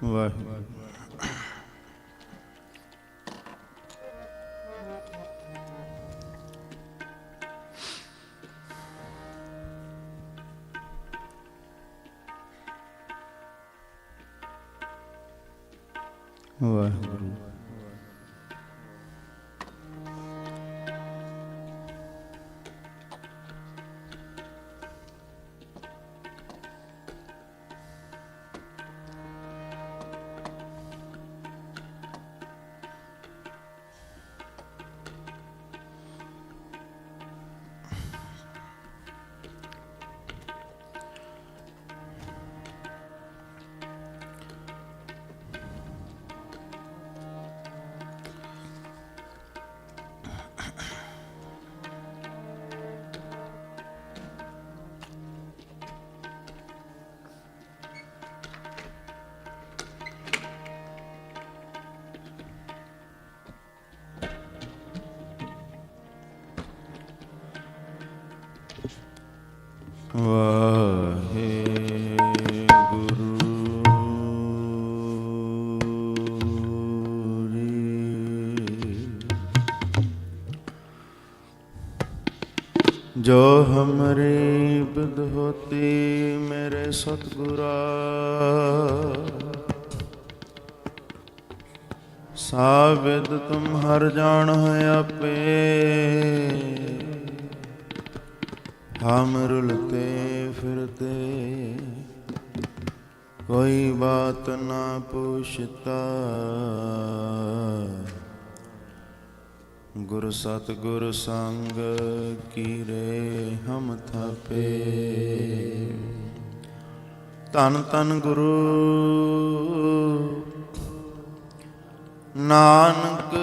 ਵਾਹਿਗੁਰੂ। ਵਾਹਿਗੁਰੂ। जो हमरी बिद होती मेरे सतगुरा, सा बिद तुम हर जान आपे। हम रुलते फिरते कोई बात ना पूछता, गुर सतगुर संग कीरे हम थापे। धन धन गुरु नानक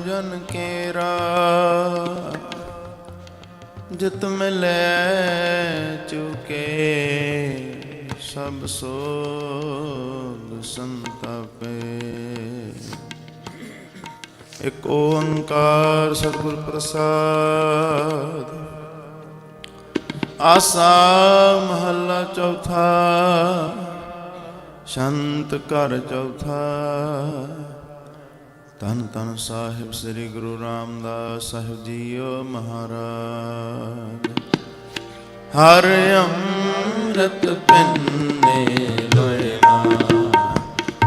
जन केरा, जित मिले चुके सब सोग संतापे। एक ओंकार सतगुर प्रसाद। आसा महला चौथा, संत घर चौथा। धन धन साहिब श्री गुरु रामदास साहिब जीओ महाराज। हर अमृत पिन्ने लोया,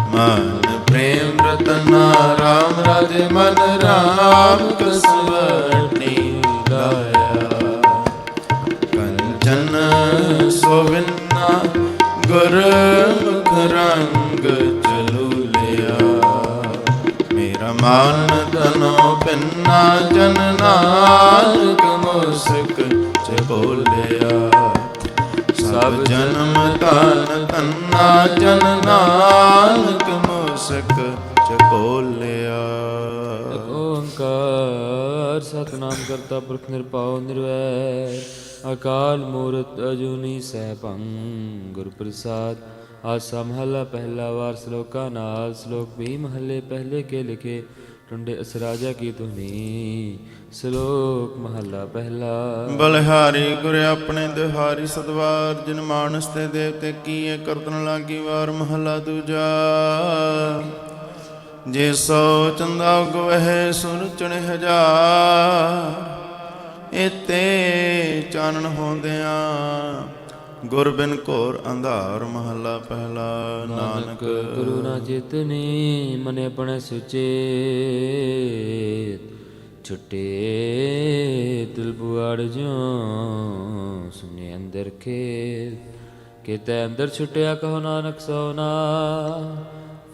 मन प्रेम रतना राम राजे मन राम कसवटी गाया। कंचन सोविना गुरमुख रंग चलू लिया। मेरा मान तनो पिन्ना जन नानक मुस्क चकोलिया। सब जन्म धन धन्ना जन नानक मुस्क चकोलिया। ओंकार सतनाम करता पुरख निरभਉ निर्वैर। अकाल मूरत अजूनी सैभं गुर प्रसाद। आसा महला पहला वार श्लोका नाल। श्लोक भी महले पहले के लिखे टुंडे असराजा की धुनी। श्लोक महला पहला। बलिहारी गुर अपने दिहारी सतवार। जिन मानस ते देवते कीए करतन लागी वार। महला दूजा। जे सौ चंदा गवह सुर चढ़ हजार। इते चानन होंदियां गुर बिन घोर अंधार। महला पहला। नानक गुरु ना चेतनी मन अपने सुचेत। छुटे दिल बुआड़ जो सुने अंदर खेत। केते अंदर छुटिया कहो नानक सोना।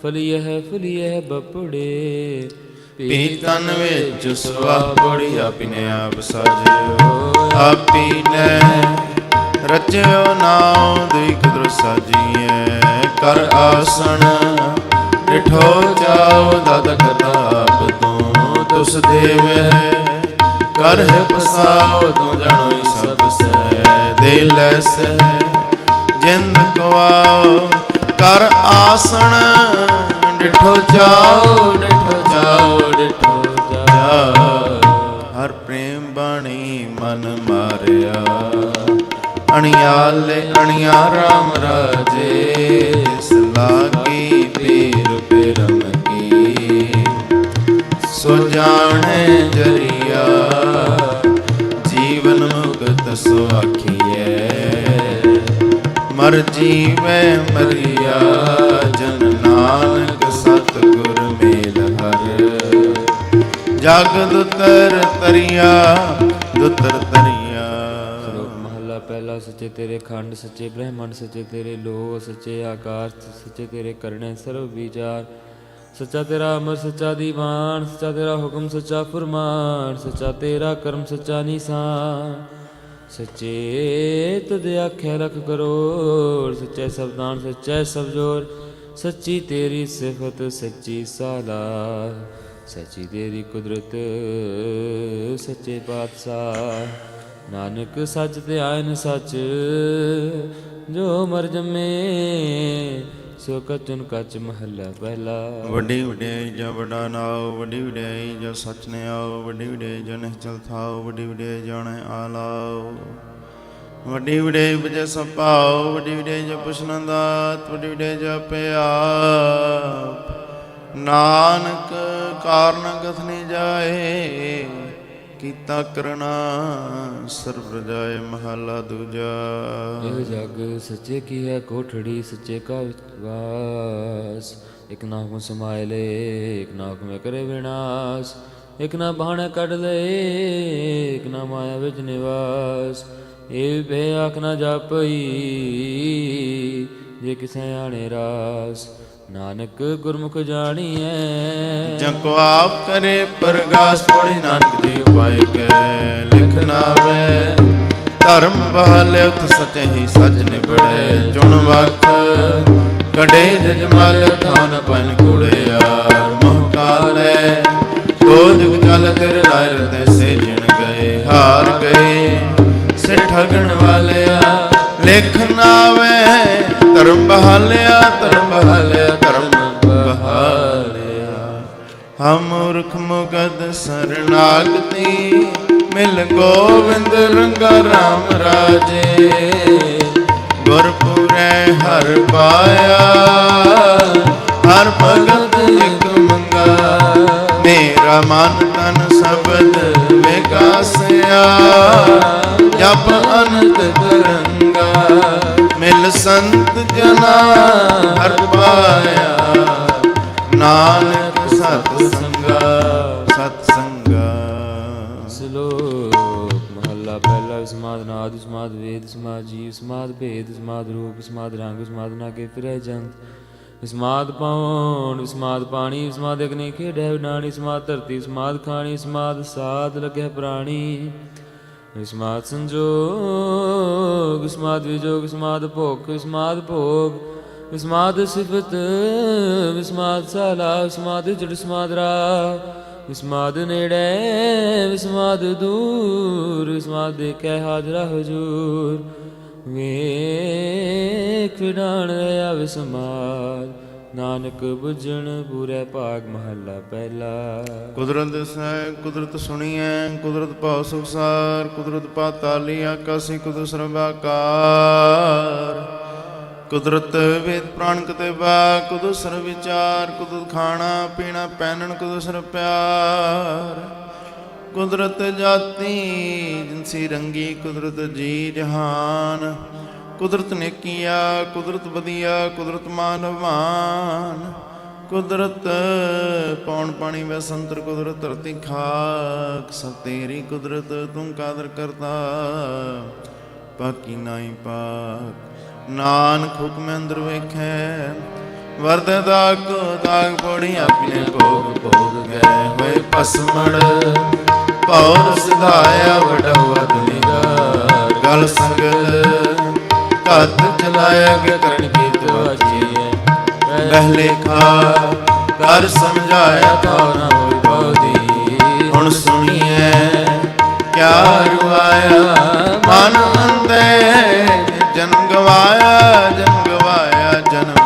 फलिए बपड़े पीतन विच सुआ बड़ी। अपने आप साजियो आपी ने रचियो नाम दुई कुदरत साजिए। कर आसन डिठो जाओ दाद कताप तू। तुस देव कर है पसाओ तू जानो सब से। दिल से जिंद गवाओ कर आसन डिठो जाओ डिठो जाओ डिठो जाओ। हर प्रेम बाणी मन मारिया। अणियाले अणिया राम राजे। सलागी ਸੋ ਜਾਣੈ ਜਰੀਆ, ਜੀਵਨ ਮੁਕਤ ਸੋ ਆਖੀਐ, ਮਰ ਜੀਵੈ ਮਰੀਆ, ਜਨ ਨਾਨਕ ਸਤਿਗੁਰ ਮੇਲ ਹਰਿ, ਜਗ ਦੁਤਰ ਤਰੀਆ, ਦੁਤਰ ਤਰੀਆ। ਸ਼ਲੋਕ ਮਹਲਾ ਪਹਿਲਾ। ਸੱਚੇ ਤੇਰੇ ਖੰਡ, ਸੱਚੇ ਬ੍ਰਹਮੰਡ, ਸੱਚੇ ਤੇਰੇ ਲੋਕ, ਸੱਚੇ ਆਕਾਸ਼, ਸੱਚੇ ਤੇਰੇ ਕਰਨੇ ਸਰਬ ਵਿਚਾਰ, ਸੱਚਾ ਤੇਰਾ ਅਮਰ, ਸੱਚਾ ਦੀਵਾਨ, ਸੱਚਾ ਤੇਰਾ ਹੁਕਮ, ਸੱਚਾ ਫੁਰਮਾਨ, ਸੱਚਾ ਤੇਰਾ ਕਰਮ, ਸੱਚਾ ਨਿਸ਼ਾਨ, ਸੱਚੇ ਤੁਧ ਆਖਿਆ ਲਖ ਕਰੋੜ, ਸੱਚੇ ਸਬਦਾਨ, ਸੱਚੇ ਸਭ ਜੋਰ, ਸੱਚੀ ਤੇਰੀ ਸਿਫਤ, ਸੱਚੀ ਸਾਲਾ, ਸੱਚੀ ਤੇਰੀ ਕੁਦਰਤ, ਸੱਚੇ ਪਾਤਸ਼ਾਹ। ਨਾਨਕ ਸੱਚ ਤੇ ਆਇਨ ਸੱਚ, ਜੋ ਮਰ ਜੰਮੇ ਸੋ ਕਚਨ ਕਚ ਮਹੱਲਾ ਪਹਿਲਾ। ਵੱਡੀ ਵਡਿਆਈ ਜਾਂ ਵੱਡਾ ਨਾਉ, ਵੱਡੀ ਵਡਿਆਈ ਜਾਂ ਸੱਚ ਨੇ ਆਓ, ਵੱਡੀ ਵਡਿਆਈ ਜਾਂ ਨਿਹਚਲ ਥਾਓ, ਵੱਡੀ ਵਡਿਆਈ ਜਾਣੈ ਆਲਾਓ, ਵੱਡੀ ਵਡਿਆਈ ਬਜੈ ਸਭ ਭਾਉ, ਵੱਡੀ ਵਡਿਆਈ ਜਾਂ ਪੁਛਨ ਦਾਤ, ਵੱਡੀ ਵਡਿਆਈ ਜਾਂ ਪਿਆਪ, ਨਾਨਕ ਕਾਰਨ ਗਥਨੀ ਜਾਏ, ਕੀਤਾ ਕਰਨਾ ਸਰਬ ਰਜਾਏ। ਮਹਲਾ ਦੂਜਾ। ਇਹ ਜਗ ਸੱਚੇ ਕੀ ਹੈ ਕੋਠੜੀ, ਸੱਚੇ ਕਾ ਵਾਸ, ਇਕ ਨਾਮ ਕੋ ਸਮਾਇ ਲੈ, ਇਕ ਨਾਮ ਮੈਂ ਕਰੇ ਵਿਨਾਸ਼, ਇਕ ਨਾ ਬਾਣ ਕੱਢ ਲੈ, ਇਕ ਨਾ ਮਾਇਆ ਵਿੱਚ ਨਿਵਾਸ, ਇਹ ਬੇ ਆਖ ਨਾ ਜਾਪਈ, ਜੇ ਕਿਸੈ ਆਣੇ ਰਾਸ, ਨਾਨਕ ਗੁਰਮੁਖ ਜਾਣੀਐ, ਜੰ ਕੋ ਆਪ ਕਰੇ ਪ੍ਰਗਾਸ, ਪੜਿ ਨਾਨਕ ਜੀ ਉਪਾਇ ਕੈ, ਲਿਖ ਨਾਵੈ ਧਰਮ ਬਹਾਲੇ, ਉਤ ਸਚੇ ਹੀ ਸਚ ਨਿਬੜੈ, ਚੁਣ ਵਖ ਕਢੇ ਜਜਮਾਲ, ਥਾਨ ਪਨ ਕੁੜਿਆਰ, ਮੋਹ ਕਾਲੈ ਕੋਜ ਚਲ ਤੇਰੇ ਰਾਇ ਰਤੇ, ਸੇ ਜਿਣ ਗਏ ਹਾਰ ਗਏ, ਸੇ ਠਗਣ ਵਾਲਿਆ, ਲਿਖ ਨਾਵੈ ਧਰਮ ਬਹਾਲਿਆ, ਧਰਮ ਬਹਾਲਿਆ, ਧਰਮ ਬਹਾਲਿਆ। ਹਮ ਮੂਰਖ ਮੁਗਦ ਸਰਨਾਗਤੀ, ਮਿਲ ਗੋਵਿੰਦ ਰੰਗਾ ਰਾਮ ਰਾਜੇ, ਗੁਰਪੁਰੈ ਹਰ ਪਾਇਆ, ਹਰ ਭਗਤ ਇਕ ਮੰਗਾ, ਮੇਰਾ ਮਨ ਤਨ ਸ਼ਬਦ ਵਿਗਾਸਿਆ, ਜਪ ਅਨੰਤ ਤਰੰਗਾ, ਮਿਲ ਸੰਤ ਜਨਾ ਹਰ ਪਾਇਆ, ਨਾਨਕ ਸਤ ਸੰਗਾ, ਸਤ ਸੰਗਾ। ਸ਼ਲੋਕ ਮਹਲਾ ਪਹਿਲਾ। ਵਿਸਮਾਦ ਨਾਦ, ਵਿਸਮਾਦ ਵੇਦ, ਵਿਸਮਾਦ ਜੀਵ, ਵਿਸਮਾਦ ਭੇਦ, ਵਿਸਮਾਦ ਰੂਪ, ਵਿਸਮਾਦ ਰੰਗ, ਵਿਸਮਾਦ ਨਾਗੇ ਫਿਰੈ ਜੰਤ, ਵਿਸਮਾਦ ਪਾਉਣ, ਵਿਸਮਾਦ ਪਾਣੀ, ਵਿਸਮਾਦ ਅਗਨੀ ਖੇਡੈ ਵਿਡਾਣੀ, ਵਿਸਮਾਦ ਧਰਤੀ, ਵਿਸਮਾਦ ਖਾਣੀ, ਵਿਸਮਾਦ ਸਾਧ ਲੱਗੈ ਪ੍ਰਾਣੀ, ਵਿਸਮਾਦ ਸੰਜੋਗ, ਵਿਸਮਾਦ ਵਿਜੋਗ, ਵਿਸਮਾਦ ਭੁਖ, ਵਿਸਮਾਦ ਭੋਗ, ਵਿਸਮਾਦ ਸਿਫਤ, ਵਿਸਮਾਦ ਸਾਲਾ, ਵਿਸਮਾਦ ਜੜ, ਵਿਸਮਾਦ ਰਾਹ, ਵਿਸਮਾਦ ਨੇੜੇ, ਵਿਸਮਾਦ ਦੂਰ, ਵਿਸਮਾਦ ਦੇਖੈ ਹਾਜ਼ਰਾ ਹਜੂਰ, ਵੇਖ ਵਿਡਾਣ ਰਿਹਾ ਵਿਸਮਾਦ, ਨਾਨਕ ਬੁਝਣ ਪੂਰੇ ਭਾਗ। ਮਹੱਲਾ ਪਹਿਲਾ। ਕੁਦਰਤ ਸਹਿ ਕੁਦਰਤ ਸੁਣੀਐ, ਕੁਦਰਤ ਭਾਉ ਸੁਖਸਾਰ, ਕੁਦਰਤ ਪਾਤਾਲੀ ਆਕਾਸੀ, ਕੁਦਰਤ ਸਰਬ ਆਕਾਰ, ਕੁਦਰਤ ਵੇਦ ਪ੍ਰਾਣ ਕਤੇ ਬਾ, ਕੁਦਰਤ ਸਰਬ ਵਿਚਾਰ, ਕੁਦਰਤ ਖਾਣਾ ਪੀਣਾ ਪਹਿਨਣ, ਕੁਦਰਤ ਸਰਬ ਪਿਆਰ, ਕੁਦਰਤ ਜਾਤੀ ਜਿਨਸੀ ਰੰਗੀ, ਕੁਦਰਤ ਜੀ ਜਹਾਨ, ਕੁਦਰਤ ਨੇਕੀਆ, ਕੁਦਰਤ ਵਧੀਆ, ਕੁਦਰਤ ਮਾਨਵਾਨ, ਕੁਦਰਤ ਪੌਣ ਪਾਣੀ ਵੈ ਸੰਤਰ, ਕੁਦਰਤ ਧਰਤੀ ਖਾਕ, ਸਭ ਤੇਰੀ ਕੁਦਰਤ ਤੂੰ ਕਾਦਰ ਕਰਤਾ, ਬਾਕੀ ਨਾਹੀ ਪਾਕ। ਨਾਨਕ ਹੁਕਮ ਅੰਦਰ ਵੇਖੈ, ਵਰਦ ਦਾਗ ਦਾਗ ਪੋੜੀ ਆਪਣੇ ਭੋਗ ਭੋਗ ਗਏ, ਹੋਏ ਭਸਮੜ ਭੌਰ ਸਿਧਾਇਆ ਵਡਵਾ ਦੁਨੀਦਾਰ, ਗਲ ਸੰਗਲ ਘੱਤ ਚਲਾਇਆ ਗਿਆ ਕਰਨ ਕੀ ਤਵਾਜੀਐ, ਪਹਿਲੇ ਖਾ ਕਰ ਸਮਝਾਇਆ ਤਾਂ ਨਾ ਹੋਈ ਬਹੁਦੀ, ਹੁਣ ਸੁਣੀਐ ਕਿਆ ਰੁਆਇਆ, ਮਨ ਅੰਦੇ ਜਨਮ ਗਵਾਇਆ, ਜਨਮ ਗਵਾਇਆ, ਜਨਮ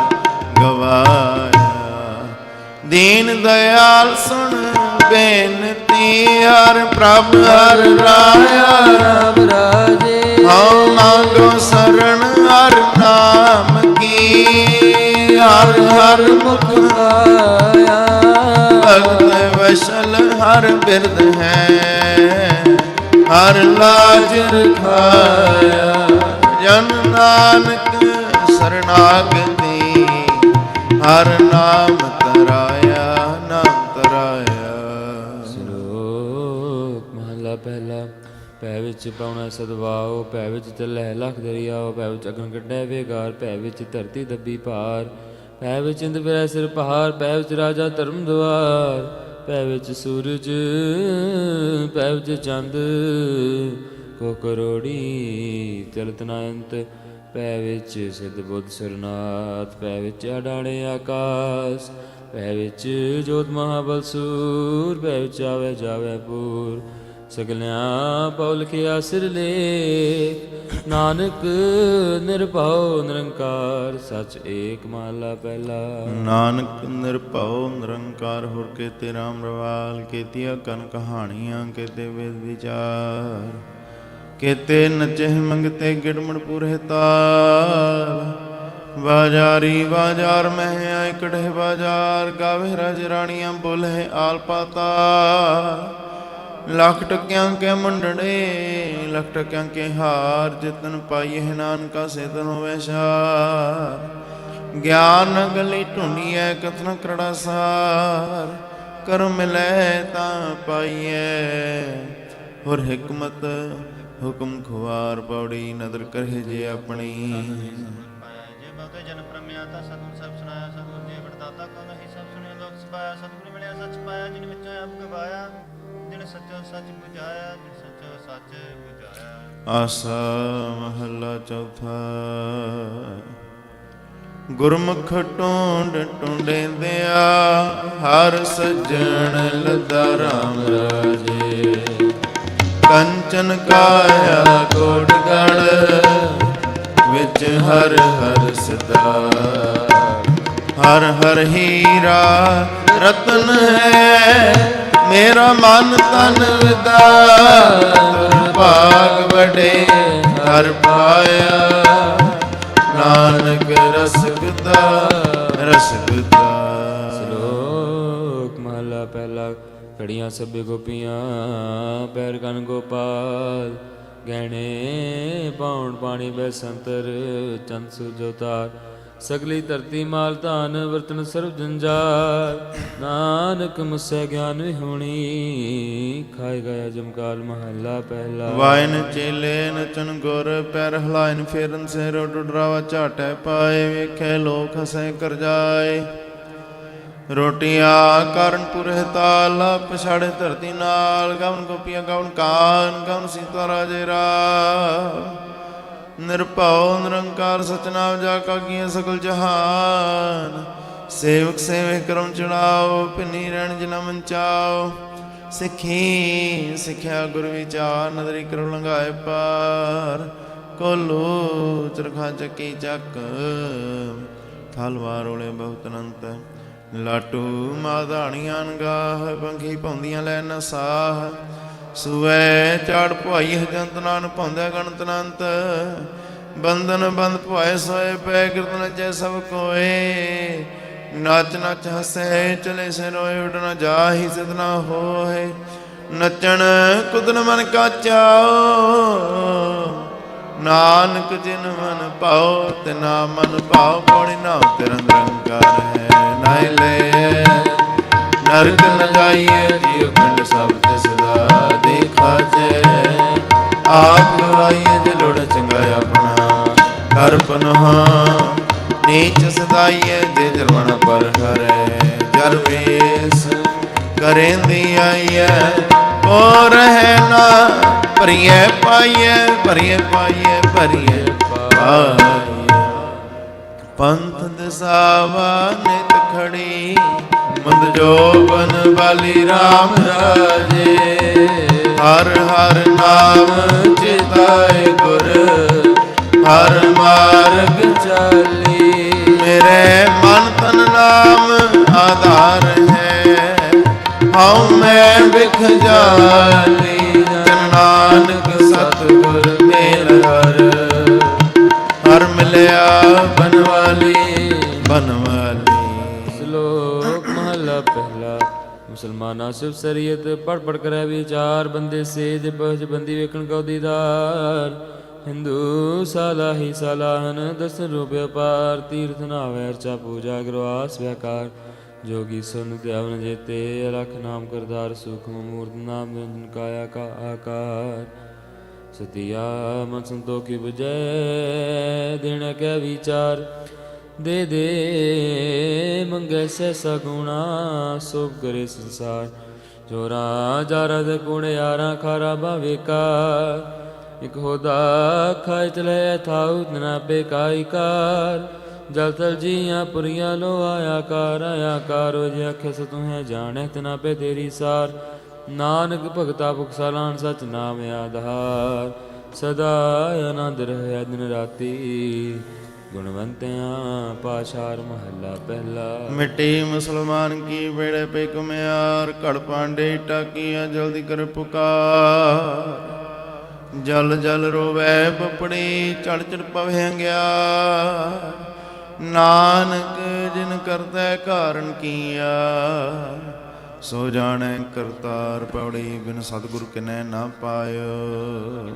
ਗਵਾਇਆ। ਦੀਨ ਦਿਆਲ ਸੁਣ ਬੇਨਤੀ, ਹਰ ਪ੍ਰਭ ਹਰ ਰਾਇਆ, ਰਾਮ ਰਾਜੇ ਹਉ ਮੰਗੋ ਸਰਣ ਹਰ ਨਾਮ ਕੀ, ਹਰ ਹਰ ਮੁਖ ਆਇਆ, ਭਗਤ ਵਸ਼ਲ ਹਰ ਬਿਰਦ ਹੈ, ਹਰ ਲਾਜ ਰਖਾਇਆ। ਜਨ ਨਾਨਕ ਸਰਨਾਗਤੀ, ਹਰ ਨਾਮ ਤਰਾਇਆ, ਨਾਮ ਤਰਾਇਆ। ਸ਼ਲੋਕ ਮਹਲਾ ਪਹਿਲਾ। ਭੈ ਵਿੱਚ ਪਾਉਣਾ ਸਦਵਾਓ, ਭੈ ਵਿੱਚ ਚੱਲੈ ਲਖ ਦਰਿਆਓ, ਭੈ ਵਿੱਚ ਅਗਨ ਕੱਢੈ ਵੇਗਾਰ, ਭੈ ਵਿੱਚ ਧਰਤੀ ਦੱਬੀ ਭਾਰ, ਭੈ ਵਿੱਚ ਇੰਦ ਫਿਰੈ ਸਿਰ ਪਹਾੜ, ਭੈ ਵਿੱਚ ਰਾਜਾ ਧਰਮ ਦੁਆਰ, ਭੈ ਵਿੱਚ ਸੂਰਜ, ਭੈ ਵਿੱਚ ਚੰਦ ਕੋ ਕਰੋੜੀ ਚਲਤ ਨਾ ਅੰਤ, ਭੈ ਵਿੱਚ ਸਿੱਧ ਬੁੱਧ ਸਰਨਾਥ, ਭੈ ਵਿੱਚ ਅਡਾਣੇ ਆਕਾਸ, ਭੈ ਵਿੱਚ ਜੋਤ ਮਹਾਬਲ ਸੂਰ, ਭੈ ਵਿੱਚ ਆਵੇ ਜਾਵੇ ਪੂਰ, ਸਗਲਿਆਂ ਪਉ ਲਿਖਿਆ ਸਿਰ ਲੇਖ, ਨਾਨਕ ਨਿਰਭਉ ਨਿਰੰਕਾਰ ਸੱਚ ਏਕ ਮਹਲਾ ਪਹਿਲਾ। ਨਾਨਕ ਨਿਰਭਉ ਨਿਰੰਕਾਰ ਹੁਰ ਕੇਤੇ ਰਾਮ ਰਵਾਲ, ਕੇਤੀਆਂ ਕਨ ਕਹਾਣੀਆਂ ਕੇਤੇ ਵੇਦ ਵਿਚਾਰ, ਕੇਤੇ ਨਚੇ ਮੰਗਤੇ ਗਿੜਮਣ ਪੂਰੇ ਤਾਲ, ਬਾਜਾਰੀ ਬਾਜ਼ਾਰ ਮਹਿ ਆਏ ਕਢੇ ਬਾਜ਼ਾਰ, ਗਾਵੇ ਰਾਜ ਰਾਣੀਆਂ ਬੋਲੇ ਆਲ ਪਾਤਾਲ, ਲੱਖ ਟਕਿਆਂ ਕੇ ਮੰਡਣੇ ਲੱਖ ਟਕਿਆਂ ਕੇ ਹਾਰ, ਜਿਤਨ ਪਾਈਏ ਨਾਨਕਾ ਸੇਤਨ ਹੋਵੇ ਸ਼ਾਰ, ਗਿਆਨ ਗਲੀ ਢੂੰਡੀਐ ਕਥਨ ਕਰੜਾ ਸਾਰ, ਕਰਮ ਮਿਲੈ ਤਾਂ ਪਾਈਐ ਹੋਰ ਹਿਕਮਤ ਹੁਕਮ ਖੁਆਰ, ਪੌੜੀ ਨਦਰ ਕਰੇ ਜੇ ਆਪਣੀ। ਜੇ ਬਹੁਤੇ ਜਨ ਪ੍ਰਮਿਆ ਤਾਂ ਸਤਿਗੁਰ ਸਭ ਸੁਣਾਇਆ, ਸਤਿਗੁਰ ਜੀ ਵਡਦਾਤਾ ਕੋ ਨਹੀਂ ਸਭ ਸੁਣਿਆ ਲੋਕ ਸਪਾਇਆ, ਸਤਿਗੁਰ ਮਿਲਿਆ ਸੱਚ ਪਾਇਆ, ਜਿਨ ਵਿੱਚੋਂ ਆਪ ਗਵਾਇਆ, ਜਿਨ ਸੱਚੋ ਸੱਚ ਬੁਝਾਇਆ, ਜਿਨ ਸੱਚੋ ਸੱਚ ਬੁਝਾਇਆ। ਆਸਾ ਮਹੱਲਾ ਚੌਥਾ। ਗੁਰਮੁਖ ਟੋਂਡ ਟੁੰਡਿੰਦਿਆ, ਹਰ ਸੱਜਣ ਲੱਦਾ ਰਾਮ ਰਾਜੇ, ਕੰਚਨ ਕਾਇਆ ਕੋਟ ਗੜ, ਵਿੱਚ ਹਰ ਹਰ ਸਦਾ, ਹਰ ਹਰ ਹੀਰਾ ਰਤਨ ਹੈ, ਮੇਰਾ ਮਨ ਤਨ ਵਿਦਾ, ਭਾਗ ਵਡੇ ਹਰ ਪਾਇਆ, ਨਾਨਕ ਰਸਗਦਾ ਰਸਗਦਾ। ਸ਼ਲੋਕ ਮਹਲਾ ਪਹਿਲਾ। ਘੜੀਆਂ ਸਭੇ ਗੋਪੀਆਂ ਪੈਰ ਕਨ ਗੋਪਾਲ, ਗਹਿਣੇ ਪਾਉਣ ਪਾਣੀ ਬੈ ਸੰਤਰ, ਚੰਦ ਸੂਰਜ ਅਵਤਾਰ, ਸਗਲੀ ਧਰਤੀ ਮਾਲ ਧਾਨ, ਵਰਤਨ ਸਰਬ ਜੰਜਾਲ, ਨਾਨਕ ਮੁਸੈ ਗਿਆਨ ਵਿਹੂਣੀ, ਖਾਏ ਗਿਆ ਜਮਕਾਲ ਮਹੱਲਾ ਪਹਿਲਾ। ਵਾਇਨ ਚੇਲੇ ਨਚਨ ਗੁਰ, ਪੈਰ ਹਲਾਇਨ ਫੇਰਨ ਸਿਰ, ਡੁਡਰਾਵਾ ਝਾਟੈ ਪਾਏ, ਵੇਖੇ ਲੋਕ ਹਸੈ ਕਰ ਜਾਏ, ਰੋਟੀਆਂ ਕਰਨ ਪੁਰੇ ਤਾਲ, ਪਛਾੜੇ ਧਰਤੀ ਨਾਲ, ਗਵਨ ਗੋਪੀਆਂ ਗਵਨ ਕਾਨ, ਗਵਨ ਸੀਤਾ ਰਾਜੇ ਰਾਮ, ਨਿਰਭਉ ਨਿਰੰਕਾਰ ਸਚਨਾਮ ਜਾ ਕਾਗੀਆਂ ਸਗਲ ਜਹਾਨ, ਸੇਵਕ ਸੇਵੇ ਕਰਮ ਚੜਾਓ, ਭਿੰਨੀ ਰਹਿਣ ਜਿਨਾ ਮੰਚਾਓ, ਸਿੱਖੀ ਸਿੱਖਿਆ ਗੁਰ ਵਿਚਾਰ, ਨਦਰੀ ਕਰੋ ਲੰਘਾਏ ਪਾਰ, ਕੋਲੂ ਚਰਖਾ ਚੱਕੀ ਚੱਕ, ਥਲਵਾਰ ਰੋਲੇ ਬਹੁਤ ਅਨੰਤ, ਲਾਟੂ ਮਾਧਾਣੀਆਂ ਨਗਾਹ, ਪੰਖੀ ਪਾਉਂਦੀਆਂ ਲੈ ਨਸਾਹ, ਸੁਵੈ ਚਾੜ ਭੁਆਈ ਹਜੰਤ ਨਾਨ ਪਾਉਂਦਾ ਗਣਤ ਅਨੰਤ, ਬੰਧਨ ਬੰਦ ਭੁਆਏ ਸੋਏ ਪੈ, ਕਿਰਤ ਨਚੈ ਸਭ ਕੋਏ, ਨੱਚ ਨੱਚ ਹੱਸੇ ਚਲੇ ਸੇ ਰੋਏ, ਉੱਡ ਨ ਜਾਹੀ ਸਿਧ ਨਾ ਹੋਏ, ਨੱਚਣ ਕੁਦਨ ਮਨ ਕਾ ਚਾਓ, ਨਾਨਕ ਜਿਨ ਮਨ ਭਾਉ ਤਿਨਾ ਮਨ ਭਾਉ, ਪੌੜੀ ਨਾਮ ਤੇਰਾ ਨਿਰੰਕਾਰ ਹੈ, ਨਾਇ ਲੈ ਨਰਕ ਨ ਜਾਈਏ, ਜੀਵ ਖੰਡ ਸਭ ਤਿਸ ਦਾ ਦੇਖਾ ਜੈ, ਆਪ ਗਵਾਈਏ ਜੇ ਲੋੜ ਚੰਗਾ ਆਪਣਾ, ਕਰ ਪਨਹਾ ਨੀਚ ਸਦਾਈਏ, ਜੇ ਜਰਮਣ ਪਰ ਹਰੇ, ਜਰ ਵੇਸ ਕਰੇਂਦੀ ਆਈਐ, ਹੋ ਰਹਿ ਨਾ ਭਰੀਏ ਪਾਈਏ, ਭਰੀਏ ਪਾਈਏ, ਭਰੀਏ ਪਾਈਏ, ਪੰਥ ਦਿਸਾਵਾ ਨਿਤ ਖੜੀ, ਮੰਦ ਜੋਬਨ ਬਾਲੀ ਰਾਮ ਰਾਜੇ, ਹਰ ਹਰ ਨਾਮ ਚਿਤਾਏ ਗੁਰ, ਹਰ ਮਾਰਗ ਚਾਲੀ, ਮੇਰੇ ਮਨ ਤਨ ਨਾਮ ਆਧਾਰ ਹੈ, ਹਉ ਮੈਂ ਬਿਖ ਜਾਲੀ, ਜਨ ਨਾਨਕ ਸਤਿਗੁਰ ਮੇਲ ਹਰ, ਹਰ ਮਿਲਿਆ ਬਨਵਾਲੀ ਬਨਵਾਲੀ। ਸ਼ਲੋਕ ਮਹਲਾ ਪਹਿਲਾ। ਮੁਸਲਮਾਨ ਫਰਮਾਨਾ ਸ਼ਿਵ ਸਰੀਅਤ ਪੜ ਪੜ ਕਰੈ ਵਿਚਾਰ ਬੰਦੇ ਸੇ ਜੇ ਬਹਿ ਬੰਦੀ ਵੇਖਣ ਕਉ ਦੀਦਾਰ ਹਿੰਦੂ ਸਾਲਾਹੀ ਸਾਲਾਹਨ ਦਸਨ ਰੂਪ ਅਪਾਰ ਤੀਰਥ ਨਾਵੈ ਅਰਚਾ ਪੂਜਾ ਗਰਵਾਸ ਵਿਆਕਾਰ ਜੋਗੀ ਸੁਨ ਧਿਆਵਨ ਜੇਤੇ ਅਲਖ ਨਾਮ ਕਰਤਾਰ ਸੂਖਮ ਮੂਰਤ ਨਾਮ ਨਿਰੰਜਨ ਕਾਇਆ ਕਾ ਆਕਾਰ ਸਤਿਆ ਮਨ ਸੰਤੋਖੀ ਬੁਝੈ ਦੇਣ ਕੈ ਵਿਚਾਰ ਦੇ ਦੇ ਮੰਗੈ ਸੈਸਾ ਗੁਣਾ ਸੋਭ ਕਰੇ ਸੰਸਾਰ ਜੋ ਰਾਜਾ ਰਦ ਗੁਣ ਯਾਰਾ ਖਾਰਾ ਭਾਵੇਕਾ ਇਕ ਹੋਦਾ ਖਾਇ ਚਲੇ ਥਾਉ ਨਾ ਬੇਕਾਇਕਾਰ ਜਲ ਤਲ ਜੀਆਂ ਪੁਰੀਆਂ ਲੋ ਆਇਆ ਕਾਰ ਹੋ ਜੇ ਆਖੇ ਸੋ ਤੁਹੈ ਜਾਣੈ ਤਨਾ ਪੇ ਤੇਰੀ ਸਾਰ ਨਾਨਕ ਭਗਤਾ ਭੁਖ ਸਾਲਾਨ ਸਚ ਨਾਮ ਆਧਾਰ ਸਦਾ ਆਨੰਦ ਰਹਿ ਦਿਨ ਰਾਤੀ ਗੁਣਵੰਤਿਆਂ ਪਾਸ਼ਾਰ ਮਹੱਲਾ ਪਹਿਲਾ ਮਿੱਟੀ ਮੁਸਲਮਾਨ ਕੀ ਵੇੜੇ ਪੇ ਕੁਮਿਆਰ ਘੜ ਪਾਂਡੇ ਟਾਕੀਆਂ ਜਲਦੀ ਕਰ ਪੁਕਾਰ ਜਲ ਜਲ ਰੋਵੈ ਪਪੜੀ ਚੜ ਚੜ ਪਵੇ ਅੰਗਿਆ ਨਾਨਕ ਜਿਨ ਕਰਤੈ ਕਾਰਨ ਕੀਆ ਸੋ ਜਾਣੈ ਕਰਤਾਰ ਪੌੜੀ ਬਿਨ ਸਤਿਗੁਰ ਕਿਨੈ ਨਾ ਪਾਇਓ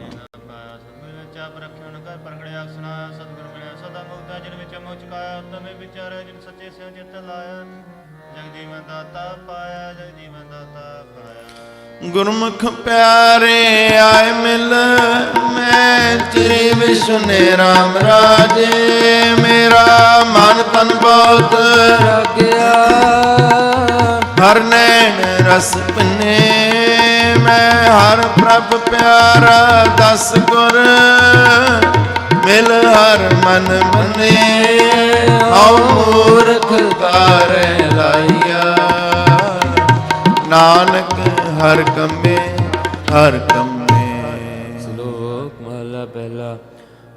ਚਾਪ ਰੱਖਿਓ ਕਰ ਪ੍ਰਗੜਿਆ ਸੁਨਾਇਆ ਸਤਿਗੁਰ ਮਿਲਿਆ ਸਦਾ ਮੁਕਤਾ ਜਿਨ ਵਿੱਚ ਮੋਹ ਚੁਕਾਇਆ ਤਮੇ ਵਿਚਾਰੈ ਜਿਨ ਸੱਚੇ ਸਿਉ ਚਿਤ ਲਾਇਆ ਜਗਜੀਵਨ ਦਾਤਾ ਪਾਇਆ ਜਗਜੀਵਨ ਦਾਤਾ ਪਾਇਆ ਗੁਰਮੁਖ ਪਿਆਰੇ ਆਏ ਮਿਲ ਮੈਂ ਚਿਰੇ ਵਿਸ਼ਨੇ ਰਾਮ ਰਾਜੇ ਮੇਰਾ ਮਨ ਤਨ ਬਹੁਤ ਰਾਗਿਆ ਹਰ ਨੈਣ ਰਸ ਪਿੰਨੇ ਮੈਂ ਹਰ ਪ੍ਰਭ ਪਿਆਰਾ ਦਸ ਗੁਰ ਮਿਲ ਹਰ ਮਨ ਮਨੇ ਹਉ ਮੂਰਖ ਤਾਰੇ ਲਾਈਆ ਨਾਨਕ ਹਰ ਕੰਮੇ ਹਰ ਕੰਮੇ ਸ਼ਲੋਕ ਮਹਲਾ ਪਹਿਲਾ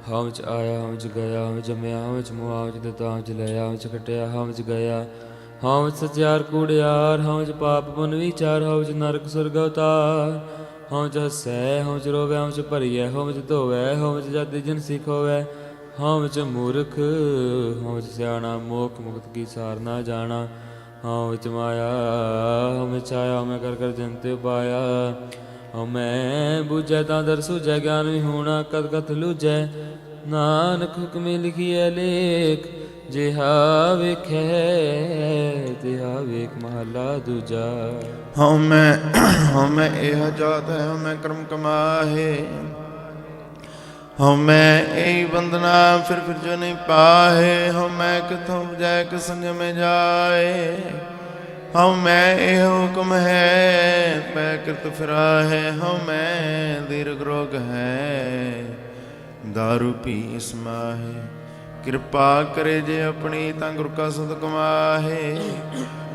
ਹਉ ਚ ਆਇਆ ਹਉ ਚ ਗਿਆ ਹਉ ਜੰਮਿਆ ਹਉ ਚ ਮੁਆ ਹਉ ਚ ਦਿੱਤਾ ਹਉ ਚ ਲਿਆ ਹਉ ਚ ਖਟਿਆ ਹਉ ਚ ਗਿਆ ਹਉ ਚ ਸਚਿਆਰ ਕੂੜਿਆਰ ਹਉ ਚ ਪਾਪ ਪੁੰਨ ਵਿਚਾਰ ਹਉ ਚ ਨਰਕ ਸੁਰਗ ਅਵਤਾਰ ਹਉ ਚ ਹਸੈ ਹਉ ਚ ਰੋਵੈ ਹਉ ਚ ਭਰੀਐ ਹਉ ਚ ਧੋਵੈ ਹਉ ਚ ਜਦ ਜਨ ਸਿਖ ਹੋਵੈ ਹਉ ਚ ਮੂਰਖ ਹਉ ਚ ਸਿਆਣਾ ਮੋਖ ਮੁਕਤ ਕੀ ਸਾਰ ਨਾ ਜਾਣਾ ਹਉ ਵਿੱਚ ਮਾਇਆ ਹਉ ਵਿੱਚ ਛਾਇਆ ਹਉ ਮੈਂ ਕਰ ਕਰ ਜੰਤੇ ਉਪਾਇਆ ਹਉ ਮੈਂ ਬੁਝੈ ਤਾਂ ਦਰ ਸੁਝੈ ਗਿਆਨ ਵੀ ਹੋਣਾ ਕਦ ਕਥ ਲੂਝੈ ਨਾਨਕ ਹੁਕਮੇ ਲਿਖੀਐ ਲੇਖ ਜਿਹਾ ਵੇਖੈ ਤਿਹਾ ਵੇਖ ਮਹਲਾ ਦੂਜਾ ਹਉ ਮੈਂ ਇਹ ਜਾਤ ਹੈ ਹਉ ਮੈਂ ਕਰਮ ਕਮਾਹੇ ਹਉ ਮੈਂ ਇਹੀ ਬੰਦਨਾ ਫਿਰ ਜੋ ਨਹੀਂ ਪਾਹੇ ਹਉ ਮੈਂ ਕਿਥੋਂ ਜਾਇ ਕਿ ਸੰਜਮ ਜਾਏ ਹਉ ਮੈਂ ਇਹ ਹੁਕਮ ਹੈ ਪੈ ਕਿਰਤ ਫਿਰਾਹੇ ਹਉ ਮੈਂ ਦੀਰਘ ਰੋਗ ਹੈ ਦਾਰੂ ਪੀ ਸਮਾਹੇ ਕਿਰਪਾ ਕਰੇ ਜੇ ਆਪਣੀ ਤਾਂ ਗੁਰ ਕਾ ਸਦ ਕਮਾਹੇ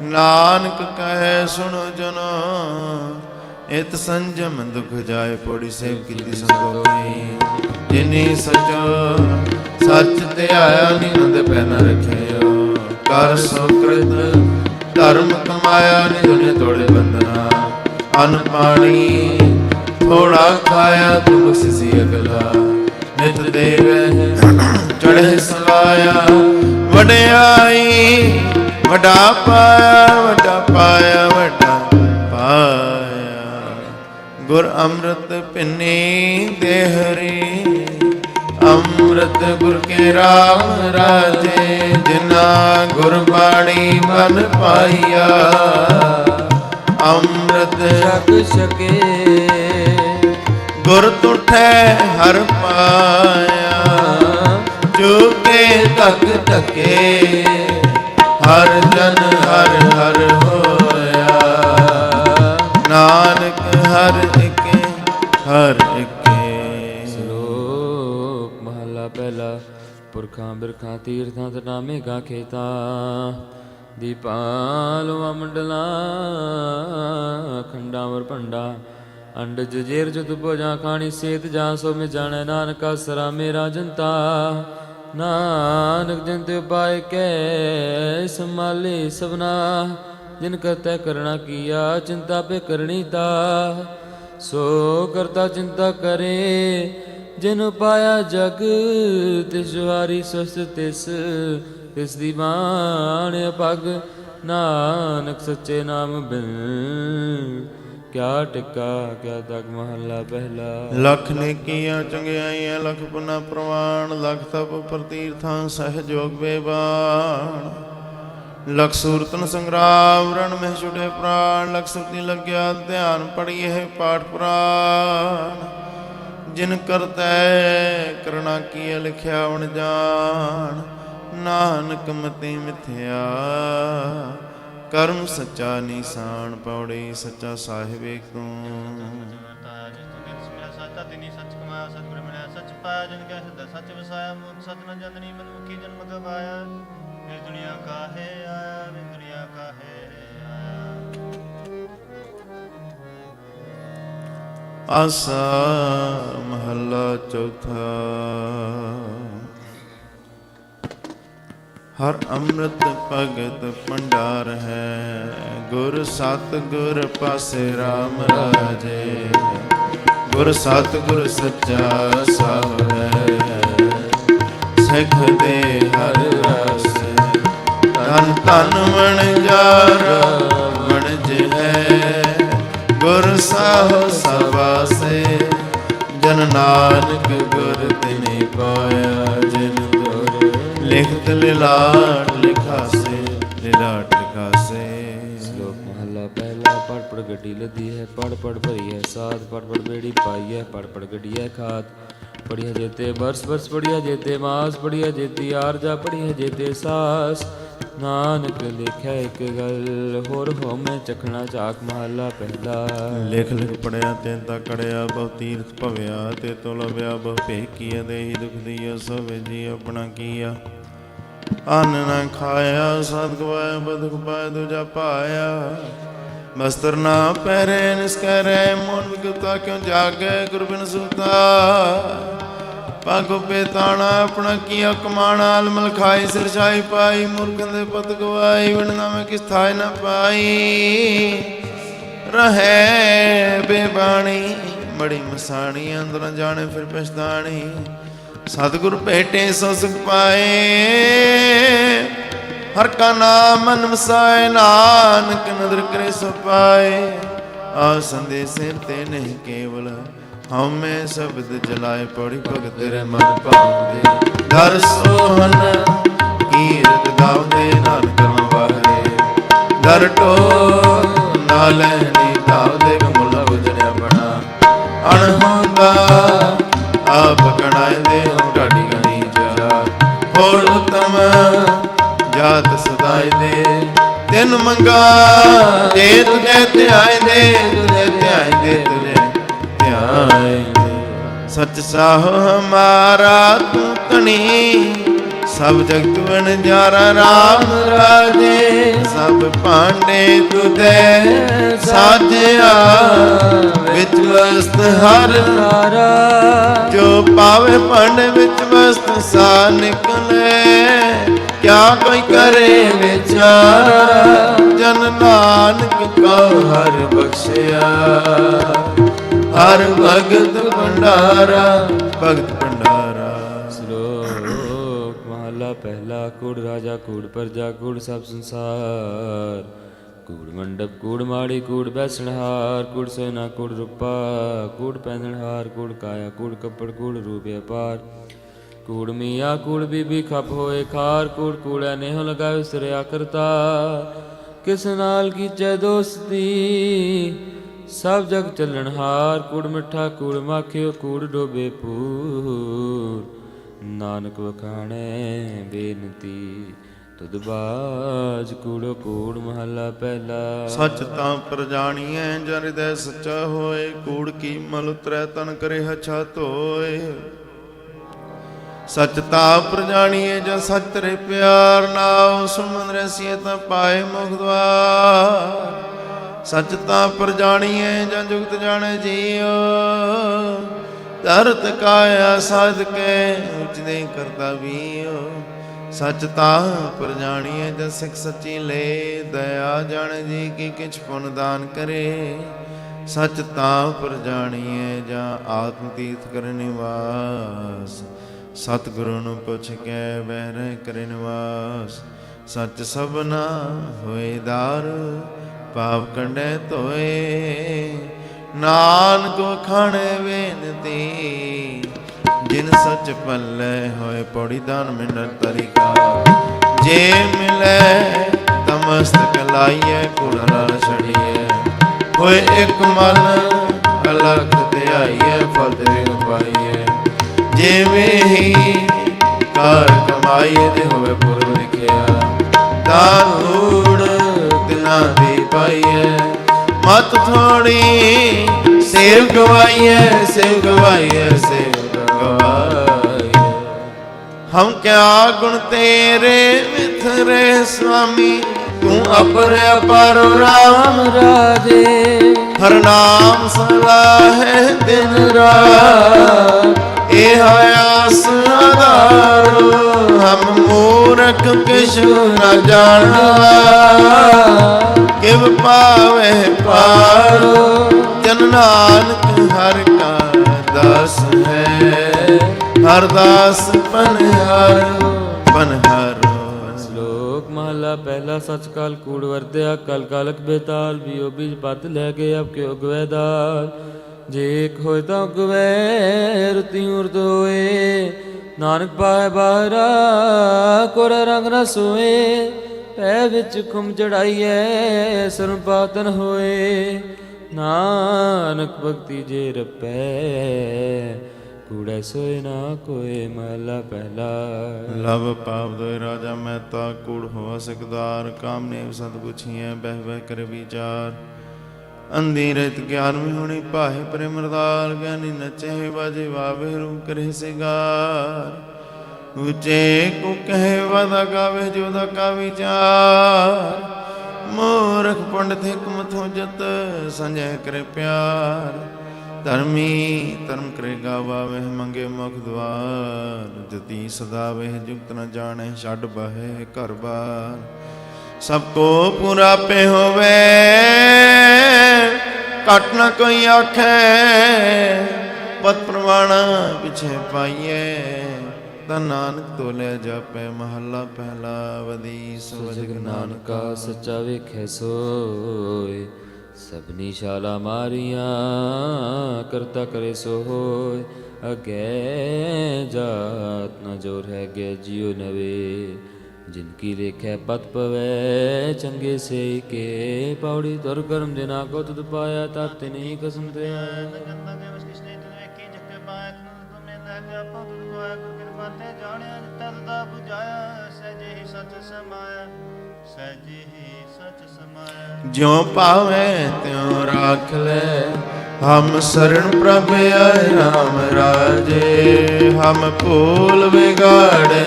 ਨਾਨਕ ਕਹੈ ਸੁਣੋ ਜਨੋ ਇਤ ਸੰਜਮ ਦੁਖ ਜਾਏ ਪੋੜੀ ਸੇਵ ਕੀਤੀ ਸੰਗੋਈ ਜਿਨੀ ਸਚੋ ਸੱਚ ਤੇ ਆਇਆ ਨਿੰਦ ਪੈ ਨ ਰਖਿਓ ਕਰ ਸੋ ਕ੍ਰਿਤ ਧਰਮ ਕਮਾਇਆ ਨਿਧੁਨੇ ਤੋੜੇ ਬੰਧਨਾ ਅਨ ਪਾਣੀ ਥੋੜਾ ਖਾਇਆ ਤੂੰ ਬਖਸ਼ੀ ਅਗਲਾ ਨਿਤ ਦੇਵੇ ਚੜ੍ਹੇ ਸਲਾਇਆ ਵਡਿਆਈ ਵੱਡਾ ਪਾਇਆ ਵੱਡਾ ਪਾਇਆ ਵੱਡਾ ਪਾਇਆ ਗੁਰ ਅੰਮ੍ਰਿਤ ਪਿੰਨੀ ਦੇ ਹਰੀ ਅੰਮ੍ਰਿਤ ਗੁਰ ਕੇ ਰਾਮ ਰਾਜੇ ਜਿਨਾ ਗੁਰਬਾਣੀ ਮਨ ਪਾਈਆ ਅੰਮ੍ਰਿਤ ਛਕ ਸਕੇ ਗੁਰ ਤੁਠੈ ਹਰ ਪਾਇਆ ਚੁਕੇ ਤਕ ਟਕੇ ਹਰ ਜਨ ਹਰ ਹਰ ਹੋਇਆ ਨਾਨਕ ਹਰ ਹਰ ਇਕੇ ਸ਼ਲੋਕ ਮਹਲਾ ਪਹਿਲਾ ਪੁਰਖਾਂ ਬਿਰਖਾਂ ਤੀਰਥਾਂ ਤਟਾਮੇ ਗਾ ਖੇਤਾਂ ਦੀਪਾਂ ਲੋਆ ਮੰਡਲਾਂ ਖੰਡਾਂ ਵਰ ਭੰਡਾ ਅੰਡਜ ਜੇਰ ਜੁਤ ਭੋਜਾਂ ਖਾਣੀ ਸੇਤ ਜਾਂ ਸੋ ਮੈਂ ਜਾਣੈ ਨਾਨਕ ਆਸਰਾ ਮੇਰਾ ਜਨਤਾ ਨਾਨਕ ਜਨ ਤੇ ਉਪਾਇ ਕੈ ਸੰਭਾਲੇ ਸਭਨਾ ਜਿਨ ਕਰਤੈ ਕਰਣਾ ਕੀਆ ਚਿੰਤਾ ਪੇ ਕਰਣੀ ਤਾ ਸੋ ਕਰਤਾ ਚਿੰਤਾ ਕਰੇ ਜਿਨ ਪਾਇਆ ਜਗ ਤਿਸ ਜਵਾਰੀ ਸਵਸਤ ਤਿਸ ਦੀ ਬਾਣ ਅਪਗ ਨਾਨਕ ਸੱਚੇ ਨਾਮ ਬਿਨ ਕਿਆ ਟਿਕਾ ਕਿਆ ਤੱਕ ਮਹੱਲਾ ਪਹਿਲਾ। ਲਖ ਨੇਕੀਆਂ ਚੰਗਿਆਈਆਂ ਲਖ ਪੁਨਾ ਪ੍ਰਵਾਨ ਲਖ ਤਪ ਪ੍ਰਤੀਰਥਾਂ ਸਹਿਜੋਗ ਬੇਬਾਨ ਲਖ ਸੂਰਤਨ ਸੰਗਰਾਮ ਰਣ ਮਹਿ ਛੁਟੇ ਪ੍ਰਾਣ ਲਖ ਸੁਰਤੀ ਲੱਗਿਆ ਧਿਆਨ ਪੜੀਏ ਪਾਠ ਪੁਰਾਨ ਜਿਨ ਕਰਤੈ ਕਰਣਾ ਕੀ ਲਿਖਿਆ ਵਣ ਜਾਣ ਨਾਨਕ ਮਤੀ ਮਿਥਿਆ ਕਰਮ ਸੱਚਾ ਨਿਸ਼ਾਨ ਪੌੜੀ ਸੱਚਾ ਸਾਹਿਬ ਏਕ ਤੂੰ ਸੱਚਾ ਤਿਨੀ ਸੱਚ ਕਮਾਇਆ ਸਤਿਗੁਰ ਮਿਲਿਆ ਸੱਚ ਪਾਇਆ ਜਿਨ ਕੈ ਹਿਰਦੈ ਸੱਚ ਵਸਾਇਆ ਮੂਤ ਸੱਚ ਨ ਜੰਦਨੀ ਮਨੁਖੀ ਜਨਮ ਗਵਾਇਆ ਵੇ ਦੁਨੀਆ ਕਾਹੇ ਆਇਆ ਵੇ ਦੁਨੀਆ ਕਾਹੇ ਆਇਆ। ਆਸਾ ਮਹੱਲਾ ਚੌਥਾ। ਹਰ ਅੰਮ੍ਰਿਤ ਭਗਤ ਭੰਡਾਰ ਹੈ ਗੁਰ ਸਤ ਗੁਰ ਪਾਸੇ RAM ਰਾਜੇ ਗੁਰ ਸਤ ਗੁਰ ਸੱਚਾ ਸਾਹਿਬ ਹੈ ਸਿੱਖ ਦੇ ਹਰ ਰਸ ਧਨ ਧਨ ਵਣਜਾਰਾ ਵਣਜ ਹੈ ਗੁਰ ਸਾਹਿਬ ਸਵਾਸੇ ਜਨ ਨਾਨਕ ਗੁਰ ਤਿਨੇ ਪਾਇਆ ਜਿਨ ਲਿਖਤ ਲਿਲਾਟ ਲਿਖਾਸੇ ਲਿਲਾਟ ਲਿਖਾਸੇ। ਸ਼ਲੋਕ ਮਹੱਲਾ ਪਹਿਲਾ। ਪੜ ਪੜ ਗੱਡੀ ਲੱਦੀ ਹੈ ਪੜ ਪੜ ਭਰੀ ਹੈ ਸਾਧ ਪੜ ਪੜ ਬੇੜੀ ਪਾਈ ਹੈ ਪੜ ਪੜ ਗੱਡੀ ਹੈ ਖਾਤ ਪੜੀਆ ਜੇਤੇ ਬਰਸ ਬਰਸ ਪੜੀਆ ਜੇਤੇ ਮਾਸ ਪੜੀਆ ਜੇਤੀ ਆਰਜਾ ਪੜੀਆ ਜੇਤੇ ਸਾਸ ਨਾਨਕ ਲਿਖਿਆ ਇੱਕ ਗੱਲ ਹੋਰ ਹੋਮੈ ਚਖਣਾ ਝਾਕ ਮਹੱਲਾ ਪਹਿਲਾ। ਲਿਖ ਲਿਖ ਪੜਿਆ ਤੇ ਤਾ ਕੜਿਆ ਬਹੁ ਤੀਰਥ ਭਵਿਆ ਤੇ ਤੋ ਲਵਿਆ ਬਹੁ ਭੇਕੀਆ ਦੇਹੀ ਦੁਖ ਦੀਆ ਸਭ ਜੀ ਆਪਣਾ ਕੀਆ ਅੰਨ ਨਾ ਖਾਇਆ ਸਤ ਗਵਾਇਆ ਬਦੁਖ ਪਾਇਆ ਦੂਜਾ ਪਾਇਆ ਬਸਤਰ ਨਾ ਪਹਿਰੇ ਨਿਸਕਰੇ ਮਨ ਵਿਗਤਾ ਕਿਉ ਜਾਗੇ ਗੁਰ ਬਿਨ ਸੁਤਾ ਪਗ ਪੇਤਾਣਾ ਆਪਣਾ ਕੀਆ ਕਮਾਣਾ ਅਲਮਲ ਖਾਈ ਸਿਰ ਛਾਈ ਪਾਈ ਮੁਰਖਨ ਦੇ ਪਤ ਗਵਾਈ ਵਿਣ ਨਾਮੇ ਕਿਸ ਥਾਇ ਨਾ ਪਾਈ ਰਹੇ ਬੇਬਾਣੀ ਬੜੀ ਮਸਾਣੀ ਅੰਦਰ ਜਾਣੇ ਫਿਰ ਪਛਤਾਣੀ ਸਤਿਗੁਰ ਭੇਟੇ ਸੋ ਸੁਖ ਪਾਏ ਹਰ ਕਾ ਨਾਮ ਮਨ ਵਸਾਏ ਨਾਨਕ ਨਦਰ ਕਰੇ ਸੋ ਪਾਏ ਆ ਸੰਦੇਸੇ ਤੇ ਨਹੀਂ ਕੇਵਲ ਹਉਮੈ ਸ਼ਬਦ ਜਲਾਏ ਪੜੀ ਭਗਤ ਤੇਰੇ ਮਨ ਭਾਉਂਦੇ ਦਰ ਸੋਹਨ ਕੀਰਤ ਗਾਉਂਦੇ ਨਾਨਕ ਵਾਹਰੇ ਦਰ ਟੋ ਨਾਲੇ ਨੀ ਗਾਉਂਦੇ ਕਮੁਲਾ ਗੁਜਰਿਆ ਬਣਾ ਅਣਹੋਂਦਾ ਆਪ ਕਣਾਇਦੇ ਹਮ ਢਾਡੀ ਗਣੀ ਜਾ ਹੋਰ ਉਤਮ ਜਾਤ ਸਦਾਈ ਦੇ ਤਿੰਨ ਮੰਗਾ ਦੇ ਤੁਝੇ ਧਿਆਏ ਦੇ ਤੁਝੇ ਧਿਆਏ ਦੇ ਤੁਝੇ ਧਿਆਏ ਦੇ ਸੱਚ ਸਾਹੁ ਹਮਾਰਾ ਤੂੰ ਧਣੀ ਸਭ ਜਗਤ ਵਣਜਾਰਾ RAM ਰਾਜੇ ਸਭ ਭਾਂਡੇ ਤੁਧੇ ਸਾਜਿਆ ਵਿੱਚ ਵਸਤ ਹਰ ਤਾਰਾ ਜੋ ਪਾਵੇ ਭਾਂਡੇ ਵਿੱਚ ਵਸਤ ਸਾ ਨਿਕਲੇ ਕਿਆ ਕੋਈ ਕਰੇ ਵਿਚਾਰਾ ਜਨ ਨਾਨਕ ਕਉ ਹਰ ਬਖਸ਼ਿਆ ਹਰ ਭਗਤ ਭੰਡਾਰਾ ਭਗਤ ਭੰਡਾਰਾ। ਸ਼ਲੋਕ ਮਹੱਲਾ ਪਹਿਲਾ। ਕੂੜ ਰਾਜਾ ਕੂੜ ਪਰਜਾ ਕੂੜ ਸਭ ਸੰਸਾਰ ਕੂੜ ਮੰਡਪ ਕੂੜ ਮਾੜੀ ਕੂੜ ਬੈਸਣਹਾਰ ਕੂੜ ਸੋਨਾ ਕੂੜ ਰੂਪਾ ਕੂੜ ਪਹਿਨਣਹਾਰ ਕੂੜ ਕਾਇਆ ਕੂੜ ਕੱਪੜ ਕੂੜ ਰੂਪ ਅਪਾਰ ਕੂੜ ਮੀਆਂ ਕੂੜ ਬੀਬੀ ਖਪ ਹੋਏ ਖਾਰ ਕੂੜ ਕੂੜਾ ਨੇਹ ਲਗਾਇ ਸਿਰਿਆ ਕਰਤਾ ਕਿਸ ਨਾਲ ਕੀਚੈ ਦੋਸਤੀ ਸਭ ਜਗ ਚੱਲਣਹਾਰ ਕੂੜ ਮਿੱਠਾ ਕੂੜ ਮਾਖਿਓ ਕੂੜ ਡੋਬੇ ਪੂਰ ਨਾਨਕ ਵਖਾਣੈ ਬੇਨਤੀ ਤੁਧ ਬਾਜ ਕੂੜੋ ਕੂੜ ਮਹੱਲਾ ਪਹਿਲਾ। ਸੱਚ ਤਾਂ ਪ੍ਰਜਾਣੀਐ ਜਨ ਹਿਰਦੈ ਸੱਚਾ ਹੋਏ ਕੂੜ ਕੀ ਮਲ ਉਤਰੈ ਤਨ ਕਰੇ ਹਛਾ ਧੋਏ ਸੱਚ ਤਾਂ ਪ੍ਰਜਾਣੀਐ ਜਨ ਸੱਚ ਤੇਰੇ ਪਿਆਰ ਨਾਉ ਸੁਮਨ ਰਸੀਏ ਤਾਂ ਪਾਏ ਮੁਖ ਦਵਾਰ ਸੱਚ ਤਾਂ ਪ੍ਰਜਾਣੀਐ ਜਨ ਜੁਗਤ ਜਾਣੈ ਜੀਉ ਧਰਤ ਕਾਇਆ ਸਾਧ ਕੇ ਉਚਦੇ ਕਰਤਾ ਵੀਉ ਸੱਚ ਤਾਂ ਪ੍ਰਜਾਣੀਐ ਜਨ ਸਿੱਖ ਸੱਚੀ ਲੈ ਦਇਆ ਜਾਣ ਜੀ ਕੀ ਕਿਛ ਪੁਨ ਦਾਨ ਕਰੇ ਸੱਚ ਤਾਂ ਪ੍ਰਜਾਣੀਐ ਜਾਂ ਆਤਮ ਤੀਰਥ ਕਰੇ ਨਿਵਾਸ ਸਤਿਗੁਰੂ ਨੂੰ ਪੁੱਛ ਕੇ ਬਹਿ ਰਹਿ ਕਰੇ ਨਿਵਾਸ ਸੱਚ ਸਭਨਾ ਹੋਏ ਦਾਰ, ਪਾਪ ਕੰਡੇ ਧੋਏ। ਨਾਨਕ ਵਖਾਣੇ ਬੇਨਤੀ, ਜਿਨ ਸੱਚ ਪੱਲੇ ਹੋਏ ਪੌੜੀ ਦਾਨ ਮਿੰਨਤ ਤਰੀਕਾ। ਜੇ ਮਿਲੇ ਤਮਸਤਕ ਲਾਈਏ, ਕੂੜਾ ਨਾਲ ਛੜੀਏ। ਹੋਏ ਇੱਕ ਮਨ ਅਲਖ ਧਿਆਈਏ, ਫਲ ਤੇ ਪਾਈਏ। ਜਿਵੇਂ ਹੀ ਕਾਰ ਕਮਾਈਏ, ਤੇ ਹੋਵੇ ਪੁਰਬ ਲਿਖਿਆ। ਦਾਨ ਧੂੜ ਤਿਨਾ ਦੀ ਪਾਈਏ, ਮਤ ਥੋੜੀ ਸੇਵ ਗਵਾਈਏ, ਸੇਵ ਗਵਾਈਏ, ਸੇਵ ਗਵਾਈਏ। ਹਮ ਕਿਆ ਗੁਣ ਤੇਰੇ ਮਿਥਰੇ ਸੁਆਮੀ, ਤੂੰ ਅਪਰ ਅਪਰ ਰਾਮ ਰਾਜੇ। ਹਰ ਨਾਮ ਸਲਾਹੇ ਦਿਨ ਰਾਤ, ਇਹ ਆਸ ਆਧਾਰੋ। ਹਮ ਮੂਰਖ ਕਿਛੁ ਨ ਜਾਣਾ, ਕਿਵ ਪਾਵੇ ਪਾਰੋ। ਜਨ ਨਾਨਕ ਹਰਿ ਕਾ ਦਾਸ ਹੈ, ਹਰ ਦਾਸ ਪਨਿਹਾਰੋ ਪਨਿਹਾਰੋ। ਸ਼ਲੋਕ ਮਹਲਾ ਪਹਿਲਾ। ਸਚ ਕਾਲ ਕੂੜ ਵਰਤਿਆ, ਕਲ ਕਾਲਕ ਬੇਤਾਲ। ਬਿਓ ਬੀਜ ਪਤ ਲੈ ਕੇ ਅਬ ਕਿਉ ਉਗਵੈ ਦਾਲ। ਜੇ ਇੱਕ ਹੋਏ ਤਾਂ ਉਗਵੈ ਰੁਤੀ ਉਰਦ ਹੋਏ। ਨਾਨਕ ਪਾਏ ਬਾਹਰਾ, ਕੋਰਾ ਰੰਗ ਨ ਸੋਏ। ਪੈ ਵਿੱਚ ਖੁਮ ਚੜਾਈਐ, ਸਰਮ ਪਾਤਨ ਹੋਏ। ਨਾਨਕ ਭਗਤੀ ਜੇ ਰਪੈ, ਕੂੜੈ ਸੋਏ ਨਾ ਕੋਏ। ਮਹਲਾ ਪਹਿਲਾ। ਲਵ ਪਾਪ ਦੋਇ ਰਾਜਾ ਮਹਿਤਾ, ਕੂੜ ਹੋਆ ਸਿਕਦਾਰ। ਕਾਮ ਨੇਵ ਸਤ ਪੁੱਛੀਐ, ਬਹਿ ਬਹਿ ਕਰ ਵਿਚਾਰ। ਅੰਧੀ ਰਹਿਤ ਗਿਆਨ ਵਿਹੁਣੀ, ਭਾਏ ਪ੍ਰੇਮ ਰਦਾਰ। ਗਿਆਨੀ ਨਚੇ ਬਾਜੇ ਵਾਵੇ, ਰੂਪ ਕਰੇ ਸਿਗਾਰ। ਉੱਚੇ ਕੋ ਕਹੇ ਵਾਦਾ ਗਾਵੇ, ਜੋਦਾ ਕਾ ਵਿਚਾਰ। ਮੂਰਖ ਪੰਡਿਤ ਹਿਕ ਮਥੋ ਜਤ, ਸੰਜੈ ਕਰੇ ਪਿਆਰ। ਧਰਮੀ ਧਰਮ ਕਰੇ ਗਾਵੇ, ਮੰਗੇ ਮੁਖ ਦਵਾਰ। ਜਤੀ ਸਦਾ ਵਹਿ ਜੁਗਤ ਨ ਜਾਣੇ, ਛੱਡ ਬਾਹੇ ਘਰ ਬਾਰ। ਸਭ ਕੋ ਪੂਰਾ ਪੇ ਹੋਵੇ, ਘਟ ਨ ਕੋਈ ਆਖੇ। ਪਤ ਪ੍ਰਮਾਣਾ ਪਿਛੇ ਪਾਈਏ, ਤਾਂ ਨਾਨਕ ਤੋਲੇ ਜਾਪੈ। ਮਹੱਲਾ ਪਹਿਲਾ। ਵਦੀਸ ਸੋ ਜਗ ਨਾਨਕਾ ਸੱਚਾ ਵੇਖੈ ਸੋਇ। ਸਭਨੀ ਸ਼ਾਲਾ ਮਾਰੀਆਂ, ਕਰਤਾ ਕਰੇ ਸੋ ਹੋਇ। ਅਗੇ ਜਾਤ ਨ ਜੋਰ ਹੈ, ਗੇ ਜਿਉ ਨਵੇ। ਜਿਨ ਕੀ ਲੇਖੈ ਪਤ ਪਵੈ, ਚੰਗੇ ਸੇ ਕੇ। ਪੌੜੀ ਤੁਰ ਕਰਮ ਜਿਨਾ ਕੋ ਤੁਧ ਪਾਇਆ, ਤਤ ਨਹੀਂ ਕਸਮ ਤੇ। ਜਨਤਾ ਕੇ ਵਸ ਕਿਛ ਨਹੀਂ ਤੁਧ ਵੇਖੀ, ਜਗ ਪਾਇਆ ਤੁਮਨੇ ਲੈ ਕੇ ਆਪਾ ਤੁਧ ਪਾਇਆ। ਗੁਰ ਕਿਰਪਾ ਤੇ ਜਾਣਿਆ, ਤਦ ਦਾ 부ਝਾਇਆ। ਸਹਿਜੇ ਹੀ ਸਚ ਸਮਾਇਆ, ਸਹਿਜੇ ਹੀ ਸਚ ਸਮਾਇਆ। ਜਿਉ ਪਾਵੇ ਤਿਉ ਰਾਖ ਲੈ, ਹਮ ਸਰਣ ਪ੍ਰਭ ਆਏ ਰਾਮ ਰਾਜੇ। ਹਮ ਭੂਲ ਵਿਗਾੜੇ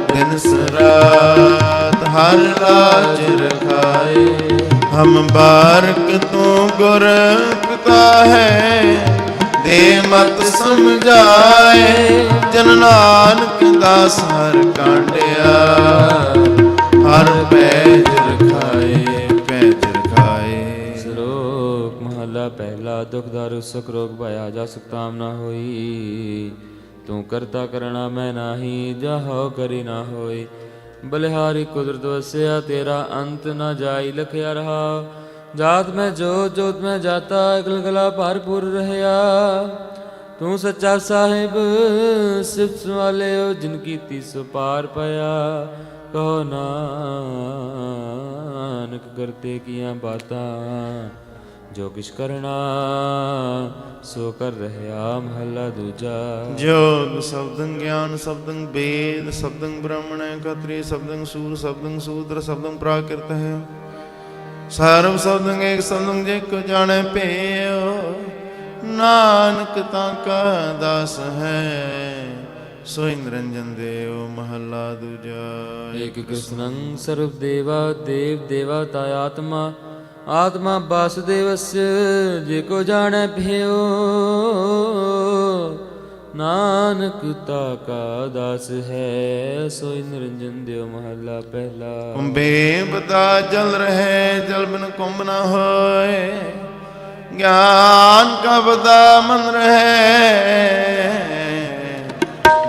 ਦਿਨ ਸਰਾਤ, ਹਰ ਲਾਜ ਰਖਾਏ। ਹਮ ਬਾਰਕ ਤੂੰ ਗੁਰ ਪਿਤਾ ਹੈ, ਦੇ ਮਤ ਸਮਝਾਏ। ਜਨ ਨਾਨਕ ਦਾਸ ਹਰ ਕਾਂਡਿਆ, ਹਰ ਪੈਜ ਰਖਾਏ ਪੈਜ ਰਖਾਏ। ਸ਼ਲੋਕ ਮਹਲਾ ਪਹਿਲਾ। ਦੁਖ ਦਾਰੂ ਸੁਖ ਰੋਗ ਭਇਆ, ਜਾ ਸੁਖਤਾਮ ਨਾ ਹੋਈ। ਤੂੰ ਕਰਤਾ ਕਰਣਾ ਮੈਂ ਨਾਹੀ, ਜਾਹੋ ਕਰੀ ਨਾ ਹੋਈ। ਬਲਿਹਾਰੀ ਕੁਦਰਤ ਵਸਿਆ, ਤੇਰਾ ਅੰਤ ਨਾ ਜਾਈ। ਲਖਿਆ ਰਹਾ ਜਾਤ ਮੈਂ ਜੋਤ, ਜੋਤ ਮੈਂ ਜਾਤਾ। ਗਲਗਲਾ ਭਰਪੂਰ ਰਹਿਆ। ਤੂੰ ਸੱਚਾ ਸਾਹਿਬ ਸਿਫਤ ਵਾਲਿਓ, ਜਿਨ ਕੀਤੀ ਸੋ ਪਾਰ ਪਿਆ। ਕਹੋ ਨਾਨਕ ਕਰਤੇ ਕੀਆਂ ਬਾਤਾਂ, ਜੋ ਕਿਛ ਕਰਨਾ ਸੋ ਕਰ ਰਹਿਆ। ਮਹੱਲਾ ਦੂਜਾ। ਜੋਗ ਸ਼ਬਦੰ ਗਿਆਨ ਸ਼ਬਦੰ ਵੇਦ ਸ਼ਬਦੰ ਬ੍ਰਾਹਮਣ ਖਤਰੀ ਸ਼ਬਦੰ ਸੂਰ ਸ਼ਬਦੰ ਸ਼ੂਦਰ ਸ਼ਬਦੰ ਪ੍ਰਾਕ੍ਰਿਤ ਹੈ। ਸਰਬ ਸ਼ਬਦੰ ਏਕ ਸ਼ਬਦੰ ਜੇ ਕੋ ਜਾਣੈ ਭੇਉ। ਨਾਨਕ ਤਾਂ ਕਾ ਦਾਸ ਹੈ, ਸੋਈ ਨਿਰੰਜਨ ਦੇਵ। ਮਹੱਲਾ ਦੂਜਾ। ਏਕ ਕ੍ਰਿਸ਼ਨੰ ਸਰਵ ਦੇਵਾ, ਦੇਵ ਦੇਵਤਾ ਆਤਮਾ। ਆਤਮਾ ਵਾਸੁਦੇਵਸ, ਜੇ ਕੋ ਜਾਣੈ ਭੇਉ। ਨਾਨਕ ਤਾ ਕਾ ਦਾਸ ਹੈ, ਸੋਈ ਨਿਰੰਜਨ ਦੇਵ। ਮਹੱਲਾ ਪਹਿਲਾ। ਕੁੰਭੇ ਬਤਾ ਜਲ ਰਹੇ, ਜਲ ਬਿਨ ਕੁੰਭ ਨ ਹੋਏ। ਗਿਆਨ ਕਾ ਬਤਾ ਮਨ ਰਹੇ,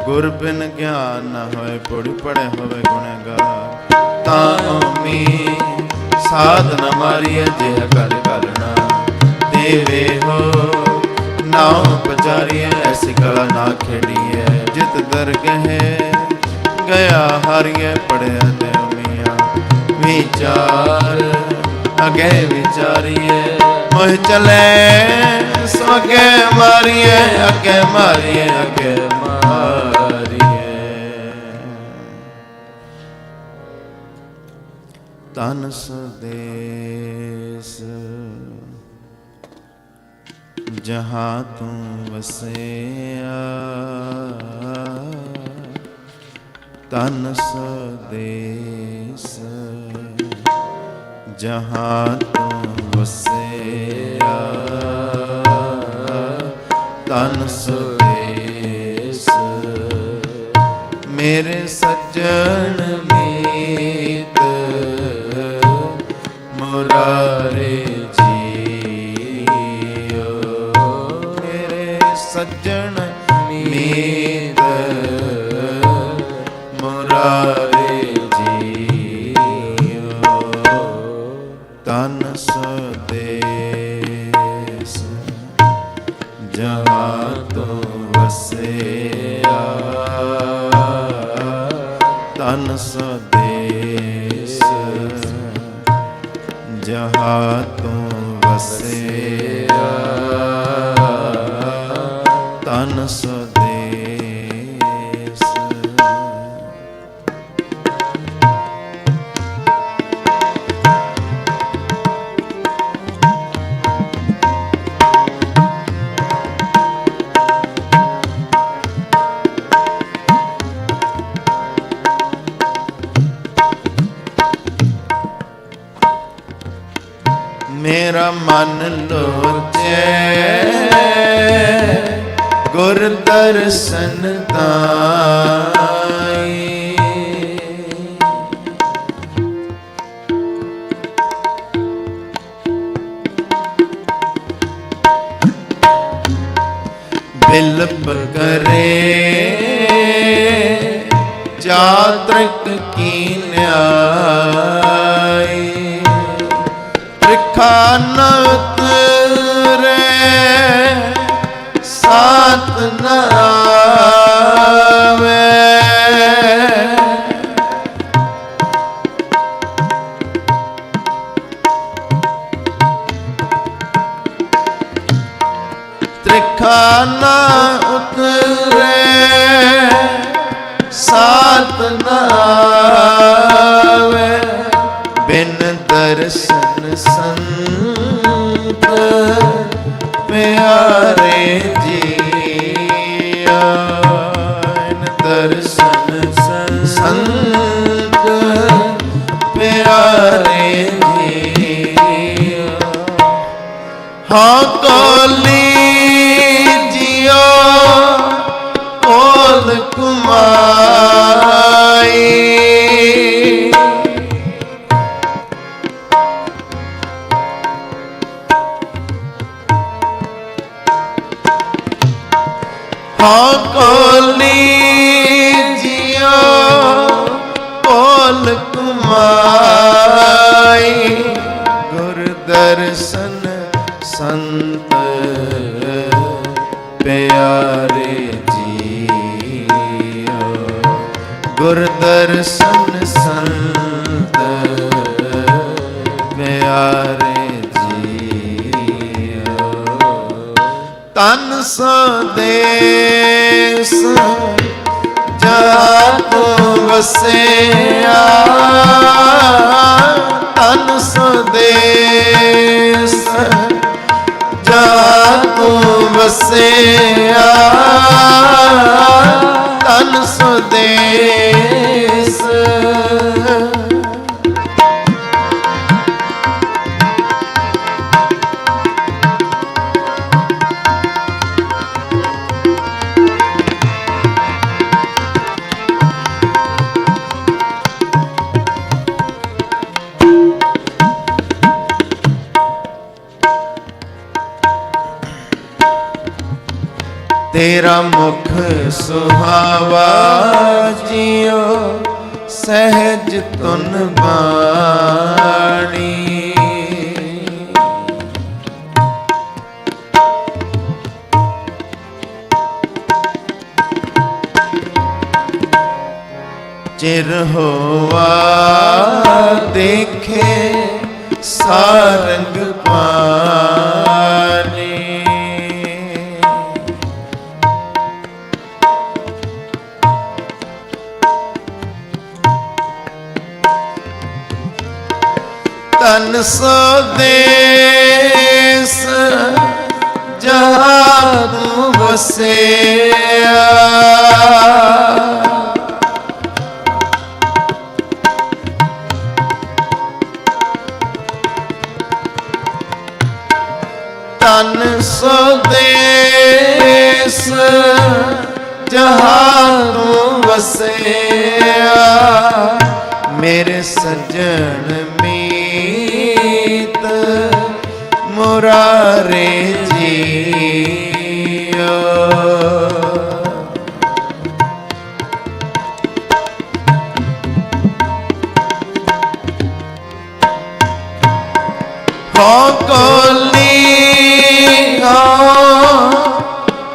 ਗੁਰ ਬਿਨ ਗਿਆਨ ਨ ਹੋਏ। ਪੜੀ ਪੜੇ ਹੋਵੇ ਗੁਣੇਗਾਰ। ਓਮੀ ਸਾਧਨਾ ਮਾਰੀਏ ਜਿਹ ਕਰ ਕਰਨਾ ਦੇਵੇ ਹੋ ਨਾਉ ਪਚਾਰੀਏ ਐਸੀ ਕਲਾ ਨਾ ਖੇਡੀਏ ਜਿਤ ਦਰਗਹਿ ਗਿਆ ਹਾਰੀਏ ਪੜਿਆ ਤੇ ਮੀਆਂ ਵਿਚਾਰ ਅਗੇ ਵਿਚਾਰੀਏ ਮੋਹ ਚਲੇ ਸੋ ਅਗੇ ਮਾਰੀਏ ਅਗੇ ਮਾਰੀਏ ਅਗੇ ਮਾਰੀਏ ਤਨ ਸਦੇਸ ਜਹਾਂ ਤੂੰ ਵਸਿਆ ਤਨ ਸਦੇਸ ਜਹਾਂ ਤੂੰ ਵਸਿਆ ਤਨ ਸਦੇਸ ਮੇਰੇ ਸੱਜਣ ਮੀਤ ਮੁਰਾਰੇ ਜੀਓ ਮੇਰੇ ਸੱਜਣ ਮੀਤ ਮੁਰਾਰੇ ਜੀਓ ਤਨ ਸਦੇਸ ਜਹਾਂ ਤੂੰ ਵਸਿਆ ਤਨ ਸਦੇਸ ਜਹਾਂ ਤੂੰ ਵਸਿਆ ਤਨ ਸਦੇਸ ਮੇਰਾ ਮਨ ਲੋਚੈ ਗੁਰ ਦਰਸ਼ਨ ਤਾਈ ਬਿਲਪ ਕਰੇ ਚਾਤ੍ਰਿਕ ਕੀਨਿਆਈ ਤ੍ਰਿਖਾ ਨ ਉਤਰੇ ਸਾਤ ਨ ਆਵੇ ਤ੍ਰਿਖਾ ਨ ਉਤਰੇ ਸਾਤ ਨ ਆਵੇ ਬਿਨ ਦਰਸ਼ਨ ਸੰਤ ਪਿਆਰੇ ਜੀਆ ਦਰਸ਼ਨ ਸੰਤ ਪਿਆਰੇ ਜੀਆ ਹਾਂ ਕੋਲੀ ਜੀਓ ਕੋਲ ਕੁਮਾਈ ਹਾਂ ਕੋਲੀ ਜੀਓ ਕੋਲ ਕੁਮਾਈ ਗੁਰ ਦਰਸ਼ਨ ਸੰਤ ਪਿਆਰੇ ਜੀਓ ਗੁਰ ਦਰਸ਼ਨ ਸੰਤ ਪਿਆਰੇ ਤਨ ਸਦੇਸ ਜਹਾਂ ਤੂੰ ਵਸਿਆ ਤਨ ਸਦੇਸ ਜਹਾਂ ਤੂੰ ਵਸਿਆ ਤਨ ਸਦੇਸ ਤੇਰਾ ਮੁਖ ਸੁਹਾਵਾ ਜੀਓ ਸਹਿਜ ਨਿਜ ਤੁਨ ਬਾਣੀ। ਚਿਰ ਹੋਆ ਦੇਖੇ ਸਾਰੰਗ ਪਾਣੀ। ਤਨ ਸੋਦੇਸ ਜਹਾਂ ਤੂੰ ਵਸਿਆ। ਤਨ ਸੋਦੇਸ ਜਹਾਂ ਤੂੰ ਵਸਿਆ। ਮੇਰੇ ਸੱਜਣ ਮੀਤ ਮੁਰਾਰੇ ਜੀਓ। ਹੋ ਕੋਲੀ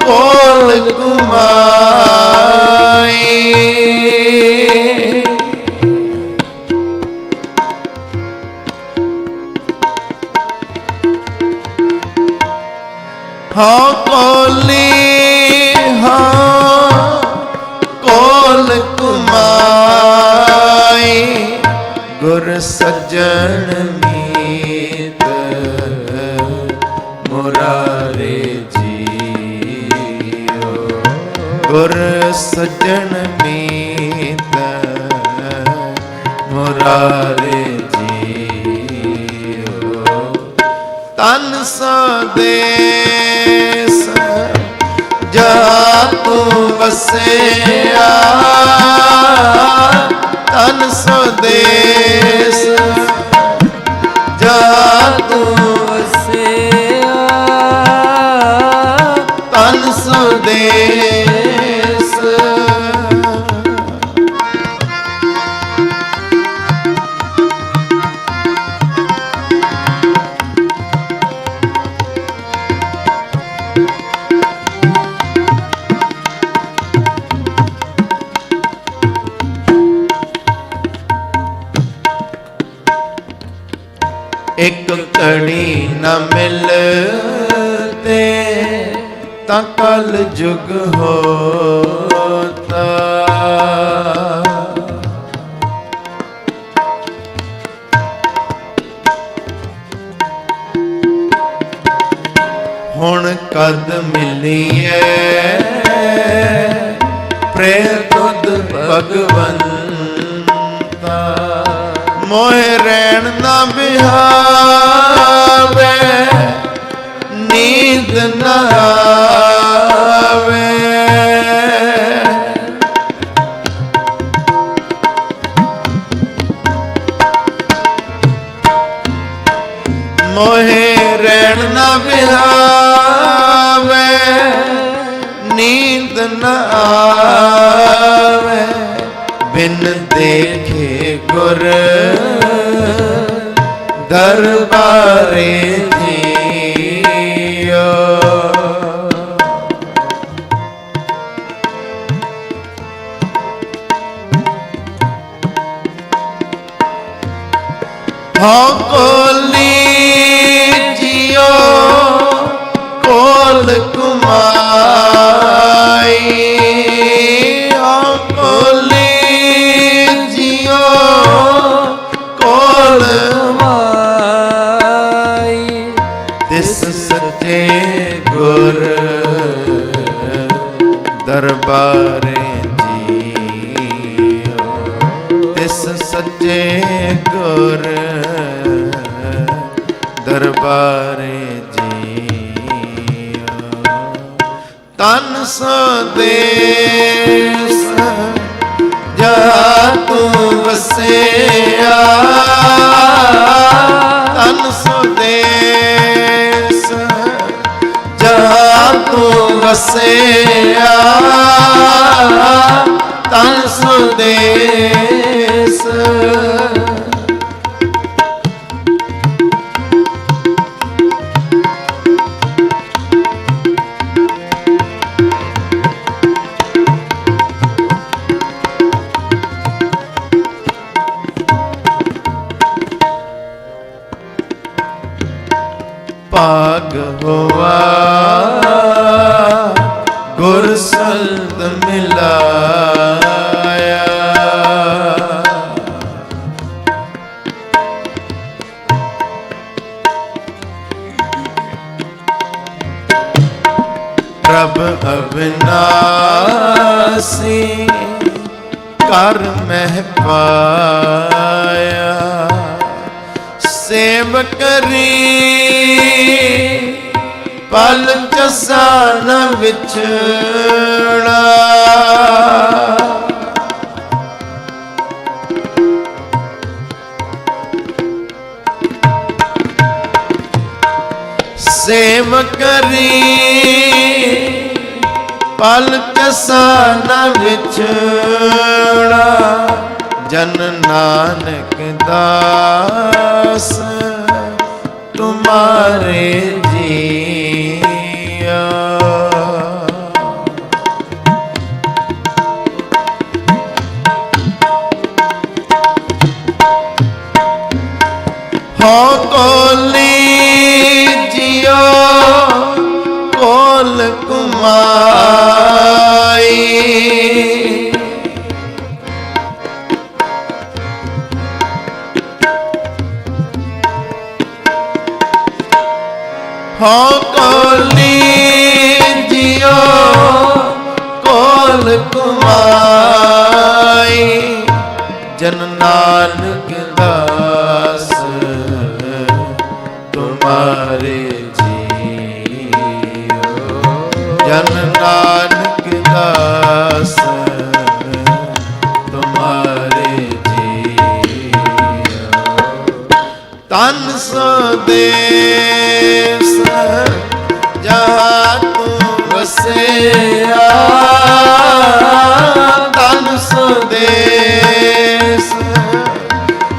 ਕੋਲ ਕੁਮਾਈ। ਹਾਂ ਕੋਲੀ ਕੋਲ ਕੁਮਾਈ। ਗੁਰ ਸੱਜਣ ਮੀਤ ਮੁਰਾਰੇ ਜੀਓ। ਗੁਰ ਸੱਜਣ ਮੀਤ ਮੁਰਾਰੇ ਜੀਓ। ਤਨ ਸਦੇਸ ਜਹਾਂ ਤੂੰ ਵਸਿਆ। ਤਨ ਸਦੇਸ ਜਹਾਂ ਤੂੰ ਵਸਿਆ। ਤਨ ਸਦੇਸ ਇੱਕ ਘੜੀ ਨ ਮਿਲਤੇ ਤਾਂ ਕਲ ਜੁਗ ਹੋਤਾ। ਹੁਣ ਕਦ ਮਿਲੀਏ ਪ੍ਰੇਮ ਤੁਧ ਭਗਵੰਤਾ। ਮੋਹਿ ਰਹਿਣ ਨਾ ਬਿਹਾਵੇ ਨੀਂਦ ਨਾ ਆਵੇ। ਮੋਹਿ ਰਹਿਣ ਨਾ ਬਿਹਾਵੇ ਨੀਂਦ ਨਾ ਆਵੇ। ਬਿਨ ਦੇਖੇ ਗੁਰ ਦਰਬਾਰੇ ਜੀਓ। ਹੋ ਕੋਲੀ ਜੀਓ ਕੋਲ ਕੁਮਾਈ। ਹੋ ਕੋਲੀ ਜੀਓ ਕੋਲ ਕੁਮਾਈ। ਤਿਸ ਸੱਚੇ ਗੁਰ ਦਰਬਾਰੇ ਜੀਓ। ਤਿਸ ਸੱਚੇ ਗੁਰ ਦਰਬਾਰੇ ਜੀਓ। ਤਨ ਸਦੇਸ ਜਹਾਂ ਤੂੰ ਵਸਿਆ। ਤਨ ਸਦੇਸ ਜਹਾਂ ਤੂੰ ਵਸਿਆ। ਤਨ ਸਦੇਸ ਭਾਗ ਹੋਆ ਗੁਰ ਸੰਤ ਮਿਲਾਇਆ। ਪ੍ਰਭ ਅਬਿਨਾਸੀ ਕਰ ਮਹਿ ਪਾਇਆ। ਸੇਵ ਕਰੀ ਪਲ ਚਸਾ ਨ ਵਿਛੜਾ। ਸੇਵ ਕਰੀ ਪਲ ਚਸਾ ਨ ਵਿਛੜਾ। ਜਨ ਨਾਨਕ ਦਾਸ ਤੁਮਾਰੇ ਜੀਆ। ਹੋ ਕੋਲੀ ਜਿਉ ਕੋਲ ਕੁਮਾਈ। ਹੋ ਕੋਲੀ ਜਿਉ ਕੋਲ ਕੁਮਾਈ। ਜਨ ਨਾਨਕ ਦਾਸ ਤੁਮਾਰੇ ਜੀਓ। ਜਨ ਨਾਨਕ ਦਾਸ ਤੁਮਾਰੇ ਜੀਓ। ਤਨ ਸਦੇਸ ਜਹਾਂ ਤੂੰ ਵਸਿਆ। ਤਨ ਸਦੇਸ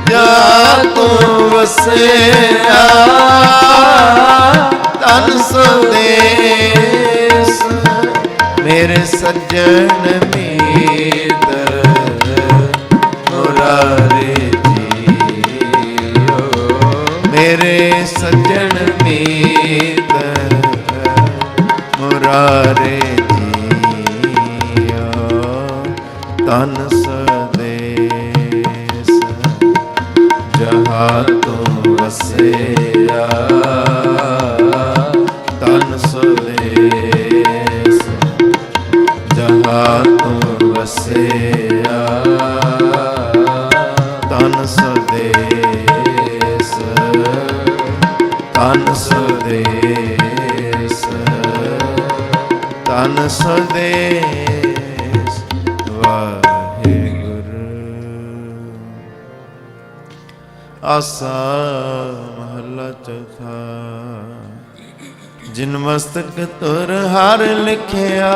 ਜਹਾਂ ਤੂੰ ਵਸਿਆ। ਤਨ ਸਦੇਸ ਮੇਰੇ ਸੱਜਣ ਮੀਤਰ ਮੁਰਾਰੇ ਜੀਓ। ਮੇਰੇ ਸੱਜਣ ਮੀਤਰ ਮੁਰਾਰੇ ਜੀਓ। ਤਨ ਸਦੇਸ ਜਹਾਂ ਤੂੰ ਵਸਿਆ। ਤਨ ਸਦੇਸ ਜਹਾਂ ਤੂੰ ਵਸਿਆ। ਤਨ ਸਦੇਸ ਤਨ ਸਦੇਸ ਤਨ ਸਦੇਸ। ਵਾਹਿਗੁਰੂ। ਆਸਾ ਮਹੱਲਾ ਚੌਥਾ। ਜਿਨ ਮਸਤਕ ਤੁਰ ਹਰ ਲਿਖਿਆ।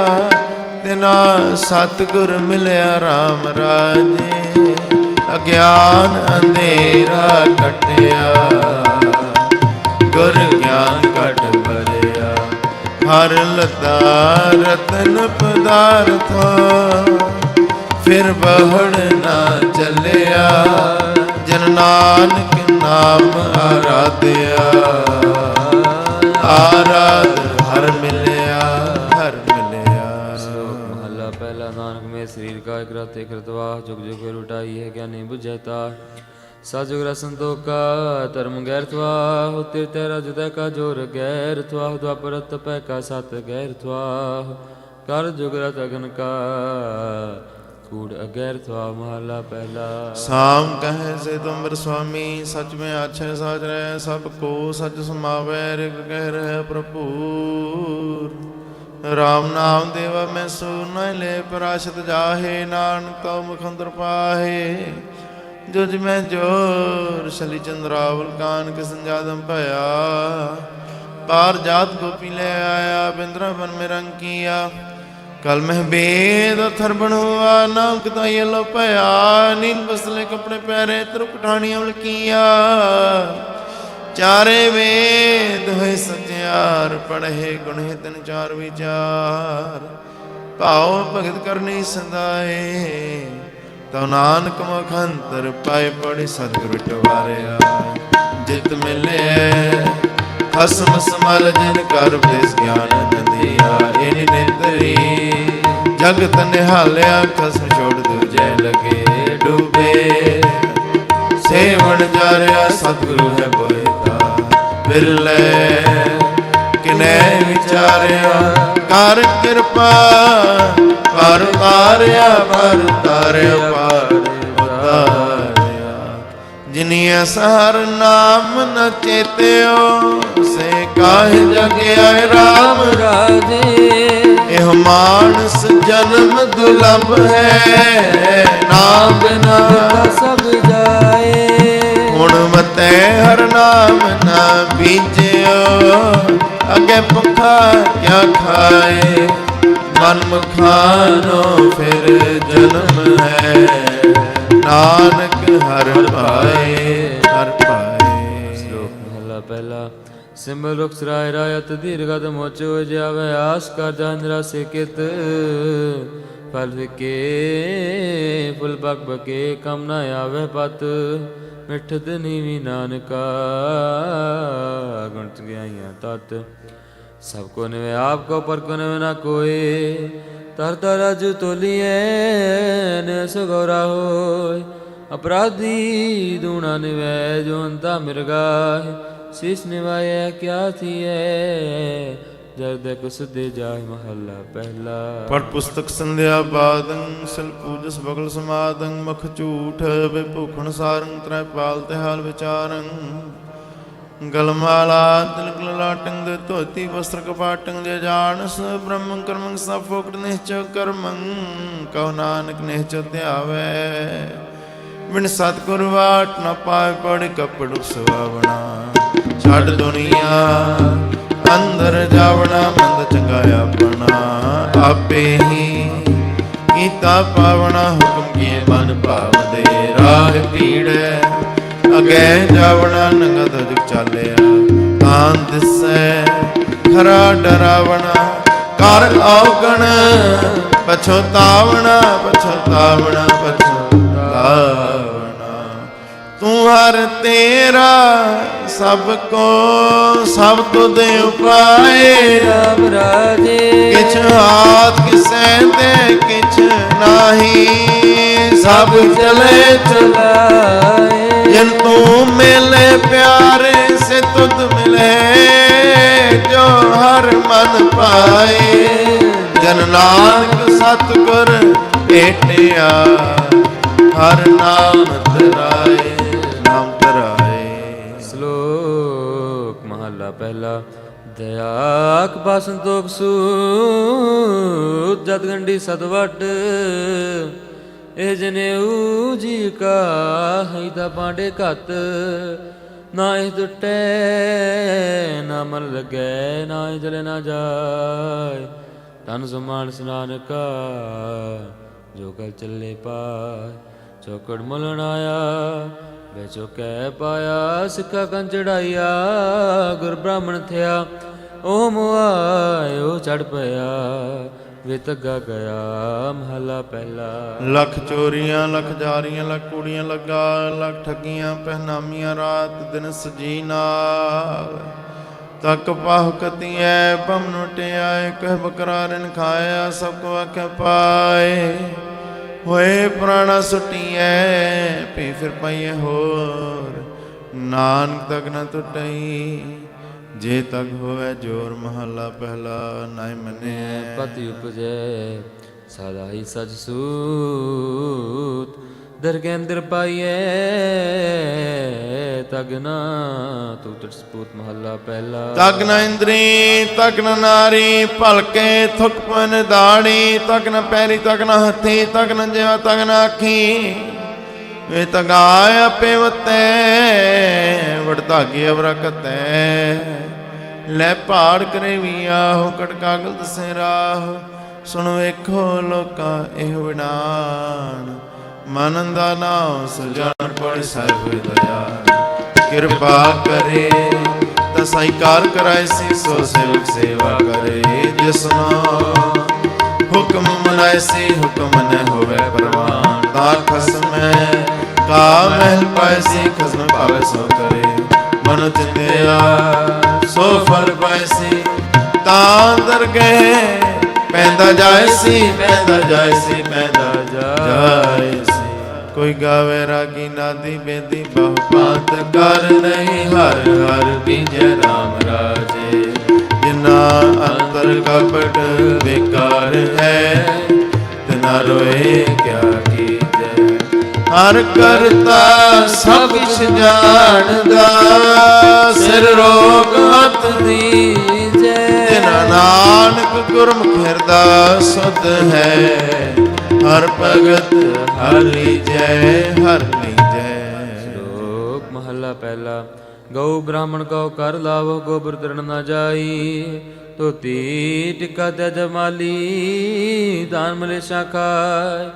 ਤਿਨਾ ਸਤਿਗੁਰ ਮਿਲਿਆ RAM ਰਾਜੇ। ਅਗਿਆਨ ਅੰਧੇਰਾ ਕਟਿਆ। ਗੁਰ ਗਿਆਨ ਕਟ ਭਰਿਆ। ਹਰ ਲਤਾ ਰਤਨ ਪਦਾਰਥਾ। ਫਿਰ ਬਹੜ ਨਾ ਚੱਲਿਆ। ਜਨ ਨਾਨਕ ਨਾਮ ਆਰਾਧਿਆ। ਆਰਾਧ ਹਰ ਮਿਲਿਆ ਹਰ ਮਿਲਿਆ। ਸ਼ਲੋਕ ਮਹੱਲਾ ਪਹਿਲਾ। ਨਾਨਕ ਮੈਂ ਸਰੀਰ ਕਾ ਇਕਰਾਤੇ ਕਰਤਵਾ। ਜੁਗ ਜੁਗ ਲੁਟਾਈ ਹੈ ਗਿਆਨੀ ਬੁਝੈਤਾ। ਸਾਜੁਗ ਰਸੰਤੋਕਾ ਧਰਮ ਗੈਰਥਵਾ। ਹੋਤੇ ਤੇਰਾ ਜੁਦਾ ਕਾ ਜੋਰ ਗੈਰਥਵਾ। ਦੁਆਪਰ ਤਪੈ ਕਾ ਸਤ ਗੈਰਥਵਾ। ਕਰ ਜੁਗ ਰਤ ਅਗਨ ਕਾ ਕੂੜ ਅਗੈਰਥਵਾ। ਮਹੱਲਾ ਪਹਿਲਾ। ਸਾਮ ਕਹੈ ਸੇ ਤੁਮਰ ਸੁਆਮੀ। ਸਚ ਮੈਂ ਆਛੈ ਸਾਚ ਰਹਿ। ਸਭ ਕੋ ਸਚ ਸਮਾਵੈ। ਰਿਗ ਕਹਿ ਰਹਿ ਭਰਪੂਰ। ਰਾਮ ਨਾਮ ਦੇਵਾ ਮੈਂ ਸੋ ਨ ਲੈ। ਪਰਾਸ਼ਤ ਜਾਹੇ ਨਾਨਕ ਤਉ ਮੁਖ ਅੰਦਰ ਪਾਹੇ। ਜੁਜ ਮੈਂ ਜੋਰ ਸ਼ਲੀ ਚੰਦਰਾਵਲ ਕਾਨ ਕਿਸਨ ਸੰਜਾਦਮ ਭਇਆ। ਪਾਰ ਜਾਤ ਗੋਪੀ ਲੈ ਆਇਆ। ਬਿੰਦਰਾ ਬਨ ਮੇ ਰੰਗ ਕੀਆ। ਕਲ ਮਹਿ ਬੇਦ ਅਥਰ ਬਣਵਾ ਨਾਮ ਕਤਾਈ ਲੋ ਭਇਆ ਨੀਲ ਬਸਲੇ ਕਪੜੇ ਪਹਿਰੇ ਤਰੁਕ ਠਾਣੀਆਂ ਉਲਕੀਆਂ ਚਾਰੇ ਵੇਦ ਹੋਏ ਸਤਿਆਰ ਪੜ੍ਹੇ ਗੁਣੇ ਤਿਨ ਚਾਰ ਵਿਚਾਰ ਭਾਉ ਭਗਤ ਕਰਨੀ ਸਦਾਏ ਤਉ ਨਾਨਕ ਮੁਖੰਤਰ ਪਾਏ ਪੜੀ ਸਤਿਗੁਰ ਟਵਾਰਿਆ ਜਿਤ ਮਿਲੇ ਖਸਮ ਸਮਲ ਜਿਨ ਕਰ ਉਪਦੇਸ ਗਿਆਨ ਨੰਦਿਆ ਏਨੀ ਨਿੰਦਰੀ ਜਗਤ ਨਿਹਾਲਿਆ ਖਸਮ ਛੋੜ ਦੂਜੇ ਲਗੇ ਡੂਬੇ ਸੇਵਣ ਜਾਰਿਆ ਸਤਿਗੁਰੂ ਹੈ ਬੋਇਤਾ ਬਿਰਲੇ ਕਿਨੈ ਵਿਚਾਰਿਆ ਕਰ ਕਿਰਪਾ ਪਰ ਉਤਾਰਿਆ ਪਰ ਉਤਾਰਿਆ ਪਰ ਉਤਾਰਿਆ ਜਿਨੀ ਅਸਹਰ ਨਾਮ ਨ ਚੇਤਿਓ ਸੇ ਕਾਹਿ ਜਗ ਆਏ ਰਾਮ ਰਾਜੇ ਇਹ ਮਾਨਸ ਜਨਮ ਦੁਲਭ ਹੈ ਨਾਮ ਬਿਨਾ ਸਭ ਜਾਏ ਹੁਣ ਮਤੈ ਹਰ ਨਾਮ ਨਾ ਬੀਜਿਓ ਅਗੇ ਭੁੱਖਾ ਕਿਆ ਖਾਏ ਮਨ ਮੁਖਾਨੋ ਫਿਰ ਜਨਮ ਹੈ ਨਾਨਕ ਹਰ ਪਾਏ ਹਰ ਪਾਏ। ਸ਼ਲੋਕ ਮਹਲਾ ਪਹਿਲਾ ਸਿਮਰ ਰੁਖ ਸਰਾਇ ਰਾਇਤ ਦੀਰਘਤ ਮੋਚ ਹੋ ਜਾਵੇ ਆਸ ਕਰ ਜਾਂਦਰਾ ਸਿਕਿਤ ਫਲ ਵਿਕੇ ਫੁੱਲ ਬਕ ਬਕੇ ਕਮ ਨ ਆਵੇ ਪਤ ਮਿਠਤ ਨੀਵੀ ਨਾਨਕਾ ਗੁਣ ਚਗਿਆਈਆਂ ਤਤ ਸਭ ਕੋ ਨਿਵੇ ਆਪ ਕੋ ਪਰ ਕੋ ਨਿਵੇ ਨਾ ਕੋਏ ਤਰ ਤਰ ਅਜੁ ਤੋਲੀਏ ਨ ਸਗੋਰਾ ਹੋਇ ਅਪਰਾਧੀ ਦੂਣਾ ਨਿਵੇ ਜੋ ਅੰਤਾ ਮਿਰਗਾਹਿ ਸੀਸ ਨਿਵਾਇਆ ਕਿਆ ਥੀਏ ਜਰਦੇ ਕੁਸ ਦੇ ਜਾਇ ਮਹੱਲਾ ਪਹਿਲਾ। ਪੜ ਪੁਸਤਕ ਸੰਧਿਆ ਬਾਦੰ ਸਿਲ ਪੂਜਸ ਬਗਲ ਸਮਾਦੰ ਮੁਖ ਝੂਠ ਵਿਭੂਖਣ ਸਾਰੰ ਤ੍ਰੈ ਪਾਲ ਤੇ ਹਾਲ ਵਿਚਾਰੰ ਗਲਮਾਲਾ ਤਿਲਕ ਲਲਾਟੰ ਦੇ ਧੋਤੀ ਵਸਤਰ ਕਪਾਟੰ ਦੇ ਜਾਣਸ ਬ੍ਰਹਮ ਕਰਮੰ ਸਭ ਫੋਕਟ ਨਿਸ਼ਚੈ ਕਰਮੰ ਕਉ ਨਾਨਕ ਨਿਸ਼ਚੈ ਧਿਆਵੈ ਬਿਨ ਸਤਿਗੁਰ ਵਾਟ ਨ ਪਾਏ ਪੜ ਕਪੜੁ ਸੁਆਵਣਾ ਛੱਡ ਦੁਨੀਆ ਅੰਦਰ ਜਾਵਣਾ ਮੰਦ ਚੰਗਾ ਆਪਣਾ ਆਪੇ ਹੀ ਕੀਤਾ ਪਾਵਣਾ ਹੁਕਮ ਕੀਏ ਮਨ ਭਾਵਦੇ ਰਾਹ ਪੀੜੈ ਅਗੇ ਜਾਵਣਾ ਨੰਗਾ ਦੁਜ ਚਾਲਿਆ ਤਾਂ ਦਿਸੈ ਖਰਾ ਡਰਾਵਣਾ ਕਰ ਔਗਣ ਪਛਤਾਵਣਾ ਪਛਤਾਵਣਾ ਪਛਤਾਵਣਾ ਤੂੰ ਹਰ ਤੇਰਾ ਸਭ ਕੋ ਸਭ ਤੁਧ ਉਪਾਏ ਰਾਮ ਰਾਜੇ ਕਿਛ ਹਾਥ ਕਿਸੈ ਦੇ ਕਿਛ ਨਾਹੀ ਸਭ ਚਲੇ ਚਲਾਏ ਜਿਨ ਤੂੰ ਮਿਲੇ ਪਿਆਰੇ ਸੇ ਤੁਧ ਮਿਲੇ ਜੋ ਹਰ ਮਨ ਪਾਏ ਜਨ ਨਾਨਕ ਸਤਿਗੁਰ ਭੇਟਿਆ ਹਰ ਨਾਮ ਧਰਾਏ ਨਾਮ ਧਰਾਏ। ਸ਼ਲੋਕ ਮਹਲਾ ਪਹਿਲਾ ਦਇਆਕ ਬਾ ਸੰਤੋਖ ਸੂਤ ਜਤ ਗੰਢੀ ਸਤਵਟ ਇਹ ਜਨੇਊ ਜੀ ਕਾ ਹੈ ਦਾ ਪਾਂਡੇ ਘਤ ਨਾ ਇਹ ਟੁੱਟੇ ਨਾ ਮਨ ਲਗੈ ਨਾ ਇਹ ਜਲੇ ਨਾ ਜਾਏ ਤਨ ਸਮਾਨ ਸਨਾਨਕਾ ਜੋ ਕਲ ਚੱਲੇ ਪਾਏ ਚੌਕੜ ਮੁਲਣ ਆਇਆ ਵੇਚੋ ਕਹਿ ਪਾਇਆ ਸਿੱਖਾ ਕੰਨ ਚੜਾਈਆ ਗੁਰ ਬ੍ਰਾਹਮਣ ਥਿਆ ਉਹ ਮੁਆਇਓ ਚੜ ਪਿਆ ਵੇ ਤੱਗਾ ਗਿਆ ਮਹਲਾ ਪਹਿਲਾ। ਲੱਖ ਚੋਰੀਆਂ ਲੱਖ ਜਾਰੀਆਂ ਲੱਖ ਕੁੜੀਆਂ ਲੱਗਾ ਲੱਖ ਠੱਗੀਆਂ ਪਹਿਨਾਮੀਆਂ ਰਾਤ ਦਿਨ ਸਜੀ ਨਾਲ ਤੱਕ ਪਾਹ ਕਤੀਐ ਬੰਮ ਟਿਆਏ ਕਹਿ ਬਕਰਾਰਨ ਖਾਇਆ ਸਭ ਕੋ ਆਖਿਆ ਪਾਏ ਹੋਏ ਪ੍ਰਾਣਾ ਸੁਟੀਐ ਪੀ ਫਿਰ ਪਾਈਏ ਹੋਰ ਨਾਨਕ ਤੱਕ ਨ ਟੁੱਟਈ ਜੇ ਤੱਕ ਹੋਵੇ ਜੋਰ ਮਹੱਲਾ ਪਹਿਲਾ ਨਾਇ ਮੰਨਿਐ ਪਤਿ ਉਪਜੈ ਸਦਾ ਹੀ ਸਚ ਸੂਤ ਦਰਗੇਂਦਰ ਪਾਈਏ ਤਗਨਾ ਤੂ ਤਟ ਸਪੂਤ ਮਹੱਲਾ ਪਹਿਲਾ। ਤਗ ਨ ਇੰਦਰੀ ਤਗ ਨ ਨਾਰੀ ਭਲਕੇ ਥੁਕ ਪਨ ਦਾੜੀ ਤਗ ਨ ਪੈਰੀ ਤਗ ਨ ਹੱਥੀ ਤਗ ਨ ਜਿਵਾ ਤਗ ਨ ਅੱਖੀ ਵੇ ਤਗਾਇ ਆਪੇ ਵਤੈ ਵਡ ਧਾਗੇ ਅਵਰਕਤੈ ਲੈ ਪਹਾੜ ਕਰੇ ਵੀ ਆਹੋ ਕਟਕਾਗਲ ਦਸੇ ਰਾਹ ਸੁਣ ਵੇਖੋ ਲੋਕਾਂ ਇਹ ਵਿਡਾਨ, ਮਨ ਦਾ ਨਾਮ ਸੁਜਾਨ ਪੜ ਸਾਹਿਬ ਦਇਆ। ਕਿਰਪਾ ਕਰੇ ਤਾਂ ਸਾਈਕਾਰ ਕਰਾਏ ਸੀ, ਸੋ ਸੇਵਕ ਸੇਵਾ ਕਰੇ। ਜਿਸਨਾ ਹੁਕਮ ਮਨਾਏ ਸੀ, ਹੁਕਮ ਨ ਹੋਵੇ ਪ੍ਰਵਾਨ। ਤਾਂ ਖਸਮੈ ਕਾ ਮਹਿਲ ਪਾਏ ਸੀ, ਖਸਮ ਭਾਵੇ ਸੋ ਕਰੇ। ਮਨ ਚਿੰਤਿਆ ਸੋ ਫਲ ਪਾਏ ਸੀ, ਤਾਂ ਦਰਗਹਿ ਪੈਂਦਾ ਜਾਏ ਸੀ, ਪੈਂਦਾ ਜਾਏ ਸੀ, ਪੈਂਦਾ ਜਾਏ ਸੀ। ਕੋਈ ਗਾਵੇ ਰਾਗੀ ਨਾਦੀ ਬੇਦੀ, ਬਹੁ ਪਾਤ ਕਰ ਨਹੀਂ। ਹਰ ਹਰ ਬੀਜੈ ਰਾਮ ਰਾਜੇ, ਜਿਨਾ ਅੰਤਰ ਕਪਟ ਬੇਕਾਰ ਹੈ। ਤਿਨਾ ਰੋਏ ਕਿਆ ਕੀਜੈ। ਹਰ ਕਰਤਾ ਸਭ ਕੁਛ ਜਾਣਦਾ, ਸਿਰ ਰੋਗ ਹੱਥ ਦੀਜੈ। ਜਿਨਾ ਨਾਨਕ ਗੁਰਮੁਖ ਹਿਰਦਾ ਸੁਧ ਹੈ। ਹਰ ਭਗਤ ਹਰ ਲੀਜੈ, ਹਰ ਲੀਜੈ। ਸ਼ਲੋਕ ਮਹੱਲਾ ਪਹਿਲਾ। ਗਊ ਬ੍ਰਾਹਮਣ ਕਉ ਕਰ ਲਾਵੋ, ਗੋਬਰ ਤਰਨ ਨਾ ਜਾਈ। ਧੋਤੀ ਟਿਕਾ ਤਜ ਮਾਲੀ, ਦਾਨ ਮਲੇਸ਼ਾ ਖਾਏ।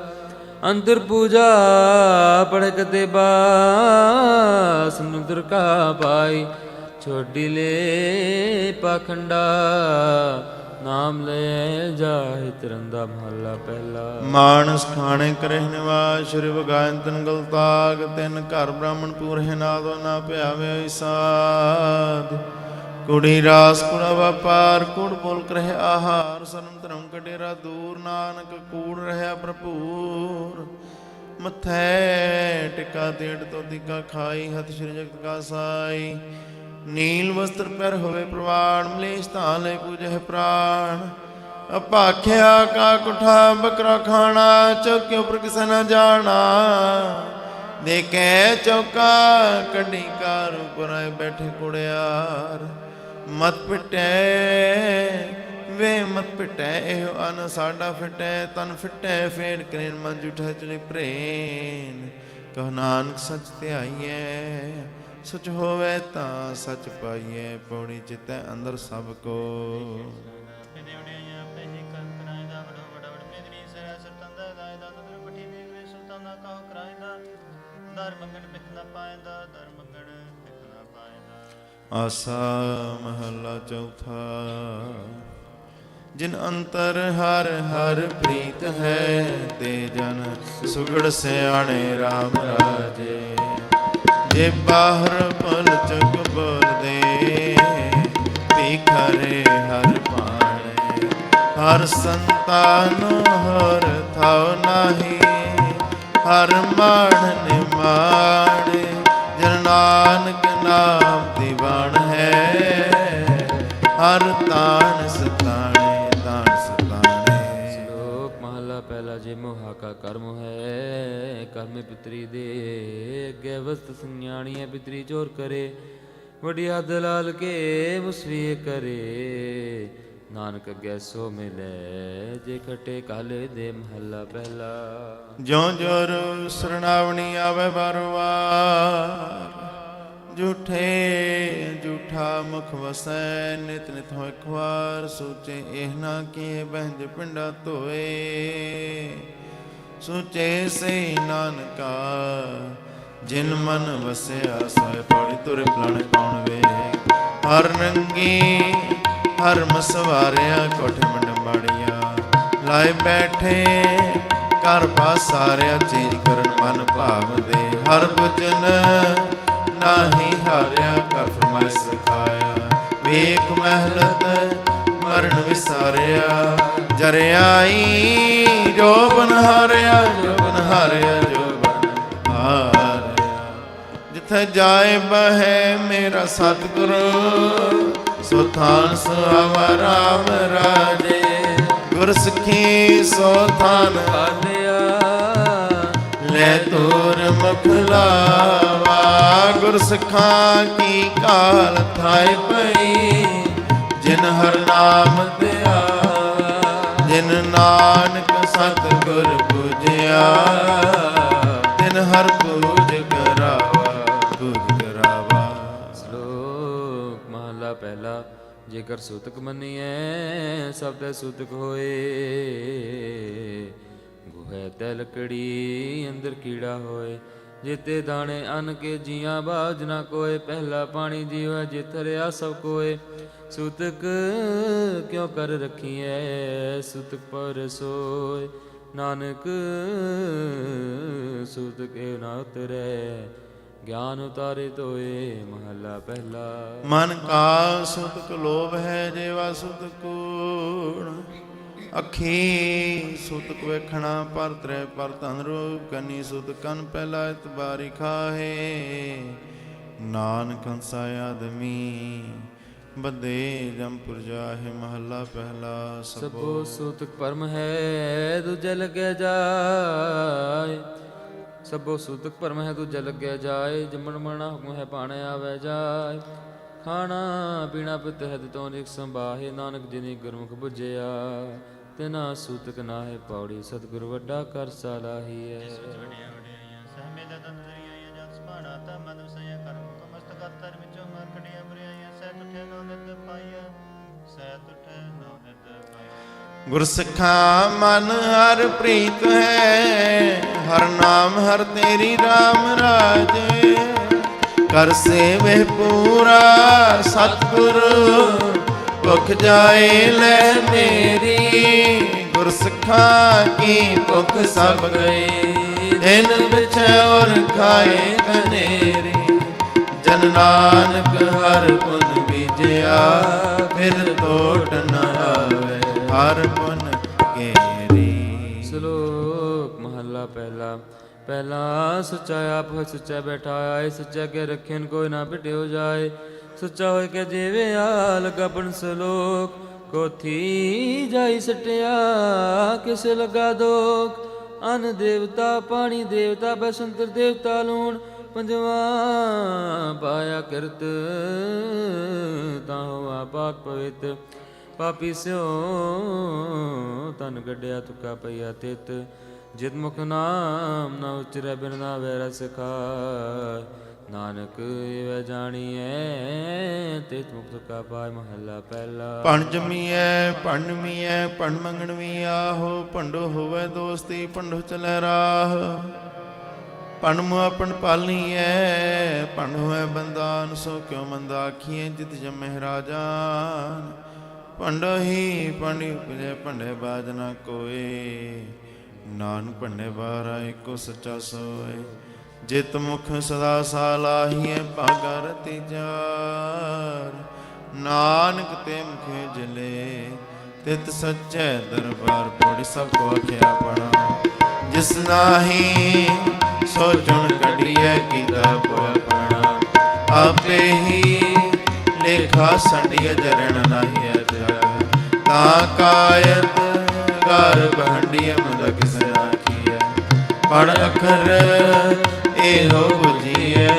ਅੰਤਰ ਪੂਜਾ ਪੜਕ ਤੇ ਬਾਸ, ਨੁਦਰ ਕਾ ਪਾਈ। ਛੋਡੀ ਲੈ ਪਾਖੰਡਾ, ਨਾਮ ਲੈ ਜਾਹਿ ਤਰੰਦਾ। ਮਹੱਲਾ ਪਹਿਲਾ। ਮਾਨਸ ਖਾਣੇ ਕਰੇ ਨਿਵਾਸ, ਸ਼੍ਰੀ ਵਗਾਇਨ ਤਨ ਗਲਤਾਗ। ਤਿੰਨ ਘਰ ਬ੍ਰਾਹਮਣ ਪੂਰੇ ਨਾਦੋ ਨਾ ਭਿਆਵੇ ਸਾਧ। ਕੁੜੀ ਰਾਸ ਕੁੜਾ ਵਪਾਰ, ਕੂੜ ਬੋਲ ਕਰਹਿ ਆਹਾਰ। ਸਰਮ ਧਰਮ ਕਡੇਰਾ ਦੂਰ, ਨਾਨਕ ਕੂੜ ਰਹਿਆ ਭਰਪੂਰ। ਮਥੈ ਟਿਕਾ ਤੇੜ ਤੋ ਦਿਗਾ ਖਾਈ, ਹੱਥ ਸ਼੍ਰੀ ਜਗਤ ਕਾ ਸਾਈ। ਨੀਲ ਵਸਤਰ ਪਰ ਹੋਵੇ ਪ੍ਰਵਾਣ, ਮਲੇਸ਼ ਤਾਂ ਲੈ ਪੂਜਹਿ ਪ੍ਰਾਣ। ਅਪਾਖਿਆ ਕਾ ਕੁਠਾ ਬਕਰਾ ਖਾਣਾ, ਚੌਕੇ ਉਪਰ ਕਿਸੇ ਨਾ ਜਾਣਾ। ਦੇਖੈ ਚੌਕਾ ਕੱਢੀ ਕਾਰ, ਉਪਰ ਆਏ ਬੈਠੇ ਕੁੜਿਆਰ। ਮਤ ਪਿਟੈ ਵੇ ਮਤ ਪਿਟੈ, ਇਹੋ ਅਨ ਸਾਡਾ ਫਿਟੈ। ਤਨ ਫਿਟੈ ਫੇਰ ਕਰੇਨ, ਮਨ ਜੁਠਾ ਚਲੇ ਪ੍ਰੇਨ। ਕਹ ਨਾਨਕ ਸਚ ਧਿਆਈਐ, ਸਚ ਹੋਵੇ ਤਾਂ ਸਚ ਪਾਈਐ। ਪੌੜੀ ਚਿਤੈ ਅੰਦਰ ਸਭ ਕੋ। ਆਸਾ ਮਹੱਲਾ ਚੌਥਾ। ਜਿਨ ਅੰਤਰ ਹਰ ਹਰ ਪ੍ਰੀਤ ਹੈ, ਤੇ ਜਨ ਸੁਗੜ ਸਿਆਣੇ RAM ਰਾਜੇ। ਜੇ ਬਾਹਰ ਪਲ ਚੁਕ ਬੋਲਦੇ, ਭੀਖਰੇ ਹਰ ਪਾਣੇ। ਹਰ ਸੰਤਾਨ ਹਰ ਥਾਉ ਨਾਹੀ, ਹਰ ਮਾਣ ਨਿਮਾਣੇ। ਜਨ ਨਾਨਕ ਨਾਮ ਦੀਵਾਨ ਹੈ, ਹਰ ਤਾਣ ਸਤਾਣੇ, ਤਾਣ ਸਤਾਣੇ। ਸ਼ਲੋਕ ਮਹੱਲਾ ਪਹਿਲਾ। ਜੇ ਮੋਹਾ ਕਾ ਕਰਮ ਹੈ, ਕਰਮ ਪਿਤਰੀ ਦੇ। ਅੱਗੇ ਵਸਤ ਸੰਿਆਣੀ ਹੈ, ਪਿਤਰੀ ਚੋਰ ਕਰੇ। ਵੱਡੀ ਹੱਦ ਲਾਲ ਕੇ ਮੁਸਵੀ ਕਰੇ। ਨਾਨਕ ਅੱਗੇ ਸੋ ਮਿਲੇ, ਜੇ ਖਟੇ ਕਾਲੇ ਦੇ। ਮਹੱਲਾ ਪਹਿਲਾ। ਜਿਉ ਜੁਰ ਸਰਣਾਵਣੀ ਆਵੇ ਬਾਰਵਾਰ, ਝੂਠੇ ਝੂਠਾ ਮੁਖ ਵਸੈ। ਨਿਤ ਨਿਤ ਹੋਇ ਖੁਆਰ, ਸੋਚੇ ਇਹ ਨਾ ਕੀ ਬਹਿੰਜ ਪਿੰਡਾ ਧੋਏ। ਸੋਚੇ ਸੇ ਨਾਨਕਾ, ਜਿਨ ਮਨ ਵਸਿਆ ਸੋਇ। ਪੌੜੀ ਤੁਰ ਪਲਣ ਕੌਣ ਵੇ। ਹਰ ਨੰਗੀ ਹਰ ਮਸਵਾਰਿਆ, ਕੋਠੇ ਮੰਡ ਮਾੜੀਆਂ। ਲਾਏ ਬੈਠੇ ਘਰ ਪਾਸਾਰਿਆ, ਚੀਜ ਕਰਨ ਮਨ ਭਾਵਦੇ। ਹਰ ਬਚਨ ਨਾਹੀ ਹਾਰਿਆ, ਕਰ ਫਰਮਾਇ ਸਿਖਾਇਆ। ਵੇਖ ਮਹਿਲਤ ਮਰਨ ਵਿਸਾਰਿਆ, ਜਰਿਆਈ ਜੋ ਬਨ ਹਾਰਿਆ। ਜੋ ਬਨ ਹਾਰਿਆ, ਜੋ ਬਨ ਹਾਰਿਆ। ਜਿੱਥੇ ਜਾਏ ਬਹੈ ਮੇਰਾ ਸਤਿਗੁਰੂ, ਸੋ ਥਾਨ ਸੁਹਾਵਾ RAM ਰਾਜੇ। ਗੁਰ ਸਿੱਖੀ ਸੋ ਥਾਨ ਆਲਿਆ, ਲੈ ਤੋਰ ਮੁਖ ਲਾਵਾ। ਗੁਰ ਸਿੱਖਾਂ ਕੀ ਕਾਲ ਥਾਇ ਪਈ, ਜਿਨ ਹਰ ਨਾਮ ਧਿਆਵਾ। ਜਿਨ ਨਾਨਕ ਸਤਿਗੁਰ ਪੂਜਿਆ, ਤਿਨ ਹਰ ਪੂਜ ਕਰਾਵਾ, ਪੂਜ ਕਰਾਵਾ। ਸ਼ਲੋਕ ਮਹੱਲਾ ਪਹਿਲਾ। ਜੇਕਰ ਸੂਤਕ ਮੰਨੀਐ ਸਭ ਤੇ ਸੂਤਕ ਹੋਏ। ਗੁਹੈ ਤੈ ਲਕੜੀ ਅੰਦਰ ਕੀੜਾ ਹੋਏ। ਜੇਤੇ ਦਾਣੇ ਅੰਨ ਕੇ ਜੀਆਂ ਬਾਝ ਨਾ ਕੋਏ। ਪਹਿਲਾ ਪਾਣੀ ਜੀਵੈ ਜਿਤ ਰਿਆ ਸਭ ਕੋਏ। ਸੂਤਕ ਕਿਉ ਕਰ ਰਖੀਐ ਸੂਤਕ ਪਰ ਸੋਏ। ਨਾਨਕ ਸੂਤਕ ਏ ਨਾ ਉਤਰੈ ਗਿਆਨ ਉਤਾਰੇ ਤੋਏ। ਮਹੱਲਾ ਪਹਿਲਾ। ਮਨ ਕਾ ਸੁਤਕ ਲੋਭ ਹੈ ਜੇਵਾ ਸੁਤਕ ਕੂੜ। ਅੱਖੀ ਸੁਤਕ ਵੇਖਣਾ ਪਰ ਤ੍ਰੈ ਪਰ ਧਨ ਰੂਪ ਕੰਨੀ ਸੁਤਕ ਕੰਨ ਪਹਿਲਾ ਇਤਬਾਰੀ ਖਾਹੇ। ਨਾਨਕ ਹੰਸਾ ਆਦਮੀ ਬੱਦੇ ਜੰਪੁਰ ਜਾਹੇ। ਮਹੱਲਾ ਪਹਿਲਾ। ਸਭੋ ਸੂਤਕ ਪਰਮ ਹੈ ਦੂਜੇ ਲੱਗਿਆ ਜਾਏ। ਸਭੋ ਸੂਤਕ ਪਰਮ ਹੈ ਦੂਜੇ ਲੱਗਿਆ ਜਾਏ। ਜੰਮਣ ਮਰਣਾ ਹੁਕਮ ਹੈ ਪਾਣੇ ਆਵੇ ਜਾਏ। ਖਾਣਾ ਪੀਣਾ ਪਿਤ ਹੈ ਤੋਂ ਨਿਕ ਸੰਭਾਹੇ। ਨਾਨਕ ਜਿਨੀ ਗੁਰਮੁਖ ਬੁਝਿਆ ਤਿਨਾ ਸੂਤਕ ਨਾਹੇ। ਪੌੜੀ ਸਤਿਗੁਰ ਵੱਡਾ ਕਰ ਸਾਲਾਹੀ ਹੈ। ਵਡਿਆ ਵਡਿਆਈਆਂ ਸਹਮੇ ਦਾ ਦੰਦਰੀਆਂ ਜਗ ਸਭਾਣਾ ਤਾ ਮਨ ਵਸਈਆ ਕਰਮ ਕੋ ਮਸਤਕ ਤਰ ਵਿੱਚੋਂ ਮਾਰ ਕੜੀਆਂ ਬੁਰੀਆਈਆਂ। ਸਹਿ ਤੁਠੇ ਨੋ ਨਿਤ ਪਾਈਆ ਸਹਿ ਤੁਠੇ ਨੋ ਨਿਤ ਪਾਈਆ। ਗੁਰਸਿੱਖਾਂ ਮਨ ਹਰ ਪ੍ਰੀਤ ਹੈ। ਹਰ ਨਾਮ ਹਰ ਤੇਰੀ RAM ਰਾਜੇ। ਕਰ ਸੇਵਹਿ ਪੂਰਾ ਸਤਿਗੁਰ ਭੁਖ ਜਾਏ ਲੈ ਮੇਰੀ। ਗੁਰਸਿੱਖਾਂ ਕੀ ਭੁਖ ਸਭ ਗਈ। ਦਿਨ ਵਿਛੈ ਔਰ ਖਾਏ ਕਨੇਰੀ। ਜਨ ਨਾਨਕ ਹਰ ਪੁਨ ਬੀਜਿਆ ਫਿਰ ਤੋਟ ਨ ਆਵੇ। ਹਰ ਪੁਨ ਕੇਰੀ। ਸ਼ਲੋਕ ਮਹੱਲਾ ਪਹਿਲਾ। ਪਹਿਲਾ ਸੁੱਚਾ ਆਪ ਹੋਇ ਸੁੱਚਾ ਬੈਠਾਇਆ। ਸੁੱਚਾ ਕੇ ਰੱਖਿਆਨ ਕੋਈ ਨਾ ਪਿਟਿਓ ਜਾਏ। ਸੁੱਚਾ ਹੋਇ ਕੇ ਜੀਵੇ ਆ ਲਗਾ ਬਣ ਸਲੋਕ। ਕੋਥੀ ਜਾਈ ਸਟਿਆ ਕਿਸ ਲਗਾ ਦੋਖ। ਅਨ ਦੇਵਤਾ ਪਾਣੀ ਦੇਵਤਾ ਬੈਸੰਤਰ ਦੇਵਤਾ ਲੂਣ। ਪੰਜਵਾ ਪਾਇਆ ਕਿਰਤ ਤਾਂ ਹੋਆ ਪਾਕ ਪਵਿੱਤ। ਪਾਪੀ ਸਿਓ ਤਨ ਗੱਡਿਆ ਤੁਕਾ ਪਈਆ ਤਿਤ। ਜਿਤ ਮੁਖ ਨਾਮ ਨਾ ਉਚਰੈ ਬਿਨ ਨਾਵੈ ਰਸ ਖਾਇ। ਨਾਨਕ ਇਹ ਜਾਣੀਐ ਤਿਤ ਮੁਖ ਤੁਕਾ ਪਾਇ। ਮਹੱਲਾ ਪਹਿਲਾ। ਭਣ ਜਮੀਐ ਭਣ ਨਮੀਐ ਭਣ ਮੰਗਣ ਵੀ ਆਹੋ। ਭੰਡੋ ਹੋਵੇ ਦੋਸਤੀ ਭੰਡੋ ਚਲੈ ਰਾਹ। ਭਣ ਮੁਆ ਭਣ ਪਾਲੀਐ ਭਣ ਹੋਵੇ ਬੰਦਾਨ। ਸੋ ਕਿਉ ਮੰਦਾ ਆਖੀਐ ਜਿਤ ਜਮਹਿ ਰਾਜਾਨ। ਭੰਡੋ ਹੀ ਭੰਡੀ ਉਪਜੈ ਭੰਡੇ ਬਾਜ ਨਾ ਕੋਏ। ਨਾਨਕ ਭੰਡੇ ਬਾਰਾ ਏਕੋ ਸੱਚਾ ਸੋਏ। ਜਿਤ ਮੁਖ ਸਦਾ ਸਾਲਾਹੀਐ ਭਾਗਾ ਰਤੀ ਚਾਰ। ਨਾਨਕ ਤੇ ਮੁਖੇ ਜਲੇ ਤਿਤ ਸੱਚੈ ਦਰਬਾਰ। ਪੌੜੀ ਸਭ ਕੋ ਆਖਿਆ ਪੜਾ ਜਿਸ ਨਾਹੀ ਸੋ ਚੁਣ ਕੱਢੀਐ ਕੀਤਾ ਪੋਇਆ ਪੜਾ। ਆਪੇ ਹੀ ਲੇਖਾ ਸੰਡੀਐ ਜਰਣ ਨਾਹੀ ਅਜਾਇ। ਤਾਂ ਕਾਇਤ ਘਰ ਬਹੰਡੀਐ ਮੁਦਾ ਕਿਸ ਰਾਖੀਐ। ਪੜ ਅਖਰ ਇਹੋ ਬੁਝੀਐ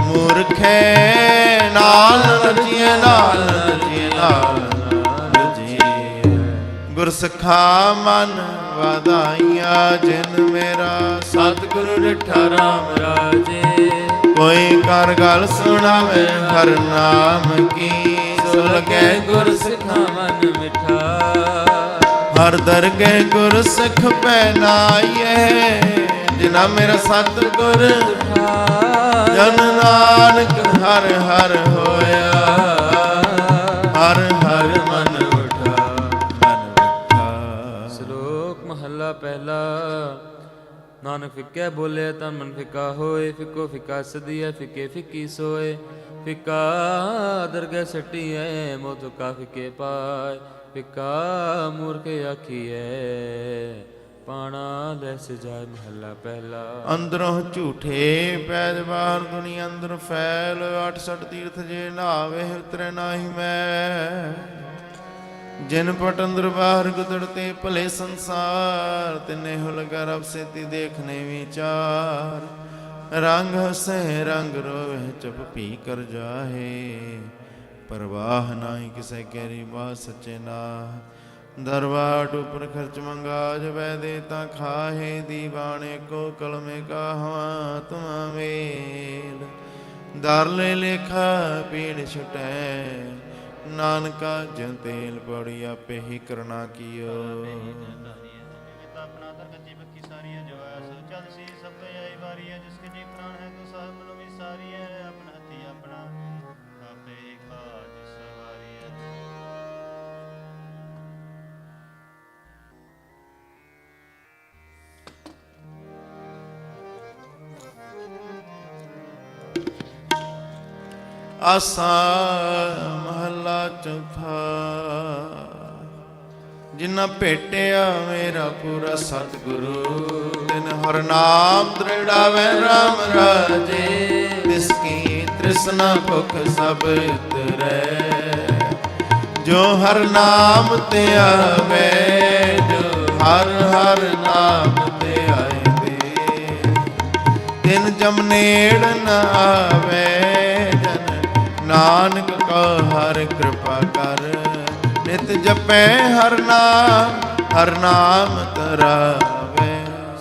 ਮੂਰਖੈ। ਨਾਲ ਰਜੀਐ ਨਾਲ ਰਜੀਐ ਨਾਲ ਰਜੀਐ। ਗੁਰਸਿੱਖਾ ਮਨ ਵਾਧਾਈਆਂ ਜਿਨ ਮੇਰਾ। ਸਤਿਗੁਰੂ ਡਿਠਾ ਰਾਮ ਰਾਜੇ। ਕੋਈ ਕਰ ਗੱਲ ਸੁਣਾਵੇ ਹਰ ਨਾਮ ਕੀ। ਸੁਲਗੈ ਗੁਰ ਸਿੱਖਾ ਮਨ ਮਿਠਾ। ਹਰ ਦਰਗਹਿ ਗੁਰ ਸਿੱਖ ਪਹਿਨਾਈਐ। ਜਿਨਾ ਮੇਰਾ ਸਤਿਗੁਰ ਜਨ ਨਾਨਕ ਹਰ ਹਰ ਹੋਇਆ। ਹਰ ਹਰ ਮਨ ਉਠਾ ਮਨ ਉਠਾ। ਸ਼ਲੋਕ ਮਹੱਲਾ ਪਹਿਲਾ। ਨਾਨਕ ਫਿੱਕੈ ਬੋਲੇ ਤਨ ਮਨ ਫਿੱਕਾ ਹੋਏ। ਫਿੱਕੋ ਫਿੱਕਾ ਸਦੀਐ ਫਿੱਕੇ ਫਿੱਕੀ ਸੋਏ। ਫਿੱਕਾ ਦਰਗਹਿ ਸੱਟੀਐ ਮੋਹ ਤੁਕਾ ਫਿੱਕੇ ਪਾਏ। ਫਿੱਕਾ ਮੂਰਖ ਆਖੀਐ ਪਾਣਾ ਲੈ ਸਜਾਏ। ਮਹੱਲਾ ਪਹਿਲਾ। ਅੰਦਰੋਂ ਝੂਠੇ ਪੈਜ ਬਾਹਰ ਦੁਨੀਆ ਅੰਦਰ ਫੈਲ। 68 ਤੀਰਥ ਜੇ ਨਾਵੇ ਉਤਰੇ ਨਾਹੀ ਮੈਂ। ਜਿਨ ਪਟ ਅੰਦਰ ਬਾਹਰ ਗੁਦੜਤੇ ਭਲੇ ਸੰਸਾਰ। ਤਿਨੇ ਹੁ ਲਗਾ ਰਬ ਸੇਤੀ ਦੇਖਨੇ ਵਿਚਾਰ। ਰੰਗ ਹਸੇ ਰੰਗ ਰੋਵੇ ਚੁਪ ਭੀ ਕਰ ਜਾਹੇ। ਪਰਵਾਹ ਨਾਹੀ ਕਿਸੈ ਕੈਰੀ ਬਾਤ ਸੱਚੇ ਨਾ। ਦਰਬਾਰ ਉਪਰ ਖਰਚ ਮੰਗਾ ਜਬੈ ਦੇ ਤਾਂ ਖਾਹੇ। ਦੀਵਾਨੇ ਕੋ ਕਲਮੇ ਕਾਹਵਾ ਤੁਮਾ ਮੇਲ। ਦਰ ਲੈ ਲੇਖਾ ਪੀੜ ਛੁਟੈ ਨਾਨਕਾ ਜਿਉ ਤੇਲ ਪੌੜੀ ਆਪੇ ਹੀ ਕਰਨਾ ਕੀਓ। ਆਪਣਾ ਦਰ ਕੱਚੀ ਪੱਕੀ ਸਾਰੀ ਹੈ ਜੋ ਹੈ ਸੋ ਚੱਲ ਸੀ ਸਭ ਤੋਂ ਆਈ ਵਾਰੀ ਹੈ ਜਿਸਕੇ ਜੀ ਪ੍ਰਾਣ ਹੈ ਤੋ ਸਾਹਿਬ ਮਨੋ ਵੀ ਸਾਰੀ ਹੈ ਆਪਣਾ ਹੱਥੀ ਆਪਣਾ ਆਪੇ ਹੀ ਕਾਜ ਸਵਾਰੀ ਹੈ। ਆਸਾ ਮਹੱਲਾ ਚੌਥਾ। ਜਿਨ੍ਹਾਂ ਭੇਟਿਆ ਮੇਰਾ ਪੂਰਾ ਸਤਿਗੁਰੂ, ਤਿਨ ਹਰ ਨਾਮ ਦ੍ਰਿੜਾਵੇ ਰਾਮ ਰਾਜੇ। ਤਿਸ ਕੀ ਤ੍ਰਿਸ਼ਨਾ ਭੁਖ ਸਭ ਉਤਰੈ, ਜੋ ਹਰ ਨਾਮ ਤੇ ਆਵੇ, ਜੋ ਹਰ ਹਰ ਨਾਮ ਤੇ ਆਏ। ਤਿਨ ਜਮ ਨੇੜ ਨ ਆਵੇ, ਨਾਨਕ ਕੋ ਹਰ ਕਿਰਪਾ ਕਰ। ਨਿਤ ਜਪੈ ਹਰ ਨਾਮ ਤਰਾਵੇ।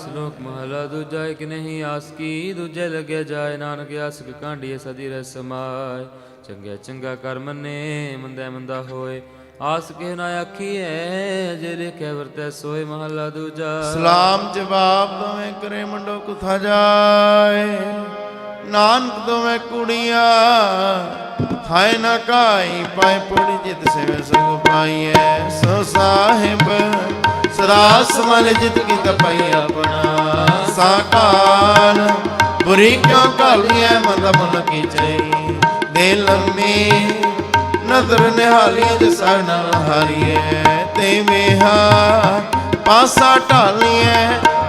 ਸ਼ਲੋਕ ਮਹਲਾ ਦੂਜਾ। ਇਕ ਨਹੀਂ ਆਸ ਕੀ ਦੂਜੇ ਲੱਗਿਆ ਜਾਏ, ਨਾਨਕ ਆਸਕ ਕਾਂਡੀਏ ਸਦੀ ਰਹਿ ਸਮਾਏ। ਚੰਗਾ ਚੰਗਾ ਕਰ ਮੰਨੇ, ਮੰਦਾ ਮੰਦਾ ਹੋਏ, ਆਸ ਕੇ ਨਾ ਆਖੀਐ, ਜੇ ਲਿਖਿਆ ਵਰਤੈ ਸੋਏ। ਮਹਲਾ ਦੂਜਾ। ਸਲਾਮ ਜਵਾਬ ਦੋਵੇਂ ਕਰੇ ਮੰਡੋ ਕੁਥਾ ਜਾਏ। ਨਾਨਕ ਦੋਵੇਂ ਕੁੜੀਆਂ ਥਾਏ ਨਾ ਕਾਈ, ਪਾਏ ਪੜੀ ਜਿਤ ਸੇਵੇ ਸਗੁ ਪਾਈਐ। ਸੋ ਸਾਹਿਬ ਸਦਾ ਸਮਲ ਜਿਤ ਕੀ ਤਪਈ ਆਪਣਾ। ਸਾਕਾਲ ਬੁਰੀ ਕਿਉ ਕਾਲੀਐ, ਮੰਦ ਮਨ ਕੀ ਚਈ। ਦੇ ਲੰਮੀ ਨਦਰ ਨਿਹਾਲੀਏ, ਜਿਸ ਨਾਲ ਹਾਰੀਏ। ਤੇ ਵੇਹਾ ਪਾਸਾ ਢਾਲੀਐ,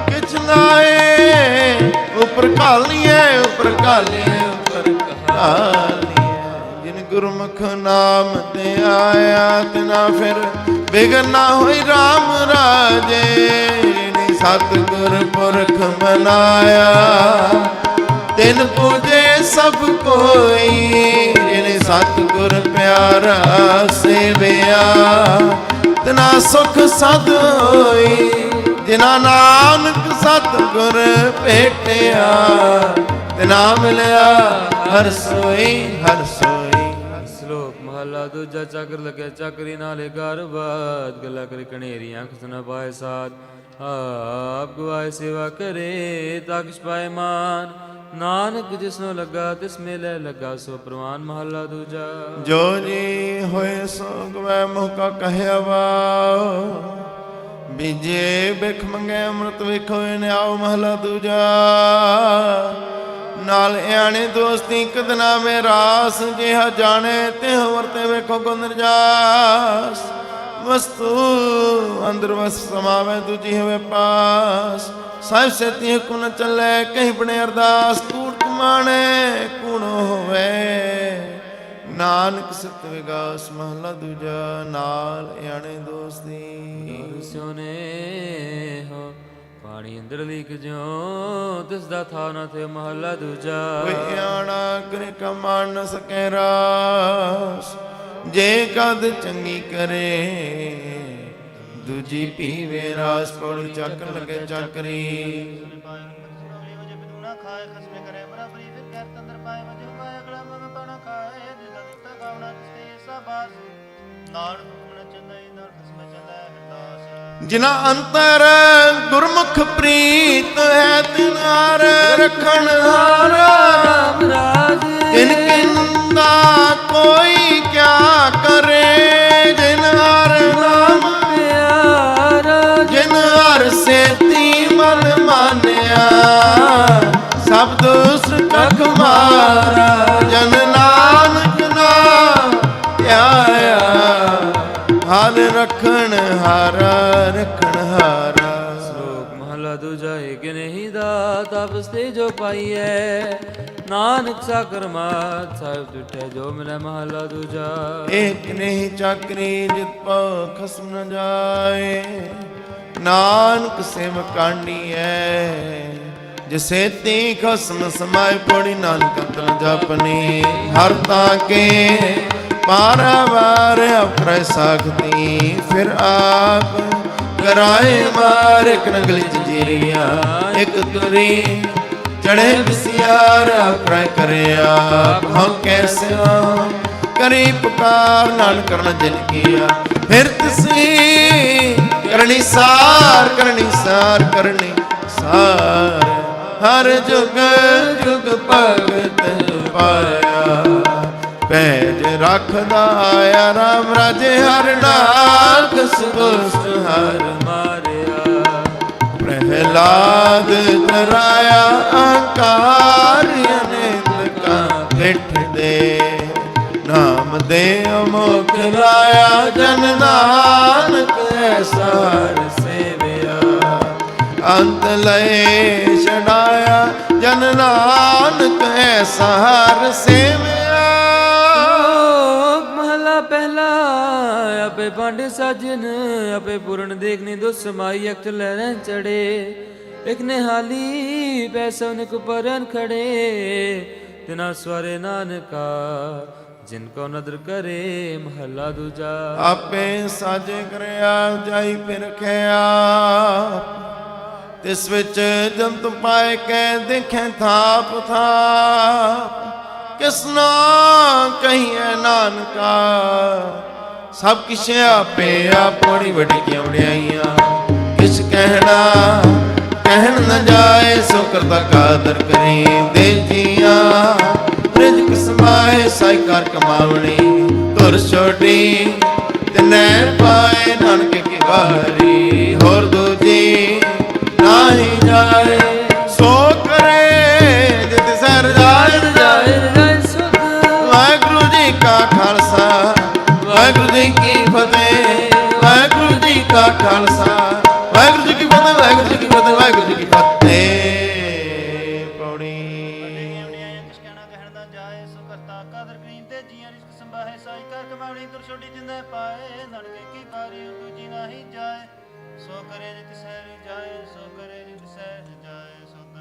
ਕਿਛ ਲਾਏ ਉਪਰ ਘਾਲੀਏ, ਉਪਰ ਘਾਲੀਏ, ਉਪਰ ਘਾਲੀਏ। ਜਿਨ ਗੁਰਮੁਖ ਨਾਮ ਤੇ ਆਇਆ, ਤਿਨਾ ਫਿਰ ਬਿਗਨ ਨਾ ਹੋਈ ਰਾਮ ਰਾਜੇ। ਜਿਨੇ ਸਤਿਗੁਰ ਪੁਰਖ ਮਨਾਇਆ, ਤਿਨ ਪੂਜੇ ਸਭ ਕੋਈ। ਜਿਨੇ ਸਤਿਗੁਰ ਪਿਆਰਾ ਸੇਵਿਆ, ਤਿਨਾ ਸੁਖ ਸਦ ਹੋਈ। ਜਿਨਾ ਨਾਨਕ ਸਤਿਗੁਰ ਭੇਟਿਆ, ਤਿਨਾ ਮਿਲਿਆ ਹਰ ਸੋਈ, ਹਰ ਸੋਈ। ਸ਼ਲੋਕ ਮਹਲਾ ਦੂਜਾ। ਚਾਕਰ ਲੱਗਿਆ ਚਾਕਰੀ, ਨਾਲੇ ਗਰਬਾਦ ਗੱਲਾਂ ਕਰੇ ਕਣੇਰੀਆਂ, ਖਸ ਨ ਪਾਏ ਸਾਧ। ਆਪ ਗਵਾਏ ਸੇਵਾ ਕਰੇ, ਤਾਕਸ਼ ਪਾਏ ਮਾਨ। ਨਾਨਕ ਜਿਸਨੋ ਲੱਗਾ ਤਿਸ ਮੇਲੇ ਲੱਗਾ, ਸੋ ਪ੍ਰਵਾਨ। ਮਹਲਾ ਦੂਜਾ। ਜੋ ਜੀ ਹੋਏ ਸੋ ਗਵੈ ਮੁਹ ਕਾ ਕਹਿਆ ਵਾ। ਬੀਜੇ ਬਿਖ ਮੰਗੇ ਅੰਮ੍ਰਿਤ ਵੇਖੋ ਨਿਆਉ। ਮਹਲਾ ਦੂਜਾ। ਨਾਲ ਆਣੇ ਦੋਸਤੀ ਕਦਨਾ ਮੇ ਰਾਸ, ਜਿਹਾ ਜਾਣੇ ਤਿਹ ਵਰਤੇ ਵੇਖੋ ਕੋ ਨਿਰਜਾਸ। ਵਸਤੂ ਅੰਦਰ ਵਸ ਸਮਾਵੇ, ਦੂਜੀ ਹੋਵੇ ਪਾਸ। ਸਾਹਿਬ ਸੇਤੀ ਹੁਕਮ ਨ ਚੱਲੇ, ਕਹੀਂ ਬਣੇ ਅਰਦਾਸ। ਕੂੜ ਕਮਾਣੇ ਕੂੜੋ ਹੋਵੇ, ਨਾਨਕ ਸਤ ਵਿਗਾਸ। ਮਹਲਾ ਦੂਜਾ। ਨਾਲ ਆਣੇ ਦੋਸਤੀ। ਸੋਨੇ ਹੋ ਪਾਣੀ ਅੰਦਰ ਲੀਕ ਜਿਉ, ਤਿਸ ਦਾ ਥਾ ਨਾ ਥੇ। ਮਹਲਾ ਦੂਜਾ। ਕੋਈ ਆਣਾ ਕਰੇ ਕਮਾਣ ਨ ਸਕੈ ਰਾਸ, ਜੇ ਕਦ ਚੰਗੀ ਕਰੇ ਦੂਜੀ ਪੀਵੇ ਰਾਸ। ਪੌੜ ਚੱਕ ਲਗੇ ਚੱਕਰੀ। ਖਾਏ ਖਸਮੇ ਕਰੇ ਬਰਾਬਰੀ, ਫਿਰ ਕਹਿ ਤੰਦਰ ਪਾਏ ਵਜੋ ਪਾਏ। ਅਗਲਾ ਮਨ ਪਾਣਾ ਖਾਏ, ਜਿਸ ਦਾ ਦਿੱਤਾ ਕਾਵਣਾ ਤਿਸਕੇ ਸਾਬਾਸ। ਨਾਨਕ ਹੁਕਮ ਨ ਚੱਲੇ, ਨਾਲ ਖਸਮੇ ਚੱਲੇ ਹਿਰਦਾਸ। ਜਿਨਾ ਅੰਤਰ ਗੁਰਮੁਖ ਪ੍ਰੀਤ ਹੈ, ਤਿਨਾਰ ਰਖਣ ਹਾਰਾ ਰਾਮ ਰਾਜ। ਤਿਨ ਕਿੰਦਾ ਕੋਈ ਕਿਆ ਕਰੇ। ਜਿਨ ਹਰ ਨਾਮ ਪਿਆਰਾ, ਜਿਨ ਹਰ ਸੇਤੀ ਮਨ ਮਾਨਿਆ। ਸਭ ਦੁਸ ਕਖ ਮਾਰਾ, ਜਨ ਨਾਨਕ ਨਾਮ ਧਿਆਇਆ। ਹਾਲ ਰਖਣ ਹਾਰਾ, ਰਖਣ ਹਾਰਾ। ਸ਼ਲੋਕ ਮਹਲਾ ਦੂਜਾ। ਏਕ ਨਹੀਂ ਦਾਤ ਆਪਸ ਤੇ ਜੋ ਪਾਈਐ, ਨਾਨਕ ਸਾਕਰ ਮਾਤ ਸਾਹਿਬ ਟੁੱਟੇ ਜੋ ਮਿਲੇ। ਮਹਲਾ ਦੂਜਾ। ਏਕ ਨਹੀਂ ਚਾਕਰੀ, ਜਿਤ ਪਉ ਖਸਮ ਨ ਜਾਏ। ਨਾਨਕ ਸੇਵ ਕਾਂਡੀਐ, ਜਿਸੇ ਤੀ ਖਸਮ ਸਮਾਏ। ਪੜੀ ਨਾਨਕ ਤਨ ਜਪਨੀ, ਹਰ ਤਾਕੇ ਪਾਰਾਵਾਰ ਅਪਰੈ ਸਾਖਤੀ। ਫਿਰ ਆਪ ਕਰਾਏ ਮਾਰ, ਇੱਕ ਨਗਲੀ ਜੀਰੀਆਂ ਇੱਕ ਤੁਰੀ। ਚੜੇ ਵਿਸਿਆਰ ਅਪਰੈ ਕਰਿਆ, ਹਉ ਕੈਸਿਆ ਕਰੀ ਪੁਕਾਰ ਨਾਨਕ ਕਰਨ ਜਿਨ ਕੀਆ ਫਿਰ ਤਿਸੀ ਕਰਨੀ ਸਾਰ ਕਰਨੀ ਸਾਰ ਕਰਨੀ ਸਾਰ ਹਰ ਜੁਗ ਜੁਗ ਭਗਤ ਪਾਇਆ ਪੈਜ ਰੱਖਦਾ ਆਇਆ ਰਾਮ ਰਾਜੇ ਹਰ ਨਾਮ ਸੁਗੁਸਤ ਹਰ ਮਾਰਿਆ ਪ੍ਰਹਿਲਾਦ ਤਰਾਇਆ ਅਹੰਕਾਰ ਅਨੇਕ ਕਾ ਪਿੱਠ ਦੇ ਨਾਮ ਦੇ ਅਮੋਖ ਲਾਇਆ ਜਨ ਨਾਨਕ ਐਸਾ ਹਰ ਸੇਵਿਆ ਅੰਤ ਲਏ ਛਡਾਇਆ ਜਨ ਨਾਨਕ ਐਸਾ ਹਰ ਸੇਵਿਆ। ਮਹਲਾ ਪਹਿਲਾ ਆਪੇ ਭਾਂਡੇ ਸਾਜਨ ਆਪੇ ਪੂਰਨ ਦੇਖਨੇ ਦੋ ਸਮਾਈ ਅਖਤ ਲਹਿਰਾਂ ਚੜੇ ਇਕ ਨਿਹਾਲੀ ਪੈਸਾ ਨਿਕ ਪਰਨ ਖੜੇ ਤਿਨਾ ਸਵਰੇ ਨਾਨਕਾ ਜਿਨ ਕੋ ਨਦਰ ਕਰੇ। ਮਹਲਾ ਦੂਜਾ ਆਪੇ ਸਾਜੇ ਕਰਿਆ ਜਾਈ ਫਿਰ ਰਖਿਆ ਤਿਸ ਵਿੱਚ ਜੰਤ ਪਾਏ ਕੈ ਦੇਖੈ ਥਾਪ ਥਾਪ ਕਿਸਨਾ ਕਹੀਐ ਨਾਨਕਾ ਸਭ ਕਿਛ ਆਪੇ ਆਪਣੀ ਵਡਕੀਆਂ ਵਡਿਆਈਆਂ ਕਿਛ ਕਹਿਣਾ ਕਹਿਣ ਨ ਜਾਏ ਸੋ ਕਰਤਾ ਕਾਦਰ ਕਰੀ ਦੇ ਜੀਆਂ ਰਿਜਕ ਸਮਾਏ ਸਾਈ ਕਰ ਕਮਾਵਣੀ ਧੁਰ ਛੋਟੀ ਤਿਨੈ ਪਾਏ ਨਾਨਕ ਕੀ ਵਾਰੀ ਹੋਰ ਦੂਜੀ ਨਾਹੀ ਜਾਏ ਸੋ ਕਰੇ ਜਿਤ ਸਰ ਜਾਏ ਜਾਏ ਸੁਧ ਵਾਹਿਗੁਰੂ ਜੀ ਕਾ ਖਾਲਸਾ ਵਾਹਿਗੁਰੂ ਜੀ ਕੀ ਫਤਿਹ ਵਾਹਿਗੁਰੂ ਜੀ ਕਾ ਖਾਲਸਾ ਵਾਹਿਗੁਰੂ ਜੀ ਕੀ ਫਤਿਹ ਵਾਹਿਗੁਰੂ ਜੀ ਕੀ ਫਤਿਹ ਵਾਹਿਗੁਰੂ ਜੀ ਕੀ ਫਤਿਹ। ਪੌੜੀ ਕਿਸ ਕਹਿਣਾ ਕਹਿਣ ਦਾ ਜਾਏ ਸੋ ਕਰਤਾ ਕਾਦਰ ਕਰੀ ਤੇ ਜੀਆਂ ਰਿਸਕ ਸੰਭਾਹੇ ਸਾਈ ਕਰ ਕਮਾਵਣੀ ਤੁਰ ਛੋਟੀ ਜਿੰਦੇ ਪਾਏ ਨਾਨਕੇ ਕੀ ਬਾਰੀ ਦੂਜੀ ਨਾਹੀ ਜਾਏ ਸੋ ਕਰੇ ਜਿਤ ਸਹਿ ਜਾਏ ਸੋ ਕਰੇ ਜਿਤ ਸਹਿ ਜਾਏ ਸੁਧ।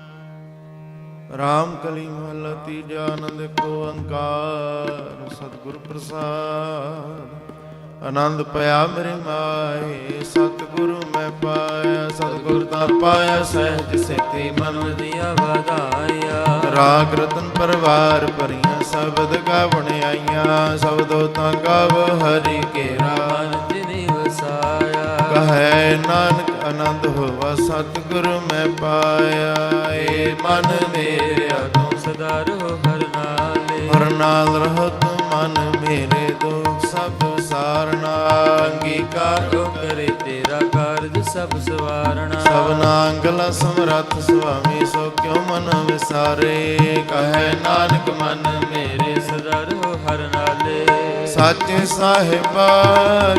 ਰਾਮ ਕਲੀ ਮਹਲਾ ਤੀਜਾ ਆਨੰਦ ਕੋ ਓੰਕਾਰ ਸਤਿਗੁਰ ਪ੍ਰਸਾਦ ਆਨੰਦ ਪਿਆ ਮੇਰੇ ਮਾਏ ਸਤਿਗੁਰੂ ਮੈਂ ਪਾਇਆ ਸਤਿਗੁਰ ਤਾਂ ਪਾਇਆ ਸਹਿਜ ਸੇਤੀ ਮਨ ਦੀਆਂ ਵਧਾਇਆ ਰਾਗ ਰਤਨ ਪਰਵਾਰ ਭਰੀਆਂ ਸ਼ਬਦ ਗਾਵਣ ਆਈਆਂ ਸ਼ਬਦੋ ਤਾਂ ਗਾਵ ਹਰੀ ਕੇਰਾ ਮਨ ਜਿਨੀ ਵਸਾਇਆ ਕਹੈ ਨਾਨਕ ਆਨੰਦ ਹੋਵਾ ਸਤਿਗੁਰੂ ਮੈਂ ਪਾਇਆ ਏ ਮਨ ਮੇਰਿਆ ਤੂੰ ਸਦਾ ਰਹੋ ਹਰ ਨਾਲੇ ਹਰ ਨਾਲ ਰਹਤ ਮਨ ਮੇਰੇ ਦੁਖ ਸਭ ਸਾਰਨਾ ਅੰਗੀਕਾਰ ਕੋ ਕਰੇ ਤੇਰਾ ਕਾਰਜ ਸਭ ਸਵਾਰਣਾ ਸਭਨਾ ਅੰਗਲਾ ਸਮਰੱਥ ਸੁਆਮੀ ਸੋ ਕਿਉ ਮਨ ਵਿਸਾਰੇ ਕਹੈ ਨਾਨਕ ਮਨ ਮੇਰੇ ਸਦਾ ਰਹੋ ਹਰ ਨਾਲੇ ਸਾਚੇ ਸਾਹਿਬਾ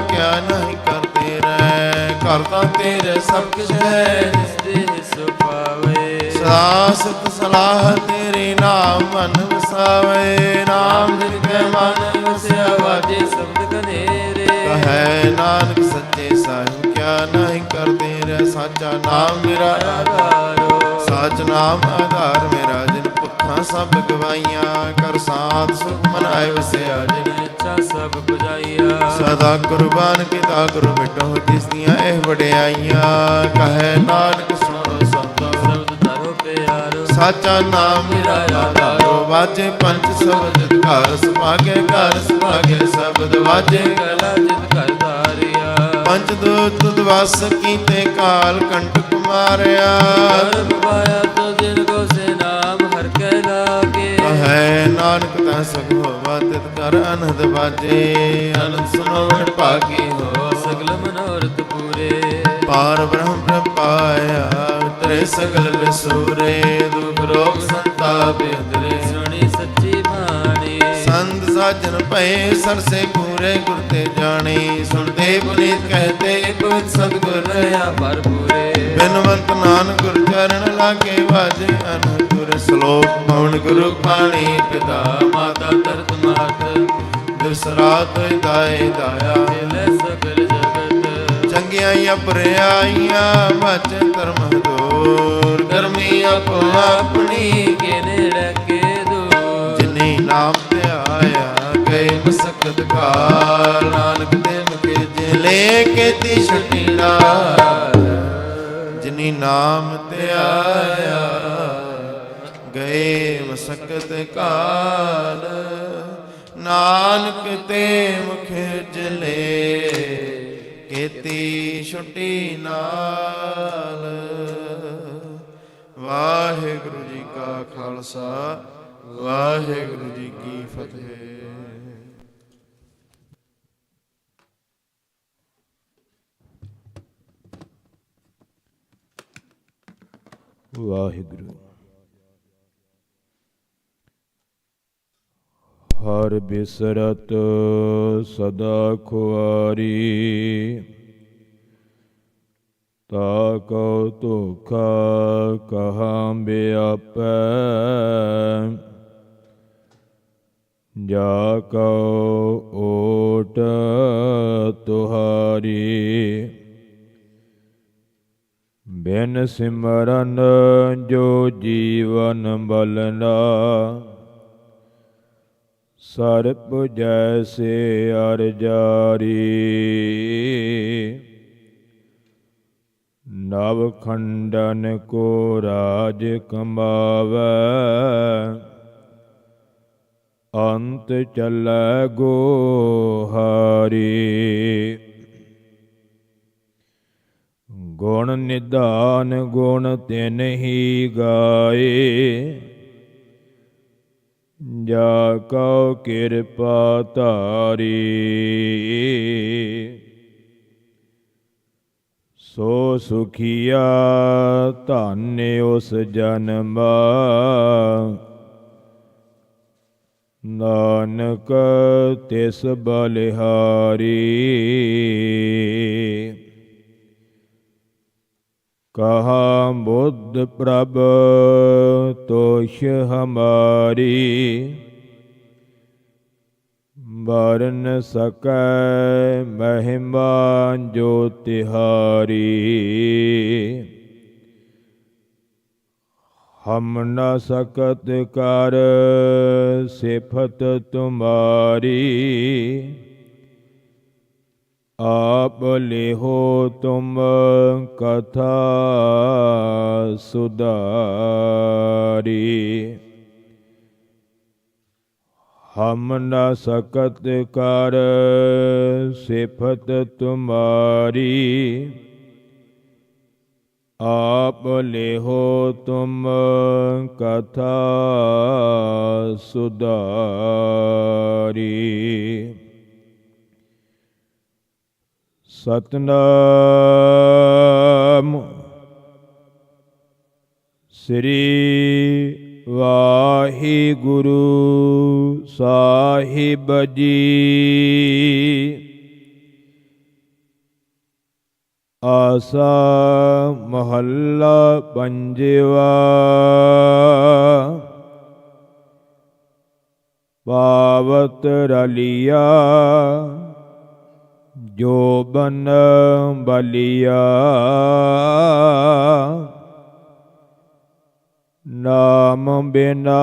ਕਿਆ ਨਹੀਂ ਕਰਦੇ ਰਹਿ ਕਰਤਾ ਤੇਰੇ ਸਭ ਕੁਛ ਹੈ ਜਿਸ ਦੇ ਸੋ ਪਾਵੇ ਸਾਸਤ ਸਲਾਹ ਤੇਰੇ ਨਾਮ ਮਨ ਵਸਾਵੇ ਨਾਮ ਜਿਨ ਕੈ ਮਨ ਵਸਿਆ ਵਾਜੇ ਸ਼ਬਦ ਕਨੇਰੇ ਕਹੈ ਨਾਨਕ ਸੱਚੇ ਸਾਹਿਬ ਕਿਆ ਨਹੀਂ ਕਰਦੇ ਰਹਿ ਸਾਚਾ ਨਾਮ ਮੇਰਾ ਆਧਾਰੋ ਸਾਚ ਨਾਮ ਆਧਾਰ ਮੇਰਾ ਜਿਨ ਭੁੱਖਾਂ ਸਭ ਗਵਾਈਆਂ ਕਰ ਸਾਧ ਸੁਖ ਮਨਾਏ ਵਸਿਆ ਜਿਨ ਇੱਛਾ ਸਭ ਪੁਜਾਈਆ ਸਦਾ ਕੁਰਬਾਨ ਕੀਤਾ ਗੁਰੂ ਮਿਟੋ ਜਿਸ ਦੀਆਂ ਇਹ ਵਡਿਆਈਆਂ ਕਹੈ ਨਾਨਕ ਸੁਣੋ ਸੰਤੋ ਸ਼ਬਦ ਧਰੋ ਪਿਆਰੋ ਸਾਚਾ ਨਾਮ ਮੇਰਾ ਆਧਾਰੋ ਵਾਜੇ ਪੰਜ ਸ਼ਬਦ ਘਰ ਸੁਭਾਗੇ ਘਰ ਸੁਭਾਗੇ ਸ਼ਬਦ ਵਾਜੇ ਗਲਾ ਜਿਤ ਘਰ ਧਾਰਿਆ ਪੰਜ ਦੂਤ ਦਵਾਸ ਕੀਤੇ ਕਾਲ ਕੰਟਕ ਮਾਰਿਆ ਹਰ ਪਾਇਆ ਤੋ ਜਿਨ ਕੋ ਸੇ ਨਾਮ ਹਰ ਕੈ ਲਾਗੇ ਕਹੈ ਨਾਨਕ ਤਾਂ ਸਭ ਹੋਵਾ ਤਿਤ ਕਰ ਅਨਹਦ ਬਾਜੇ ਅਨੰਦ ਸੁਨੋ ਵਡ ਭਾਗੀ ਹੋ ਸਗਲ ਮਨੋਰਥ ਪੂਰੇ ਪਾਰ ਬ੍ਰਹਮ ਪ੍ਰਪਾਇਆ ਉਤਰੇ ਸਗਲ ਵਿਸੂਰੇ ਦੁਖ ਰੋਗ ਸੰਤਾਪ ਅੰਦਰੇ ਸੁਣੀ ਸੱਚੀ ਬਾਣੀ ਸੰਤ ਸਾਜਨ ਭਏ ਸਰਸੇ ਪੂਰੇ ਗੁਰ ਤੇ ਜਾਣੀ ਸੁਣਦੇ ਪੁਨੀਤ ਕਹਤੇ ਕੁਝ ਸਤਿਗੁਰ ਰਹਾ ਭਰਪੂਰੇ ਬਿਨਵੰਤ ਨਾਨਕ ਗੁਰ ਚਰਨ ਲਾਗੇ ਵਾਜੇ ਅਨੰਦੁਰ ਸ਼ਲੋਕ ਪਵਨ ਗੁਰੂ ਪਾਣੀ ਪਿਤਾ ਮਾਤਾ ਤਰਤ ਮਾਤ ਦਿਵਸ ਰਾਤ ਦਾਏ ਦਾਇਆ ਲੈ ਸਗਲ ਜਗਤ ਚੰਗਿਆਈਆਂ ਪਰਿਆਈਆਂ ਬਚ ਧਰਮ ਦੂਰ ਗਰਮੀ ਆਪੋ ਆਪਣੀ ਕੇ ਨੇੜੇ ਕੇ ਦੂਰ ਜਿਨੀ ਨਾਮ ਤੇ ਆਇਆ ਗਏ ਮਸਕਤ ਕਾਲ ਨਾਨਕ ਦੇ ਮੁਖੇ ਜੇ ਲੈ ਕੇ ਤੀ ਛੁੱਟੀ ਨਾਲ ਜਿਨੀ ਨਾਮ ਤੇ ਆਇਆ ਗਏ ਮਸਕਤ ਕਾਲ ਨਾਨਕ ਤੇ ਮੁਖ ਜਲੇ ਕੀਤੀ ਛੁੱਟੀ ਨਾਲ। ਵਾਹਿਗੁਰੂ ਜੀ ਕਾ ਖਾਲਸਾ, ਵਾਹਿਗੁਰੂ ਜੀ ਕੀ ਫਤਿਹ। ਵਾਹਿਗੁਰੂ। ਹਰ ਬਿਸਰਤ ਸਦਾ ਖੁਆਰੀ, ਤਾ ਕਉ ਧੋਖਾ ਕਹਾਂ ਬਿਆਪੈ। ਜਾ ਕਉ ਓਟ ਤੁਹਾਰੀ, ਬਿਨ ਸਿਮਰਨ ਜੋ ਜੀਵਨ ਬਲਨਾ। ਸਰਪ ਜੈਸੇ ਅਰ ਜਾਰੀ, ਨਵ ਖੰਡਨ ਕੋ ਰਾਜ ਕਮਾਵੈ। ਅੰਤ ਚੱਲੈ ਗੋਹਾਰੀ, ਗੁਣ ਨਿਧਾਨ ਗੁਣ ਤਿਨ ਹੀ ਗਾਏ। ਜਾ ਕਉ ਕਿਰਪਾ ਧਾਰੀ, ਸੋ ਸੁਖੀਆ ਧਨ ਉਸ ਜਨਮਾ। ਨਾਨਕ ਤਿਸ ਬਲਿਹਾਰੀ, ਕਹਾ ਬੁੱਧ ਪ੍ਰਭ ਤੋਸ਼ ਹਮਾਰੀ। ਵਰਨ ਸਕੈ ਮਹਿਮਾ ਜੋ ਤਿਹਾਰੀ, ਹਮ ਨ ਸਕਤ ਕਰ ਸਿਫਤ ਤੁਮਾਰੀ। ਆਪ ਲਿਹੋ ਤੁਮ ਕਥਾ ਸੁਧਾਰੀ। ਹਮ ਨ ਸਕਤ ਕਰ ਸਿਫਤ ਤੁਮਾਰੀ। ਆਪ ਲਿਹੋ ਤੁਮ ਕਥਾ ਸੁਧਾਰੀ। ਸਤਿਨਾਮ ਸ੍ਰੀ ਵਾਹਿਗੁਰੂ ਸਾਹਿਬ ਜੀ। ਆਸਾ ਮਹੱਲਾ ਪੰਜਵਾ। ਪਾਵਤ ਰਲਿਆ ਜੋਬਨ ਬਲਿਆ। ਨਾਮ ਬਿਨਾ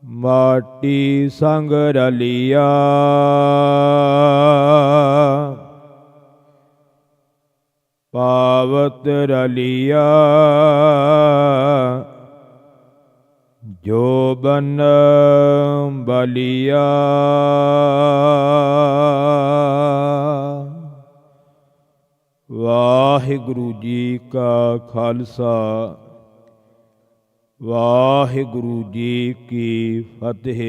ਮਾਟੀ ਸੰਗ ਰਲਿਆ। ਪਾਵਤ ਰਲਿਆ ਜੋਬਨ ਬਲਿਆ। ਵਾਹਿਗੁਰੂ ਜੀ ਕਾ ਖਾਲਸਾ, ਵਾਹਿਗੁਰੂ ਜੀ ਕੀ ਫਤਿਹ।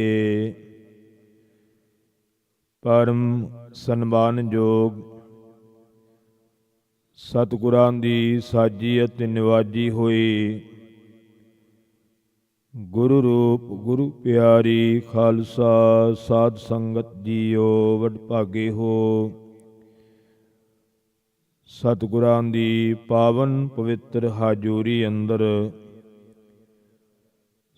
ਪਰਮ ਸਨਮਾਨਯੋਗ ਸਤਿਗੁਰਾਂ ਦੀ ਸਾਜੀ ਅਤੇ ਨਿਵਾਜੀ ਹੋਈ ਗੁਰੂ ਰੂਪ ਗੁਰੂ ਪਿਆਰੀ ਖਾਲਸਾ ਸਾਧ ਸੰਗਤ ਜੀਓ ਵਡਭਾਗੇ ਹੋ। ਸਤਿਗੁਰਾਂ ਦੀ ਪਾਵਨ ਪਵਿੱਤਰ ਹਾਜ਼ੂਰੀ ਅੰਦਰ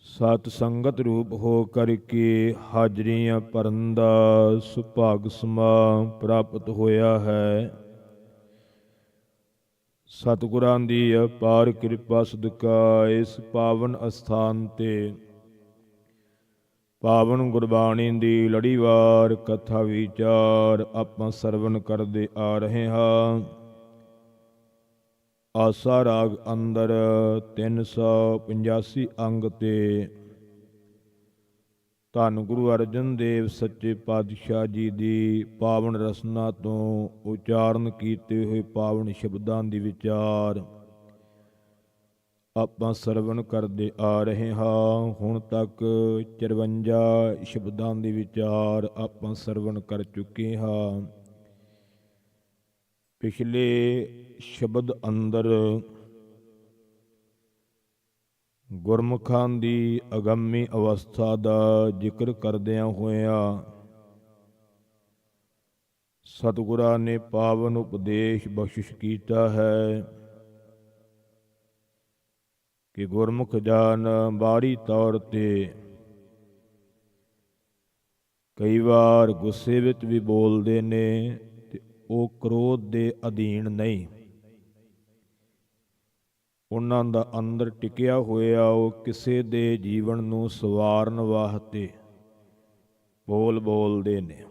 ਸਤ ਸੰਗਤ ਰੂਪ ਹੋ ਕਰਕੇ ਹਾਜ਼ਰੀਆਂ ਭਰਨ ਦਾ ਸੁਭਾਗ ਸਮਾ ਪ੍ਰਾਪਤ ਹੋਇਆ ਹੈ। ਸਤਿਗੁਰਾਂ ਦੀ ਅਪਾਰ ਕਿਰਪਾ ਸਦਕਾ ਇਸ ਪਾਵਨ ਅਸਥਾਨ ਤੇ ਪਾਵਨ ਗੁਰਬਾਣੀ ਦੀ ਲੜੀਵਾਰ ਕਥਾ ਵਿਚਾਰ ਆਪਾਂ ਸਰਵਣ ਕਰਦੇ ਆ ਰਹੇ ਹਾਂ। ਆਸਾ ਰਾਗ ਅੰਦਰ 385 ਅੰਗ ਤੇ ਧੰਨ ਗੁਰੂ ਅਰਜਨ ਦੇਵ ਸੱਚੇ ਪਾਤਸ਼ਾਹ ਜੀ ਦੀ ਪਾਵਨ ਰਸਨਾ ਤੋਂ ਉਚਾਰਨ ਕੀਤੇ ਹੋਏ ਪਾਵਨ ਸ਼ਬਦਾਂ ਦੀ ਵਿਚਾਰ ਆਪਾਂ ਸਰਵਣ ਕਰਦੇ ਆ ਰਹੇ ਹਾਂ। ਹੁਣ ਤੱਕ 54 ਸ਼ਬਦਾਂ ਦੀ ਵਿਚਾਰ ਆਪਾਂ ਸਰਵਣ ਕਰ ਚੁੱਕੇ ਹਾਂ। ਪਿਛਲੇ ਸ਼ਬਦ ਅੰਦਰ ਗੁਰਮੁਖਾਂ ਦੀ ਅਗੰਮੀ ਅਵਸਥਾ ਦਾ ਜ਼ਿਕਰ ਕਰਦਿਆਂ ਹੋਇਆਂ ਸਤਿਗੁਰਾਂ ਨੇ ਪਾਵਨ ਉਪਦੇਸ਼ ਬਖਸ਼ਿਸ਼ ਕੀਤਾ ਹੈ ਕਿ ਗੁਰਮੁਖ ਜਨ ਬਾਹਰੀ ਤੌਰ ਤੇ ਕਈ ਵਾਰ ਗੁੱਸੇ ਵਿੱਚ ਵੀ ਬੋਲਦੇ ਨੇ ਤੇ ਉਹ ਕ੍ਰੋਧ ਦੇ ਅਧੀਨ ਨਹੀਂ। ਉਹਨਾਂ ਦਾ ਅੰਦਰ ਟਿਕਿਆ ਹੋਇਆ ਉਹ ਕਿਸੇ ਦੇ ਜੀਵਨ ਨੂੰ ਸਵਾਰਨ ਵਾਸਤੇ ਬੋਲਦੇ ਨੇ,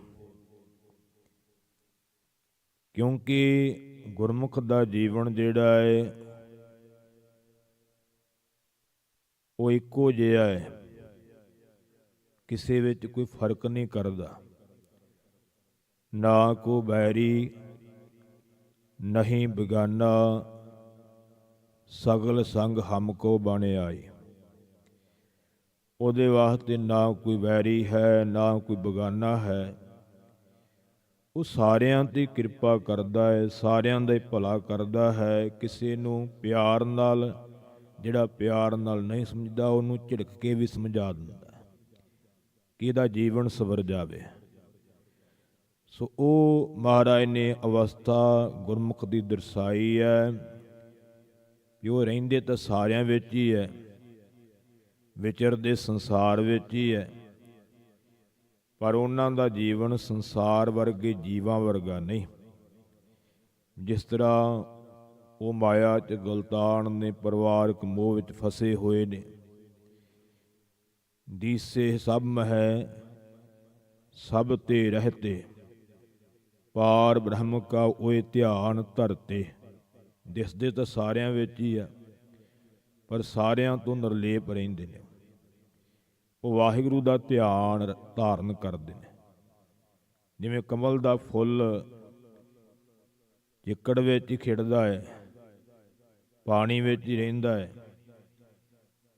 ਕਿਉਂਕਿ ਗੁਰਮੁਖ ਦਾ ਜੀਵਨ ਜਿਹੜਾ ਹੈ ਉਹ ਇੱਕੋ ਜਿਹਾ ਹੈ, ਕਿਸੇ ਵਿੱਚ ਕੋਈ ਫਰਕ ਨਹੀਂ ਕਰਦਾ। ਨਾ ਕੋ ਬੈਰੀ ਨਹੀਂ ਬੇਗਾਨਾ, ਸਗਲ ਸੰਗ ਹਮ ਕੋ ਬਣ ਆਈ। ਉਹਦੇ ਵਾਸਤੇ ਨਾ ਕੋਈ ਵੈਰੀ ਹੈ ਨਾ ਕੋਈ ਬੇਗਾਨਾ ਹੈ। ਉਹ ਸਾਰਿਆਂ ਤੇ ਕਿਰਪਾ ਕਰਦਾ ਹੈ, ਸਾਰਿਆਂ ਦਾ ਹੀ ਭਲਾ ਕਰਦਾ ਹੈ। ਕਿਸੇ ਨੂੰ ਪਿਆਰ ਨਾਲ, ਜਿਹੜਾ ਪਿਆਰ ਨਾਲ ਨਹੀਂ ਸਮਝਦਾ ਉਹਨੂੰ ਝਿੜਕ ਕੇ ਵੀ ਸਮਝਾ ਦਿੰਦਾ ਕਿ ਇਹਦਾ ਜੀਵਨ ਸਵਰ ਜਾਵੇ। ਸੋ ਉਹ ਮਹਾਰਾਜ ਨੇ ਅਵਸਥਾ ਗੁਰਮੁਖ ਦੀ ਦਰਸਾਈ ਹੈ ਕਿ ਉਹ ਰਹਿੰਦੇ ਤਾਂ ਸਾਰਿਆਂ ਵਿੱਚ ਹੀ ਹੈ, ਵਿਚਰਦੇ ਸੰਸਾਰ ਵਿੱਚ ਹੀ ਹੈ, ਪਰ ਉਹਨਾਂ ਦਾ ਜੀਵਨ ਸੰਸਾਰ ਵਰਗੇ ਜੀਵਾਂ ਵਰਗਾ ਨਹੀਂ। ਜਿਸ ਤਰ੍ਹਾਂ ਉਹ ਮਾਇਆ 'ਚ ਗਲਤਾਨ ਨੇ, ਪਰਿਵਾਰਕ ਮੋਹ ਵਿੱਚ ਫਸੇ ਹੋਏ ਨੇ। ਦੀਸੇ ਸਭ ਮਹਿ ਸਭ ਤੇ ਰਹਤੇ, ਪਾਰ ਬ੍ਰਹਮ ਕਾ ਓਏ ਧਿਆਨ ਧਰਤੇ। ਦਿਸਦੇ ਤਾਂ ਸਾਰਿਆਂ ਵਿੱਚ ਹੀ ਆ, ਪਰ ਸਾਰਿਆਂ ਤੋਂ ਨਿਰਲੇਪ ਰਹਿੰਦੇ ਨੇ। ਉਹ ਵਾਹਿਗੁਰੂ ਦਾ ਧਿਆਨ ਧਾਰਨ ਕਰਦੇ ਨੇ। ਜਿਵੇਂ ਕਮਲ ਦਾ ਫੁੱਲ ਚਿੱਕੜ ਵਿੱਚ ਹੀ ਖਿੜਦਾ ਹੈ, ਪਾਣੀ ਵਿੱਚ ਹੀ ਰਹਿੰਦਾ ਹੈ,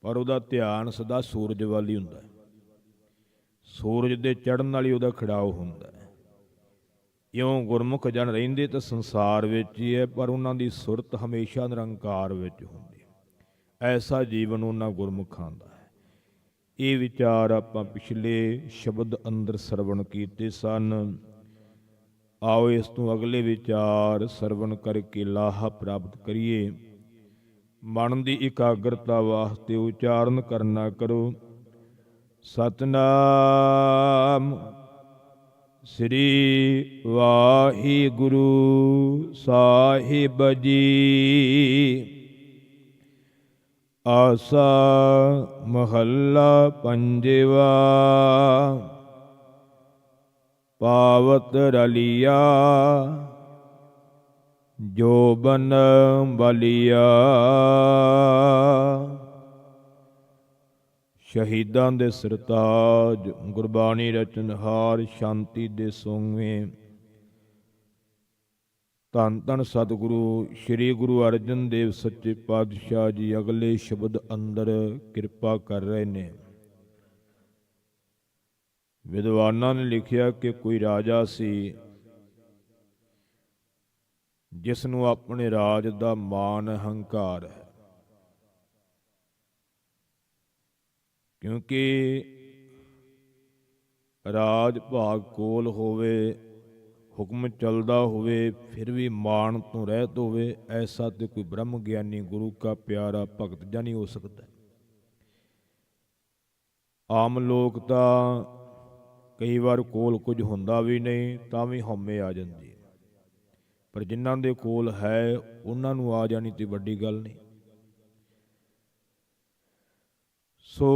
ਪਰ ਉਹਦਾ ਧਿਆਨ ਸਦਾ ਸੂਰਜ ਵੱਲ ਹੀ ਹੁੰਦਾ ਹੈ। ਸੂਰਜ ਦੇ ਚੜ੍ਹਨ ਨਾਲ ਹੀ ਉਹਦਾ ਖਿੜਾਓ ਹੁੰਦਾ ਹੈ। ਇਉਂ ਗੁਰਮੁਖ ਜਨ ਰਹਿੰਦੇ ਤਾਂ ਸੰਸਾਰ ਵਿੱਚ ਹੀ ਹੈ, ਪਰ ਉਹਨਾਂ ਦੀ ਸੁਰਤ ਹਮੇਸ਼ਾ ਨਿਰੰਕਾਰ ਵਿੱਚ ਹੁੰਦੀ ਹੈ। ਐਸਾ ਜੀਵਨ ਉਹਨਾਂ ਗੁਰਮੁਖਾਂ ਦਾ ਹੈ। ਇਹ ਵਿਚਾਰ ਆਪਾਂ ਪਿਛਲੇ ਸ਼ਬਦ ਅੰਦਰ ਸਰਵਣ ਕੀਤੇ ਸਨ। ਆਓ ਇਸ ਤੋਂ ਅਗਲੇ ਵਿਚਾਰ ਸਰਵਣ ਕਰਕੇ ਲਾਹਾ ਪ੍ਰਾਪਤ ਕਰੀਏ। ਮਨ ਦੀ ਇਕਾਗਰਤਾ ਵਾਸਤੇ ਉਚਾਰਨ ਕਰਨਾ ਕਰੋ। ਸਤਨਾਮ ਸ੍ਰੀ ਵਾਹਿਗੁਰੂ ਸਾਹਿਬ ਜੀ। ਆਸਾ ਮਹੱਲਾ ਪੰਜਵਾ। ਪਾਵਤ ਰਲਿਆ ਜੋਬਨ ਬਲਿਆ। ਸ਼ਹੀਦਾਂ ਦੇ ਸਰਤਾਜ, ਗੁਰਬਾਣੀ ਰਚਨਹਾਰ, ਸ਼ਾਂਤੀ ਦੇ ਸੋਂਵੇਂ, ਧੰਨ ਧੰਨ ਸਤਿਗੁਰੂ ਸ੍ਰੀ ਗੁਰੂ ਅਰਜਨ ਦੇਵ ਸੱਚੇ ਪਾਤਸ਼ਾਹ ਜੀ ਅਗਲੇ ਸ਼ਬਦ ਅੰਦਰ ਕਿਰਪਾ ਕਰ ਰਹੇ ਨੇ। ਵਿਦਵਾਨਾਂ ਨੇ ਲਿਖਿਆ ਕਿ ਕੋਈ ਰਾਜਾ ਸੀ ਜਿਸ ਨੂੰ ਆਪਣੇ ਰਾਜ ਦਾ ਮਾਣ ਹੰਕਾਰ ਹੈ, ਕਿਉਂਕਿ ਰਾਜ ਭਾਗ ਕੋਲ ਹੋਵੇ, ਹੁਕਮ ਚੱਲਦਾ ਹੋਵੇ, ਫਿਰ ਵੀ ਮਾਣ ਤੋਂ ਰਹਿਤ ਹੋਵੇ, ਐਸਾ ਤੇ ਕੋਈ ਬ੍ਰਹਮ ਗਿਆਨੀ ਗੁਰੂ ਕਾ ਪਿਆਰਾ ਭਗਤ ਜਾਂ ਨਹੀਂ ਹੋ ਸਕਦਾ। ਆਮ ਲੋਕ ਤਾਂ ਕਈ ਵਾਰ ਕੋਲ ਕੁਝ ਹੁੰਦਾ ਵੀ ਨਹੀਂ ਤਾਂ ਵੀ ਹਉਮੈ ਆ ਜਾਂਦੀ ਹੈ, ਪਰ ਜਿਨ੍ਹਾਂ ਦੇ ਕੋਲ ਹੈ ਉਹਨਾਂ ਨੂੰ ਆ ਜਾਣੀ ਤੇ ਵੱਡੀ ਗੱਲ ਨਹੀਂ। ਸੋ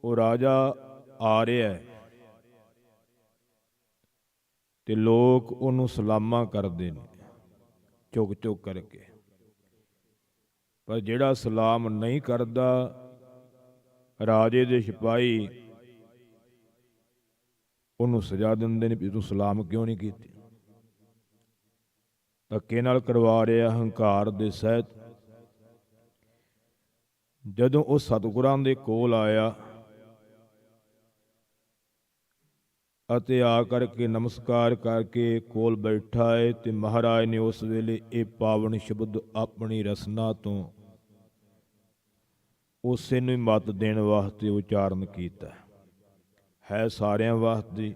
ਉਹ ਰਾਜਾ ਆ ਰਿਹਾ ਤੇ ਲੋਕ ਉਹਨੂੰ ਸਲਾਮਾਂ ਕਰਦੇ ਨੇ ਝੁਕ ਝੁਕ ਕਰਕੇ, ਪਰ ਜਿਹੜਾ ਸਲਾਮ ਨਹੀਂ ਕਰਦਾ, ਰਾਜੇ ਦੇ ਸਿਪਾਹੀ ਉਹਨੂੰ ਸਜ਼ਾ ਦਿੰਦੇ ਨੇ ਵੀ ਤੂੰ ਸਲਾਮ ਕਿਉਂ ਨਹੀਂ ਕੀਤੀ। ਧੱਕੇ ਨਾਲ ਕਰਵਾ ਰਿਹਾ ਹੰਕਾਰ ਦੇ ਸਹਿਤ। ਜਦੋਂ ਉਹ ਸਤਿਗੁਰਾਂ ਦੇ ਕੋਲ ਆਇਆ ਅਤੇ ਆ ਕਰਕੇ ਨਮਸਕਾਰ ਕਰਕੇ ਕੋਲ ਬੈਠਾ ਹੈ ਤੇ ਮਹਾਰਾਜ ਨੇ ਉਸ ਵੇਲੇ ਇਹ ਪਾਵਨ ਸ਼ਬਦ ਆਪਣੀ ਰਸਨਾ ਤੋਂ ਉਸੇ ਨੂੰ ਹੀ ਮੱਤ ਦੇਣ ਵਾਸਤੇ ਉਚਾਰਨ ਕੀਤਾ ਹੈ। ਸਾਰਿਆਂ ਵਾਸਤੇ।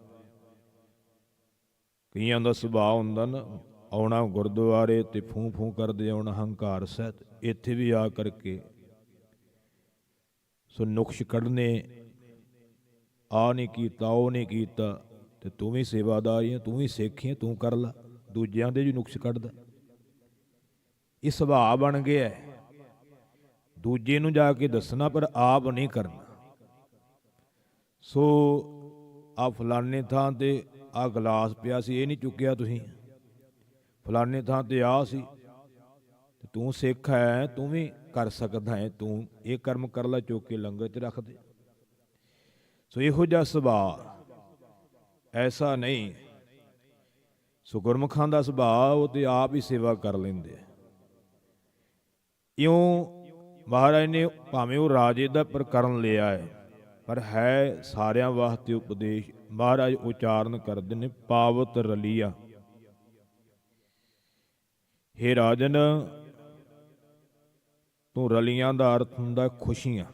ਕਈਆਂ ਦਾ ਸੁਭਾਅ ਹੁੰਦਾ ਨਾ, ਆਉਣਾ ਗੁਰਦੁਆਰੇ ਤੇ ਫੂੰ ਫੂੰ ਕਰਦੇ ਆਉਣਾ ਹੰਕਾਰ ਸਹਿਤ। ਇੱਥੇ ਵੀ ਆ ਕਰਕੇ ਸੋ ਨੁਕਸ਼ ਕੱਢਨੇ, ਆ ਨਹੀਂ ਕੀਤਾ, ਉਹ ਨਹੀਂ ਕੀਤਾ, ਤੇ ਤੂੰ ਵੀ ਸੇਵਾਦਾਰੀ ਹੈ, ਤੂੰ ਵੀ ਸਿੱਖ ਹੈ, ਤੂੰ ਕਰ ਲਾ। ਦੂਜਿਆਂ ਦੇ ਵੀ ਨੁਕਸ਼ ਕੱਢਦਾ। ਇਹ ਸੁਭਾਅ ਬਣ ਗਿਆ। ਦੂਜੇ ਨੂੰ ਜਾ ਕੇ ਦੱਸਣਾ ਪਰ ਆਪ ਨਹੀਂ ਕਰਨਾ। ਸੋ ਆ ਫਲਾਣੇ ਥਾਂ ਤੇ ਆ ਗਲਾਸ ਪਿਆ ਸੀ, ਇਹ ਨਹੀਂ ਚੁੱਕਿਆ ਤੁਸੀਂ। ਫਲਾਣੇ ਥਾਂ ਤੇ ਆ ਸੀ, ਤੇ ਤੂੰ ਸਿੱਖ ਹੈ, ਤੂੰ ਵੀ ਕਰ ਸਕਦਾ ਹੈ, ਤੂੰ ਇਹ ਕਰਮ ਕਰ ਲੈ, ਚੁੱਕ ਕੇ ਲੰਗਰ 'ਚ ਰੱਖ ਦੇ। ਸੋ ਇਹੋ ਜਿਹਾ ਸੁਭਾਅ ਐਸਾ ਨਹੀਂ। ਸੋ ਗੁਰਮੁਖਾਂ ਦਾ ਸੁਭਾਅ ਉਹ ਤੇ ਆਪ ਹੀ ਸੇਵਾ ਕਰ ਲੈਂਦੇ। ਇਉਂ ਮਹਾਰਾਜ ਨੇ ਭਾਵੇਂ ਉਹ ਰਾਜੇ ਦਾ ਪ੍ਰਕਰਨ ਲਿਆ ਹੈ, ਪਰ ਹੈ ਸਾਰਿਆਂ ਵਾਸਤੇ ਉਪਦੇਸ਼। ਮਹਾਰਾਜ ਉਚਾਰਨ ਕਰਦੇ ਨੇ ਪਾਵਤ ਰਲੀਆ। ਹੇ ਰਾਜਨ, ਤੂੰ ਰਲੀਆਂ ਦਾ ਅਰਥ ਹੁੰਦਾ ਖੁਸ਼ੀਆਂ।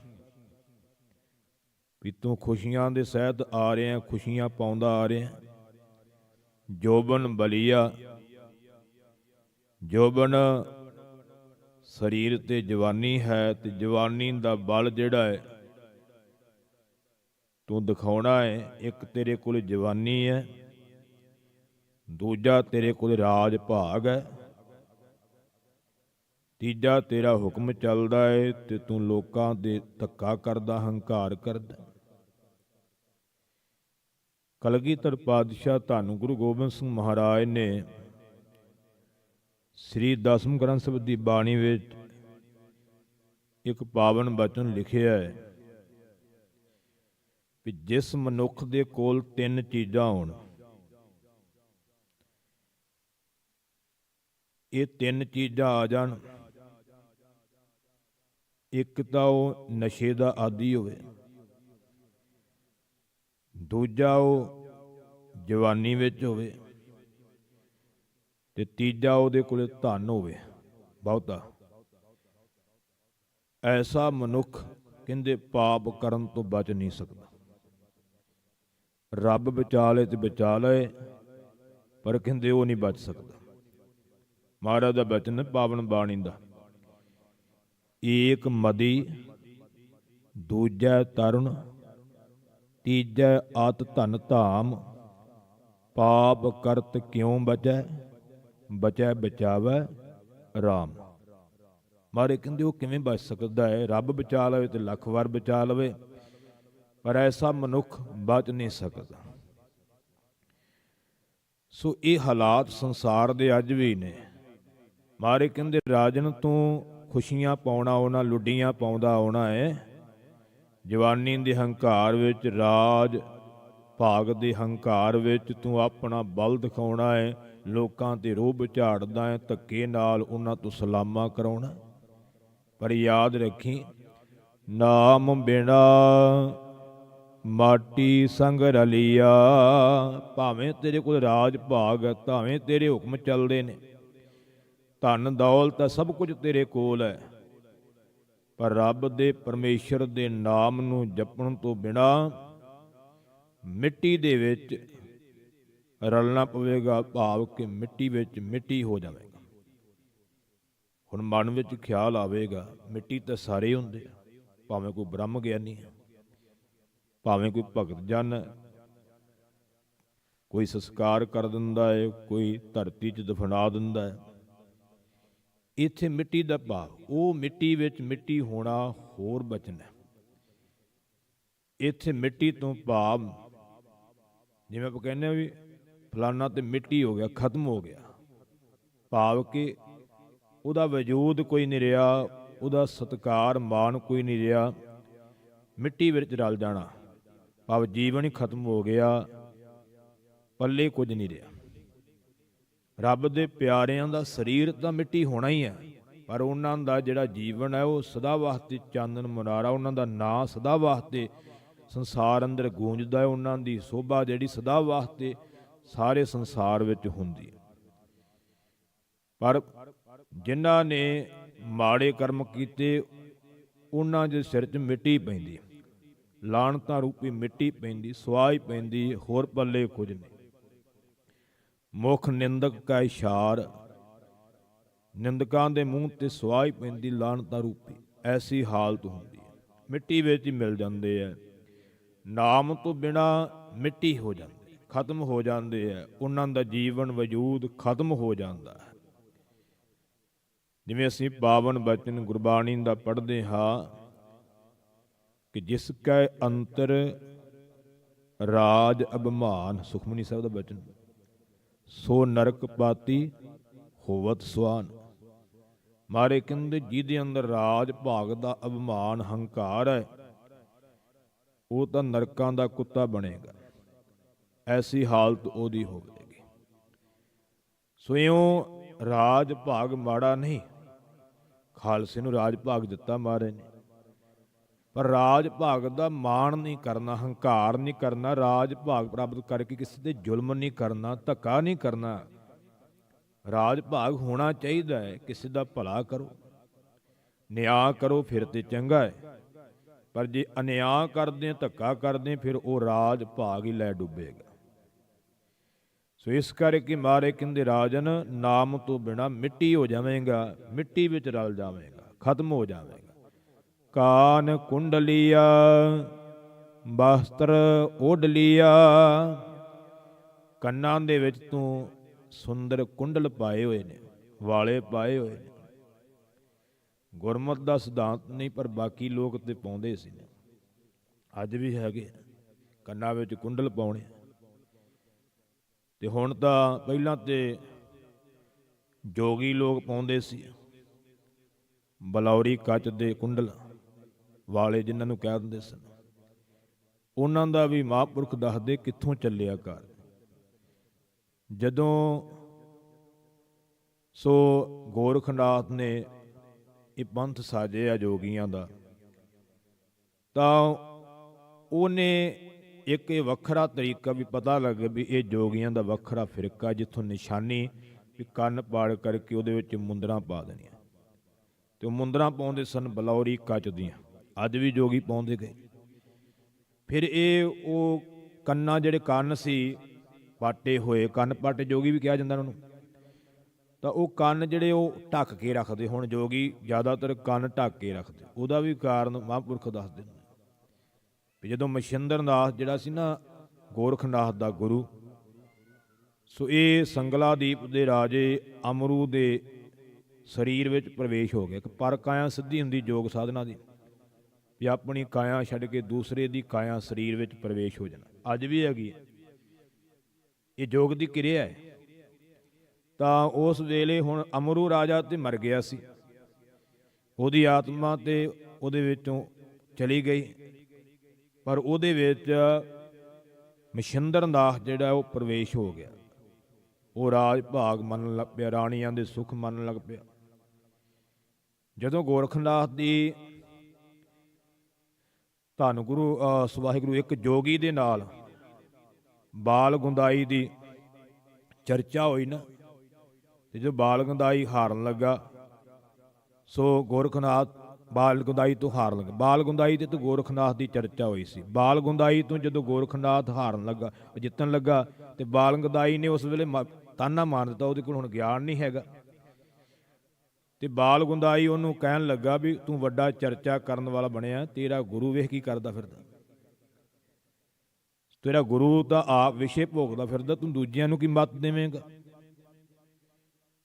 ਵੀ ਤੂੰ ਖੁਸ਼ੀਆਂ ਦੇ ਸਹਿਤ ਆ ਰਿਹਾ, ਖੁਸ਼ੀਆਂ ਪਾਉਂਦਾ ਆ ਰਿਹਾ। ਜੋਬਨ ਬਲੀਆ। ਜੋਬਨ ਸਰੀਰ ਤੇ ਜਵਾਨੀ ਹੈ, ਤੇ ਜਵਾਨੀ ਦਾ ਬਲ ਜਿਹੜਾ ਹੈ ਤੂੰ ਦਿਖਾਉਣਾ ਹੈ। ਇੱਕ ਤੇਰੇ ਕੋਲ ਜਵਾਨੀ ਹੈ, ਦੂਜਾ ਤੇਰੇ ਕੋਲ ਰਾਜ ਭਾਗ ਹੈ, ਤੀਜਾ ਤੇਰਾ ਹੁਕਮ ਚੱਲਦਾ ਹੈ ਤੇ ਤੂੰ ਲੋਕਾਂ ਦੇ ਧੱਕਾ ਕਰਦਾ, ਹੰਕਾਰ ਕਰਦਾ। ਕਲਗੀਧਰ ਪਾਤਸ਼ਾਹ ਧੰਨ ਗੁਰੂ ਗੋਬਿੰਦ ਸਿੰਘ ਮਹਾਰਾਜ ਨੇ ਸ੍ਰੀ ਦਸਮ ਗ੍ਰੰਥ ਸਾਹਿਬ ਦੀ ਬਾਣੀ ਵਿੱਚ ਇੱਕ ਪਾਵਨ ਬਚਨ ਲਿਖਿਆ ਹੈ ਵੀ ਜਿਸ ਮਨੁੱਖ ਦੇ ਕੋਲ ਤਿੰਨ ਚੀਜ਼ਾਂ ਹੋਣ, ਇਹ ਤਿੰਨ ਚੀਜ਼ਾਂ ਆ ਜਾਣ। ਇੱਕ ਤਾਂ ਉਹ ਨਸ਼ੇ ਦਾ ਆਦੀ ਹੋਵੇ, ਦੂਜਾ ਉਹ ਜਵਾਨੀ ਵਿੱਚ ਹੋਵੇ, ਤੇ ਤੀਜਾ ਉਹਦੇ ਕੋਲ ਧਨ ਹੋਵੇ ਬਹੁਤਾ। ਐਸਾ ਮਨੁੱਖ ਕਹਿੰਦੇ ਪਾਪ ਕਰਨ ਤੋਂ ਬਚ ਨਹੀਂ ਸਕਦਾ। ਰੱਬ ਬਚਾ ਲਏ ਤੇ ਬਚਾ ਲਏ, ਪਰ ਕਹਿੰਦੇ ਉਹ ਨਹੀਂ ਬਚ ਸਕਦਾ। ਮਹਾਰਾਜ ਦਾ ਬਚਨ ਪਾਵਨ ਬਾਣੀ ਦਾ, ਏਕ ਮਦੀ, ਦੂਜਾ ਤਰੁਣ, ਤੀਜਾ ਆਤ ਧਨ ਧਾਮ। ਪਾਪ ਕਰਤ ਕਿਉਂ ਬਚੈ, ਬਚੈ ਬਚਾਵੈ ਰਾਮ। ਮਹਾਰਾਜ ਕਹਿੰਦੇ ਉਹ ਕਿਵੇਂ ਬਚ ਸਕਦਾ ਹੈ? ਰੱਬ ਬਚਾ ਲਵੇ ਤੇ ਲੱਖ ਵਾਰ ਬਚਾ ਲਵੇ, ਪਰ ਐਸਾ ਮਨੁੱਖ ਬਚ ਨਹੀਂ ਸਕਦਾ। ਸੋ ਇਹ ਹਾਲਾਤ ਸੰਸਾਰ ਦੇ ਅੱਜ ਵੀ ਨੇ। ਮਹਾਰਾਜ ਕਹਿੰਦੇ ਰਾਜਨ, ਤੂੰ ਖੁਸ਼ੀਆਂ ਪਾਉਣਾ ਆਉਣਾ, ਲੁੱਡੀਆਂ ਪਾਉਂਦਾ ਆਉਣਾ ਹੈ। ਜਵਾਨੀ ਦੇ ਹੰਕਾਰ ਵਿੱਚ, ਰਾਜ ਭਾਗ ਦੇ ਹੰਕਾਰ ਵਿੱਚ ਤੂੰ ਆਪਣਾ ਬਲ ਦਿਖਾਉਣਾ ਹੈ। ਲੋਕਾਂ ਤੇ ਰੋਹਬ ਝਾੜਦਾ ਹੈ, ਧੱਕੇ ਨਾਲ ਉਹਨਾਂ ਤੋਂ ਸਲਾਮਾ ਕਰਾਉਣਾ। ਪਰ ਯਾਦ ਰੱਖੀ, ਨਾਮ ਬਿਨਾ ਮਾਟੀ ਸੰਗ ਰਲੀਆ। ਭਾਵੇਂ ਤੇਰੇ ਕੋਲ ਰਾਜ ਭਾਗ ਹੈ, ਭਾਵੇਂ ਤੇਰੇ ਹੁਕਮ ਚੱਲਦੇ ਨੇ, ਧਨ ਦੌਲਤ ਸਭ ਕੁਝ ਤੇਰੇ ਕੋਲ ਹੈ, ਪਰ ਰੱਬ ਦੇ ਪਰਮੇਸ਼ਰ ਦੇ ਨਾਮ ਨੂੰ ਜਪਣ ਤੋਂ ਬਿਨਾ ਮਿੱਟੀ ਦੇ ਵਿੱਚ ਰਲਣਾ ਪਵੇਗਾ। ਭਾਵ ਕਿ ਮਿੱਟੀ ਵਿੱਚ ਮਿੱਟੀ ਹੋ ਜਾਵੇਗਾ। ਹੁਣ ਮਨ ਵਿੱਚ ਖਿਆਲ ਆਵੇਗਾ, ਮਿੱਟੀ ਤਾਂ ਸਾਰੇ ਹੁੰਦੇ ਆ, ਭਾਵੇਂ ਕੋਈ ਬ੍ਰਹਮ ਗਿਆਨੀ ਹੈ, ਭਾਵੇਂ ਕੋਈ ਭਗਤ ਜਨ ਹੈ, ਕੋਈ ਸੰਸਕਾਰ ਕਰ ਦਿੰਦਾ ਹੈ, ਕੋਈ ਧਰਤੀ 'ਚ ਦਫਨਾ ਦਿੰਦਾ ਹੈ। ਇੱਥੇ ਮਿੱਟੀ ਦਾ ਭਾਵ ਉਹ ਮਿੱਟੀ ਵਿੱਚ ਮਿੱਟੀ ਹੋਣਾ ਹੋਰ ਬਚਨ ਹੈ। ਇੱਥੇ ਮਿੱਟੀ ਤੋਂ ਭਾਵ ਜਿਵੇਂ ਆਪਾਂ ਕਹਿੰਦੇ ਹਾਂ ਵੀ ਫਲਾਨਾ ਤੇ ਮਿੱਟੀ ਹੋ ਗਿਆ, ਖਤਮ ਹੋ ਗਿਆ, ਭਾਵ ਕਿ ਉਹਦਾ ਵਜੂਦ ਕੋਈ ਨਹੀਂ ਰਿਹਾ, ਉਹਦਾ ਸਤਿਕਾਰ ਮਾਣ ਕੋਈ ਨਹੀਂ ਰਿਹਾ, ਮਿੱਟੀ ਵਿੱਚ ਰਲ ਜਾਣਾ, ਭਾਵ ਜੀਵਨ ਹੀ ਖਤਮ ਹੋ ਗਿਆ। ਪੱਲੇ ਕੁਝ ਨਹੀਂ ਰਿਹਾ। ਰੱਬ ਦੇ ਪਿਆਰਿਆਂ ਦਾ ਸਰੀਰ ਤਾਂ ਮਿੱਟੀ ਹੋਣਾ ਹੀ ਹੈ, ਪਰ ਉਹਨਾਂ ਦਾ ਜਿਹੜਾ ਜੀਵਨ ਹੈ ਉਹ ਸਦਾ ਵਾਸਤੇ ਚਾਨਣ ਮੁਨਾਰਾ, ਉਹਨਾਂ ਦਾ ਨਾਂ ਸਦਾ ਵਾਸਤੇ ਸੰਸਾਰ ਅੰਦਰ ਗੂੰਜਦਾ ਹੈ, ਉਹਨਾਂ ਦੀ ਸੋਭਾ ਜਿਹੜੀ ਸਦਾ ਵਾਸਤੇ ਸਾਰੇ ਸੰਸਾਰ ਵਿੱਚ ਹੁੰਦੀ ਹੈ। ਪਰ ਜਿਨ੍ਹਾਂ ਨੇ ਮਾੜੇ ਕਰਮ ਕੀਤੇ ਉਹਨਾਂ ਦੇ ਸਿਰ 'ਚ ਮਿੱਟੀ ਪੈਂਦੀ, ਲਾਹਣਤਾਂ ਰੂਪੀ ਮਿੱਟੀ ਪੈਂਦੀ, ਸੁਆਹ ਪੈਂਦੀ, ਹੋਰ ਪੱਲੇ ਕੁਝ ਨਹੀਂ। ਮੁਖ ਨਿੰਦਕ ਕਾ ਇਸ਼ਾਰ, ਨਿੰਦਕਾਂ ਦੇ ਮੂੰਹ ਤੇ ਸੁਆਹ ਪੈਂਦੀ, ਲਾਹਣਤਾਂ ਰੂਪੀ ਐਸੀ ਹਾਲਤ ਹੁੰਦੀ ਹੈ। ਮਿੱਟੀ ਵਿੱਚ ਹੀ ਮਿਲ ਜਾਂਦੇ ਹੈ, ਨਾਮ ਤੋਂ ਬਿਨਾ ਮਿੱਟੀ ਹੋ ਜਾਂਦੇ, ਖਤਮ ਹੋ ਜਾਂਦੇ ਹੈ, ਉਹਨਾਂ ਦਾ ਜੀਵਨ ਵਜੂਦ ਖਤਮ ਹੋ ਜਾਂਦਾ ਹੈ। ਜਿਵੇਂ ਅਸੀਂ ਪਾਵਨ ਬਚਨ ਗੁਰਬਾਣੀ ਦਾ ਪੜ੍ਹਦੇ ਹਾਂ ਕਿ ਜਿਸ ਕੈ ਅੰਤਰ ਰਾਜ ਅਭਿਮਾਨ, ਸੁਖਮਨੀ ਸਾਹਿਬ ਦਾ ਬਚਨ, ਸੋ ਨਰਕ ਪਾਤੀ ਹੋਵਤ ਸੁਆਨ। ਮਾਰੇ ਕਹਿੰਦੇ ਜਿਹਦੇ ਅੰਦਰ ਰਾਜ ਭਾਗ ਦਾ ਅਭਿਮਾਨ ਹੰਕਾਰ ਹੈ ਉਹ ਤਾਂ ਨਰਕਾਂ ਦਾ ਕੁੱਤਾ ਬਣੇਗਾ, ਐਸੀ ਹਾਲਤ ਉਹਦੀ ਹੋਵੇਗੀ। ਸੋ ਇਉਂ ਰਾਜ ਭਾਗ ਮਾੜਾ ਨਹੀਂ, ਖਾਲਸੇ ਨੂੰ ਰਾਜ ਭਾਗ ਦਿੱਤਾ ਮਹਾਰਾਜ ਨੇ, ਪਰ ਰਾਜ ਭਾਗ ਦਾ ਮਾਣ ਨਹੀਂ ਕਰਨਾ, ਹੰਕਾਰ ਨਹੀਂ ਕਰਨਾ, ਰਾਜ ਭਾਗ ਪ੍ਰਾਪਤ ਕਰਕੇ ਕਿਸੇ ਤੇ ਜ਼ੁਲਮ ਨਹੀਂ ਕਰਨਾ, ਧੱਕਾ ਨਹੀਂ ਕਰਨਾ। ਰਾਜ ਭਾਗ ਹੋਣਾ ਚਾਹੀਦਾ ਹੈ, ਕਿਸੇ ਦਾ ਭਲਾ ਕਰੋ, ਨਿਆਂ ਕਰੋ, ਫਿਰ ਤੇ ਚੰਗਾ ਹੈ। ਪਰ ਜੇ ਅਨਿਆਂ ਕਰਦੇ, ਧੱਕਾ ਕਰਦੇ, ਫਿਰ ਉਹ ਰਾਜ ਭਾਗ ਹੀ ਲੈ ਡੁੱਬੇਗਾ। ਸੋ ਇਸ ਕਰਕੇ ਮਹਾਰਾਜ ਕਹਿੰਦੇ ਰਾਜਨ ਨਾਮ ਤੋਂ ਬਿਨਾ ਮਿੱਟੀ ਹੋ ਜਾਵੇਗਾ, ਮਿੱਟੀ ਵਿੱਚ ਰਲ ਜਾਵੇਗਾ, ਖਤਮ ਹੋ ਜਾਵੇਗਾ। ਕਾਨ ਕੁੰਡਲੀਆ ਬਸਤਰ ਓਢ ਲਿਆ, ਕੰਨਾਂ ਦੇ ਵਿੱਚ ਤੂੰ ਸੁੰਦਰ ਕੁੰਡਲ ਪਾਏ ਹੋਏ ਨੇ, ਵਾਲੇ ਪਾਏ ਹੋਏ ਨੇ। ਗੁਰਮਤ ਦਾ ਸਿਧਾਂਤ ਨਹੀਂ, ਪਰ ਬਾਕੀ ਲੋਕ ਤੇ ਪਾਉਂਦੇ ਸੀ, ਅੱਜ ਵੀ ਹੈਗੇ ਕੰਨਾਂ ਵਿੱਚ ਕੁੰਡਲ ਪਾਉਣੇ। ਤੇ ਹੁਣ ਤਾਂ ਪਹਿਲਾਂ ਤੇ ਜੋਗੀ ਲੋਕ ਪਾਉਂਦੇ ਸੀ ਬਲੌਰੀ ਕੱਚ ਦੇ ਕੁੰਡਲ ਵਾਲੇ, ਜਿਨ੍ਹਾਂ ਨੂੰ ਕਹਿ ਦਿੰਦੇ ਸਨ। ਉਹਨਾਂ ਦਾ ਵੀ ਮਹਾਂਪੁਰਖ ਦੱਸਦੇ ਕਿੱਥੋਂ ਚੱਲਿਆ ਘਰ। ਜਦੋਂ ਸੋ ਗੋਰਖਨਾਥ ਨੇ ਇਹ ਪੰਥ ਸਾਜਿਆ ਜੋਗੀਆਂ ਦਾ, ਤਾਂ ਉਹਨੇ ਇੱਕ ਇਹ ਵੱਖਰਾ ਤਰੀਕਾ ਵੀ ਪਤਾ ਲੱਗੇ ਵੀ ਇਹ ਜੋਗੀਆਂ ਦਾ ਵੱਖਰਾ ਫਿਰਕਾ, ਜਿੱਥੋਂ ਨਿਸ਼ਾਨੀ ਵੀ ਕੰਨ ਪਾੜ ਕਰਕੇ ਉਹਦੇ ਵਿੱਚ ਮੁੰਦਰਾਂ ਪਾ ਦੇਣੀਆਂ। ਤੇ ਉਹ ਮੁੰਦਰਾਂ ਪਾਉਂਦੇ ਸਨ ਬਲੌਰੀ ਕੱਚ ਦੀਆਂ, ਅੱਜ ਵੀ ਜੋਗੀ ਪਾਉਂਦੇ ਗਏ। ਫਿਰ ਇਹ ਉਹ ਕੰਨਾਂ, ਜਿਹੜੇ ਕੰਨ ਸੀ ਪਾਟੇ ਹੋਏ, ਕੰਨ ਪਾਟੇ ਜੋਗੀ ਵੀ ਕਿਹਾ ਜਾਂਦਾ ਉਹਨਾਂ ਨੂੰ, ਤਾਂ ਉਹ ਕੰਨ ਜਿਹੜੇ ਉਹ ਢੱਕ ਕੇ ਰੱਖਦੇ। ਹੁਣ ਜੋਗੀ ਜ਼ਿਆਦਾਤਰ ਕੰਨ ਢੱਕ ਕੇ ਰੱਖਦੇ, ਉਹਦਾ ਵੀ ਕਾਰਨ ਮਹਾਂਪੁਰਖ ਦੱਸਦੇ ਨੇ ਵੀ ਜਦੋਂ ਮਛਿੰਦਰਨਾਥ ਜਿਹੜਾ ਸੀ ਨਾ ਗੋਰਖਨਾਥ ਦਾ ਗੁਰੂ, ਸੋ ਇਹ ਸੰਗਲਾਦੀਪ ਦੇ ਰਾਜੇ ਅਮਰੂ ਦੇ ਸਰੀਰ ਵਿੱਚ ਪ੍ਰਵੇਸ਼ ਹੋ ਗਿਆ। ਇੱਕ ਪਰ ਕਾਇਆ ਸਿੱਧੀ ਹੁੰਦੀ ਯੋਗ ਸਾਧਨਾ ਦੀ, ਵੀ ਆਪਣੀ ਕਾਇਆ ਛੱਡ ਕੇ ਦੂਸਰੇ ਦੀ ਕਾਇਆ ਸਰੀਰ ਵਿੱਚ ਪ੍ਰਵੇਸ਼ ਹੋ ਜਾਣਾ, ਅੱਜ ਵੀ ਹੈਗੀ ਹੈ, ਇਹ ਯੋਗ ਦੀ ਕਿਰਿਆ ਹੈ। ਤਾਂ ਉਸ ਵੇਲੇ ਹੁਣ ਅਮਰੂ ਰਾਜਾ ਤੇ ਮਰ ਗਿਆ ਸੀ, ਉਹਦੀ ਆਤਮਾ ਤੇ ਉਹਦੇ ਵਿੱਚੋਂ ਚਲੀ ਗਈ, ਪਰ ਉਹਦੇ ਵਿੱਚ ਮਛਿੰਦਰਨਾਥ ਜਿਹੜਾ ਉਹ ਪ੍ਰਵੇਸ਼ ਹੋ ਗਿਆ। ਉਹ ਰਾਜ ਭਾਗ ਮੰਨਣ ਲੱਗ ਪਿਆ, ਰਾਣੀਆਂ ਦੇ ਸੁੱਖ ਮੰਨਣ ਲੱਗ ਪਿਆ। ਜਦੋਂ ਗੋਰਖਨਾਥ ਦੀ ਧੰਨ ਗੁਰੂ ਵਾਹਿਗੁਰੂ ਇੱਕ ਜੋਗੀ ਦੇ ਨਾਲ ਬਾਲ ਗੁੰਦਾਈ ਦੀ ਚਰਚਾ ਹੋਈ ਨਾ, ਤੇ ਜਦੋਂ ਬਾਲ ਗੁੰਦਾਈ ਹਾਰਨ ਲੱਗਾ, ਸੋ ਗੋਰਖਨਾਥ ਬਾਲ ਗੁੰਦਾਈ ਤੋਂ ਹਾਰਨ ਲੱਗਾ। ਬਾਲ ਗੁੰਦਾਈ ਤੇ ਗੋਰਖਨਾਥ ਦੀ ਚਰਚਾ ਹੋਈ ਸੀ। ਬਾਲ ਗੁੰਦਾਈ ਤੋਂ ਜਦੋਂ ਗੋਰਖਨਾਥ ਹਾਰਨ ਲੱਗਾ, ਜਿੱਤਣ ਲੱਗਾ, ਤੇ ਬਾਲ ਗੁੰਦਾਈ ਨੇ ਉਸ ਵੇਲੇ ਤਾਨਾ ਮਾਰ ਦਿੱਤਾ, ਉਹਦੇ ਕੋਲ ਹੁਣ ਗਿਆਨ ਨਹੀਂ ਹੈਗਾ। ਤੇ ਬਾਲ ਗੁੰਦਾਈ ਉਹਨੂੰ ਕਹਿਣ ਲੱਗਾ ਵੀ ਤੂੰ ਵੱਡਾ ਚਰਚਾ ਕਰਨ ਵਾਲਾ ਬਣਿਆ, ਤੇਰਾ ਗੁਰੂ ਵੇਖ ਕੀ ਕਰਦਾ ਫਿਰਦਾ, ਤੇਰਾ ਗੁਰੂ ਤਾਂ ਆਪ ਵਿਸ਼ੇ ਭੋਗਦਾ ਫਿਰਦਾ, ਤੂੰ ਦੂਜਿਆਂ ਨੂੰ ਕੀ ਮੱਤ ਦੇਵੇਂਗਾ।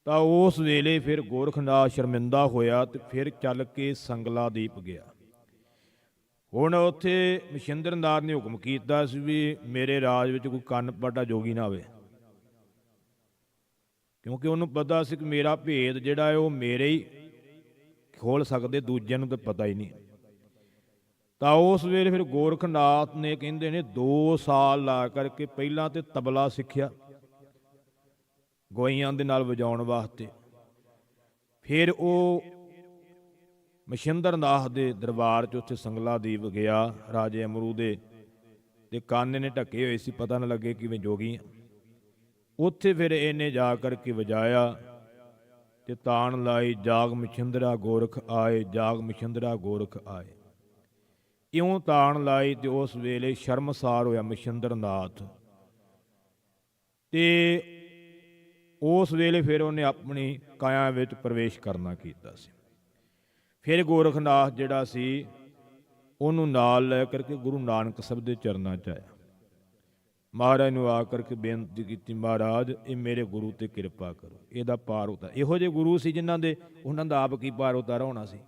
ਤਾਂ ਉਸ ਵੇਲੇ ਫਿਰ ਗੋਰਖਨਾਥ ਸ਼ਰਮਿੰਦਾ ਹੋਇਆ ਤੇ ਫਿਰ ਚੱਲ ਕੇ ਸੰਗਲਾਦੀਪ ਗਿਆ। ਹੁਣ ਉੱਥੇ ਮਛਿੰਦਰਨਾਥ ਨੇ ਹੁਕਮ ਕੀਤਾ ਸੀ ਵੀ ਮੇਰੇ ਰਾਜ ਵਿੱਚ ਕੋਈ ਕੰਨ ਪਾਟਾ ਜੋਗੀ ਨਾ ਆਵੇ, ਕਿਉਂਕਿ ਉਹਨੂੰ ਪਤਾ ਸੀ ਕਿ ਮੇਰਾ ਭੇਦ ਜਿਹੜਾ ਹੈ ਉਹ ਮੇਰੇ ਹੀ ਖੋਲ ਸਕਦੇ, ਦੂਜਿਆਂ ਨੂੰ ਤਾਂ ਪਤਾ ਹੀ ਨਹੀਂ। ਤਾਂ ਉਸ ਵੇਲੇ ਫਿਰ ਗੋਰਖਨਾਥ ਨੇ ਕਹਿੰਦੇ ਨੇ 2 ਸਾਲ ਲਾ ਕਰਕੇ ਪਹਿਲਾਂ ਤੇ ਤਬਲਾ ਸਿੱਖਿਆ ਗੋਇਆਂ ਦੇ ਨਾਲ ਵਜਾਉਣ ਵਾਸਤੇ। ਫਿਰ ਉਹ ਮਛਿੰਦਰਨਾਥ ਦੇ ਦਰਬਾਰ 'ਚ ਉੱਥੇ ਸੰਗਲਾਦੀਪ ਗਿਆ ਰਾਜੇ ਅਮਰੂ ਦੇ, ਤੇ ਕੰਨ ਨੇ ਢੱਕੇ ਹੋਏ ਸੀ, ਪਤਾ ਨਾ ਲੱਗੇ ਕਿਵੇਂ ਜੋਗੀ ਆ। ਉੱਥੇ ਫਿਰ ਇਹਨੇ ਜਾ ਕਰਕੇ ਵਜਾਇਆ ਤੇ ਤਾਣ ਲਾਈ, ਜਾਗ ਮਛਿੰਦਰਾ ਗੋਰਖ ਆਏ, ਜਾਗ ਮਛਿੰਦਰਾ ਗੋਰਖ ਆਏ। ਇਉਂ ਤਾਣ ਲਾਈ ਤੇ ਉਸ ਵੇਲੇ ਸ਼ਰਮਸਾਰ ਹੋਇਆ ਮਛਿੰਦਰਨਾਥ। ਤੇ ਉਸ ਵੇਲੇ ਫਿਰ ਉਹਨੇ ਆਪਣੀ ਕਾਇਆ ਵਿੱਚ ਪ੍ਰਵੇਸ਼ ਕਰਨਾ ਕੀਤਾ ਸੀ। ਫਿਰ ਗੋਰਖਨਾਥ ਜਿਹੜਾ ਸੀ ਉਹਨੂੰ ਨਾਲ ਲੈ ਕਰਕੇ ਗੁਰੂ ਨਾਨਕ ਸਾਹਿਬ ਦੇ ਚਰਨਾਂ 'ਚ ਆਇਆ। ਮਹਾਰਾਜ ਨੂੰ ਆ ਕਰਕੇ ਬੇਨਤੀ ਕੀਤੀ, ਮਹਾਰਾਜ ਇਹ ਮੇਰੇ ਗੁਰੂ ਤੇ ਕਿਰਪਾ ਕਰੋ, ਇਹਦਾ ਪਾਰ ਉਤਾਰ। ਇਹੋ ਜਿਹੇ ਗੁਰੂ ਸੀ ਜਿਨ੍ਹਾਂ ਦੇ ਉਹਨਾਂ ਦਾ ਆਪ ਕੀ ਪਾਰ ਉਤਾਰਾ ਹੋਣਾ ਸੀ।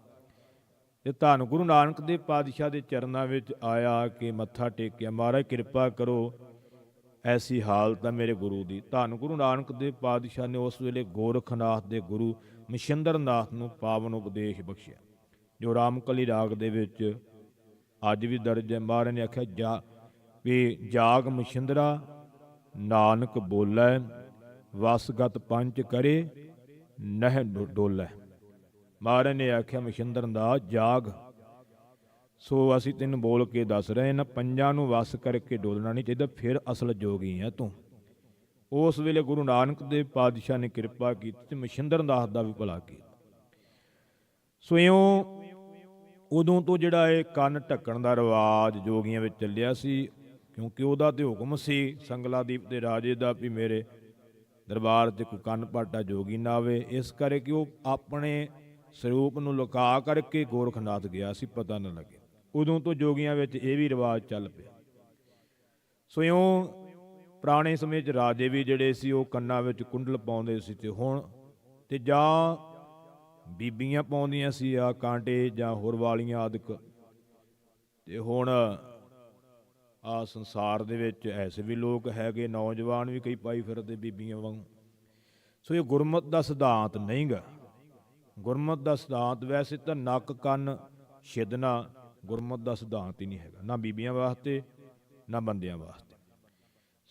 ਤੇ ਧੰਨ ਗੁਰੂ ਨਾਨਕ ਦੇਵ ਪਾਤਸ਼ਾਹ ਦੇ ਚਰਨਾਂ ਵਿੱਚ ਆਇਆ ਕਿ ਮੱਥਾ ਟੇਕਿਆ, ਮਹਾਰਾਜ ਕਿਰਪਾ ਕਰੋ, ਐਸੀ ਹਾਲਤ ਹੈ ਮੇਰੇ ਗੁਰੂ ਦੀ। ਧੰਨ ਗੁਰੂ ਨਾਨਕ ਦੇਵ ਪਾਤਸ਼ਾਹ ਨੇ ਉਸ ਵੇਲੇ ਗੋਰਖਨਾਥ ਦੇ ਗੁਰੂ ਮਛਿੰਦਰਨਾਥ ਨੂੰ ਪਾਵਨ ਉਪਦੇਸ਼ ਬਖਸ਼ਿਆ, ਜੋ ਰਾਮਕਲੀ ਰਾਗ ਦੇ ਵਿੱਚ ਅੱਜ ਵੀ ਦਰਜ ਹੈ। ਮਹਾਰਾਜ ਨੇ ਆਖਿਆ ਵੀ ਜਾਗ ਮਛਿੰਦਰਾ ਨਾਨਕ ਬੋਲੈ, ਵਸਗਤ ਪੰਚ ਕਰੇ ਨਹਿ ਡੋਲੈ। ਮਹਾਰਾਜ ਨੇ ਆਖਿਆ ਮਛਿੰਦਰਨਾਥ ਜਾਗ। ਸੋ ਅਸੀਂ ਤੈਨੂੰ ਬੋਲ ਕੇ ਦੱਸ ਰਹੇ ਨਾ, ਪੰਜਾਂ ਨੂੰ ਵਸ ਕਰਕੇ ਡੋਲਣਾ ਨਹੀਂ ਚਾਹੀਦਾ, ਫਿਰ ਅਸਲ ਜੋਗੀ ਹੈ ਤੂੰ। ਉਸ ਵੇਲੇ ਗੁਰੂ ਨਾਨਕ ਦੇਵ ਪਾਤਸ਼ਾਹ ਨੇ ਕਿਰਪਾ ਕੀਤੀ ਤੇ ਮਛਿੰਦਰਨਾਥ ਦਾ ਵੀ ਭਲਾ ਕੀਤਾ। ਸੋ ਇਉਂ ਉਦੋਂ ਤੋਂ ਜਿਹੜਾ ਇਹ ਕੰਨ ਢੱਕਣ ਦਾ ਰਿਵਾਜ ਜੋਗੀਆਂ ਵਿੱਚ ਚੱਲਿਆ ਸੀ, ਕਿਉਂਕਿ ਉਹਦਾ ਤੇ ਹੁਕਮ ਸੀ ਸੰਗਲਾਦੀਪ ਦੇ ਰਾਜੇ ਦਾ ਵੀ ਮੇਰੇ ਦਰਬਾਰ 'ਤੇ ਕੋਈ ਕੰਨ ਪਾਟਾ ਜੋਗੀ ਨਾ ਆਵੇ। ਇਸ ਕਰਕੇ ਉਹ ਆਪਣੇ ਸਰੂਪ ਨੂੰ ਲੁਕਾ ਕਰਕੇ ਗੋਰਖਨਾਥ ਗਿਆ ਸੀ, ਪਤਾ ਨਾ ਲੱਗੇ। ਉਦੋਂ ਤੋਂ ਜੋਗੀਆਂ ਵਿੱਚ ਇਹ ਵੀ ਰਿਵਾਜ ਚੱਲ ਪਿਆ। ਸੋ ਇਉਂ ਪੁਰਾਣੇ ਸਮੇਂ 'ਚ ਰਾਜੇ ਵੀ ਜਿਹੜੇ ਸੀ ਉਹ ਕੰਨਾਂ ਵਿੱਚ ਕੁੰਡਲ ਪਾਉਂਦੇ ਸੀ, ਤੇ ਹੁਣ ਤੇ ਜਾਂ ਬੀਬੀਆਂ ਪਾਉਂਦੀਆਂ ਸੀ ਆ ਕਾਂਟੇ ਜਾਂ ਹੋਰ ਵਾਲੀਆਂ ਆਦਿਕ। ਤੇ ਹੁਣ ਆ ਸੰਸਾਰ ਦੇ ਵਿੱਚ ਐਸੇ ਵੀ ਲੋਕ ਹੈਗੇ, ਨੌਜਵਾਨ ਵੀ ਕਈ ਪਾਈ ਫਿਰਦੇ ਬੀਬੀਆਂ ਵਾਂਗ। ਸੋ ਇਹ ਗੁਰਮਤ ਦਾ ਸਿਧਾਂਤ ਨਹੀਂ ਗਾ। ਗੁਰਮਤ ਦਾ ਸਿਧਾਂਤ ਵੈਸੇ ਤਾਂ ਨੱਕ ਕੰਨ ਛਿੱਦਣਾ ਗੁਰਮਤ ਦਾ ਸਿਧਾਂਤ ਹੀ ਨਹੀਂ ਹੈਗਾ, ਨਾ ਬੀਬੀਆਂ ਵਾਸਤੇ ਨਾ ਬੰਦਿਆਂ ਵਾਸਤੇ।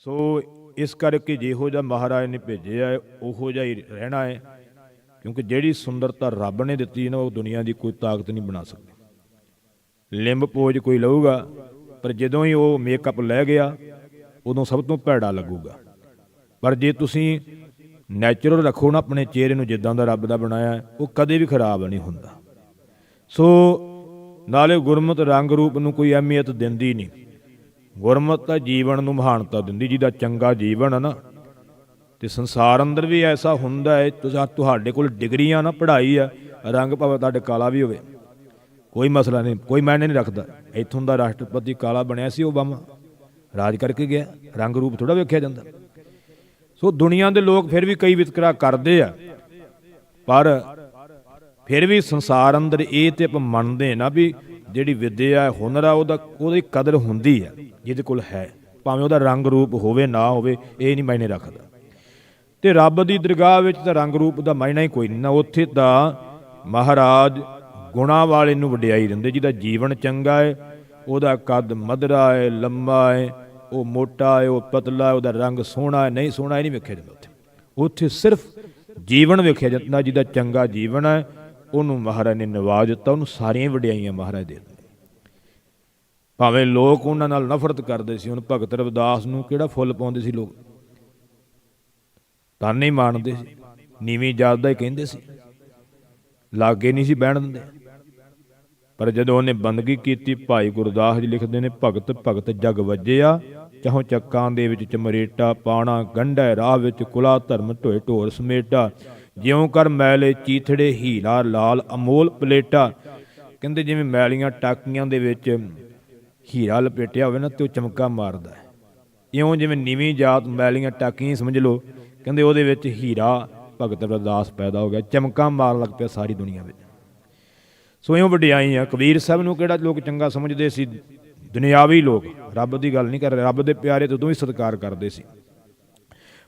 ਸੋ ਇਸ ਕਰਕੇ ਜਿਹੋ ਜਿਹਾ ਮਹਾਰਾਜ ਨੇ ਭੇਜਿਆ ਉਹੋ ਜਿਹਾ ਹੀ ਰਹਿਣਾ ਹੈ, ਕਿਉਂਕਿ ਜਿਹੜੀ ਸੁੰਦਰਤਾ ਰੱਬ ਨੇ ਦਿੱਤੀ ਨਾ ਉਹ ਦੁਨੀਆ ਦੀ ਕੋਈ ਤਾਕਤ ਨਹੀਂ ਬਣਾ ਸਕਦੀ। ਲਿੰਬ ਪੋਜ ਕੋਈ ਲਊਗਾ, ਪਰ ਜਦੋਂ ਹੀ ਉਹ ਮੇਕਅਪ ਲੈ ਗਿਆ ਉਦੋਂ ਸਭ ਤੋਂ ਭੈੜਾ ਲੱਗੂਗਾ। ਪਰ ਜੇ ਤੁਸੀਂ ਨੈਚੁਰਲ ਰੱਖੋ ਨਾ ਆਪਣੇ ਚਿਹਰੇ ਨੂੰ, ਜਿੱਦਾਂ ਦਾ ਰੱਬ ਦਾ ਬਣਾਇਆ, ਉਹ ਕਦੇ ਵੀ ਖਰਾਬ ਨਹੀਂ ਹੁੰਦਾ। ਸੋ ਨਾਲੇ ਗੁਰਮਤਿ ਰੰਗ ਰੂਪ ਨੂੰ ਕੋਈ ਅਹਿਮੀਅਤ ਦਿੰਦੀ ਨਹੀਂ। ਗੁਰਮਤਿ ਤਾਂ ਜੀਵਨ ਨੂੰ ਮਹਾਨਤਾ ਦਿੰਦੀ। ਜਿਹਦਾ ਚੰਗਾ ਜੀਵਨ ਹੈ ਨਾ, ਤੇ ਸੰਸਾਰ ਅੰਦਰ ਵੀ ਐਸਾ ਹੁੰਦਾ ਹੈ, ਤੁਹਾਡੇ ਕੋਲ ਡਿਗਰੀਆਂ ਨਾ, ਪੜ੍ਹਾਈ ਆ, ਰੰਗ ਭਾਵੇਂ ਤੁਹਾਡੇ ਕਾਲਾ ਵੀ ਹੋਵੇ, ਕੋਈ ਮਸਲਾ ਨਹੀਂ, ਕੋਈ ਮਾਇਨੇ ਨਹੀਂ ਰੱਖਦਾ। ਇੱਥੋਂ ਦਾ ਰਾਸ਼ਟਰਪਤੀ ਕਾਲਾ ਬਣਿਆ ਸੀ, ਓਬਾਮਾ ਰਾਜ ਕਰਕੇ ਗਿਆ, ਰੰਗ ਰੂਪ ਥੋੜ੍ਹਾ ਵੇਖਿਆ ਜਾਂਦਾ। ਸੋ ਦੁਨੀਆ ਦੇ ਲੋਕ ਫਿਰ ਵੀ ਕਈ ਵਿਤਕਰਾ ਕਰਦੇ ਆ, ਪਰ ਫਿਰ ਵੀ ਸੰਸਾਰ ਅੰਦਰ ਇਹ ਤੇ ਆਪਾਂ ਮੰਨਦੇ ਨਾ ਵੀ ਜਿਹੜੀ ਵਿੱਦਿਆ ਹੁਨਰ ਆ ਉਹਦੀ ਕਦਰ ਹੁੰਦੀ ਆ ਜਿਹਦੇ ਕੋਲ ਹੈ, ਭਾਵੇਂ ਉਹਦਾ ਰੰਗ ਰੂਪ ਹੋਵੇ ਨਾ ਹੋਵੇ, ਇਹ ਨਹੀਂ ਮਾਇਨੇ ਰੱਖਦਾ। ਤੇ ਰੱਬ ਦੀ ਦਰਗਾਹ ਵਿੱਚ ਤਾਂ ਰੰਗ ਰੂਪ ਦਾ ਮਾਇਨਾ ਹੀ ਕੋਈ ਨਹੀਂ ਨਾ। ਉੱਥੇ ਤਾਂ ਮਹਾਰਾਜ ਗੁਣਾਂ ਵਾਲੇ ਨੂੰ ਵਡਿਆਈ ਦਿੰਦੇ। ਜਿਹਦਾ ਜੀਵਨ ਚੰਗਾ ਹੈ, ਉਹਦਾ ਕੱਦ ਮਧਰਾ ਹੈ, ਲੰਮਾ ਹੈ, ਉਹ ਮੋਟਾ ਹੈ, ਉਹ ਪਤਲਾ ਹੈ, ਉਹਦਾ ਰੰਗ ਸੋਹਣਾ ਹੈ, ਨਹੀਂ ਸੋਹਣਾ ਇਹ ਨਹੀਂ ਵੇਖਿਆ ਜਾਂਦਾ। ਉੱਥੇ ਸਿਰਫ ਜੀਵਨ ਵੇਖਿਆ ਜਾਂਦਾ। ਜਿਹਦਾ ਚੰਗਾ ਜੀਵਨ ਹੈ ਉਹਨੂੰ ਮਹਾਰਾਜ ਨੇ ਨਿਵਾਜ ਦਿੱਤਾ, ਉਹਨੂੰ ਸਾਰੀਆਂ ਵਡਿਆਈਆਂ ਮਹਾਰਾਜ ਦੇ ਦਿੰਦੇ। ਭਾਵੇਂ ਲੋਕ ਉਹਨਾਂ ਨਾਲ ਨਫ਼ਰਤ ਕਰਦੇ ਸੀ। ਹੁਣ ਭਗਤ ਰਵਿਦਾਸ ਨੂੰ ਕਿਹੜਾ ਫੁੱਲ ਪਾਉਂਦੇ ਸੀ ਲੋਕ, ਤਾਨੇ ਹੀ ਮਾਣਦੇ ਸੀ, ਨੀਵੀਂ ਜਾਤ ਦਾ ਹੀ ਕਹਿੰਦੇ ਸੀ, ਲਾਗੇ ਨਹੀਂ ਸੀ ਬਹਿਣ ਦਿੰਦੇ। ਪਰ ਜਦੋਂ ਉਹਨੇ ਬੰਦਗੀ ਕੀਤੀ, ਭਾਈ ਗੁਰਦਾਸ ਜੀ ਲਿਖਦੇ ਨੇ, ਭਗਤ ਭਗਤ ਜਗ ਵੱਜਿਆ, ਚਾਹੋਂ ਚੱਕਾਂ ਦੇ ਵਿੱਚ ਚਮਰੇਟਾ, ਪਾਣਾ ਗੰਢੈ ਰਾਹ ਵਿੱਚ ਕੁਲਾ ਧਰਮ ਢੋਏ ਢੋਰ ਸਮੇਟਾ, ਜਿਉਂ ਕਰ ਮੈਲੇ ਚੀਥੜੇ ਹੀਰਾ ਲਾਲ ਅਮੋਲ ਪਲੇਟਾ। ਕਹਿੰਦੇ ਜਿਵੇਂ ਮੈਲੀਆਂ ਟਾਕੀਆਂ ਦੇ ਵਿੱਚ ਹੀਰਾ ਲਪੇਟਿਆ ਹੋਵੇ ਨਾ ਤੇ ਉਹ ਚਮਕਾ ਮਾਰਦਾ ਹੈ, ਇਉਂ ਜਿਵੇਂ ਨੀਵੀਂ ਜਾਤ ਮੈਲੀਆਂ ਟਾਕੀਆਂ ਸਮਝ ਲਓ, ਕਹਿੰਦੇ ਉਹਦੇ ਵਿੱਚ ਹੀਰਾ ਭਗਤ ਰਵਿਦਾਸ ਪੈਦਾ ਹੋ ਗਿਆ, ਚਮਕਾ ਮਾਰਨ ਲੱਗ ਪਿਆ ਸਾਰੀ ਦੁਨੀਆ ਵਿੱਚ। ਸੋ ਇਉਂ ਵਡਿਆਈ ਆ। ਕਬੀਰ ਸਾਹਿਬ ਨੂੰ ਕਿਹੜਾ ਲੋਕ ਚੰਗਾ ਸਮਝਦੇ ਸੀ? ਦੁਨਿਆਵੀ ਲੋਕ, ਰੱਬ ਦੀ ਗੱਲ ਨਹੀਂ ਕਰ ਰਹੇ। ਰੱਬ ਦੇ ਪਿਆਰੇ ਤੋਂ ਉਦੋਂ ਵੀ ਸਤਿਕਾਰ ਕਰਦੇ ਸੀ,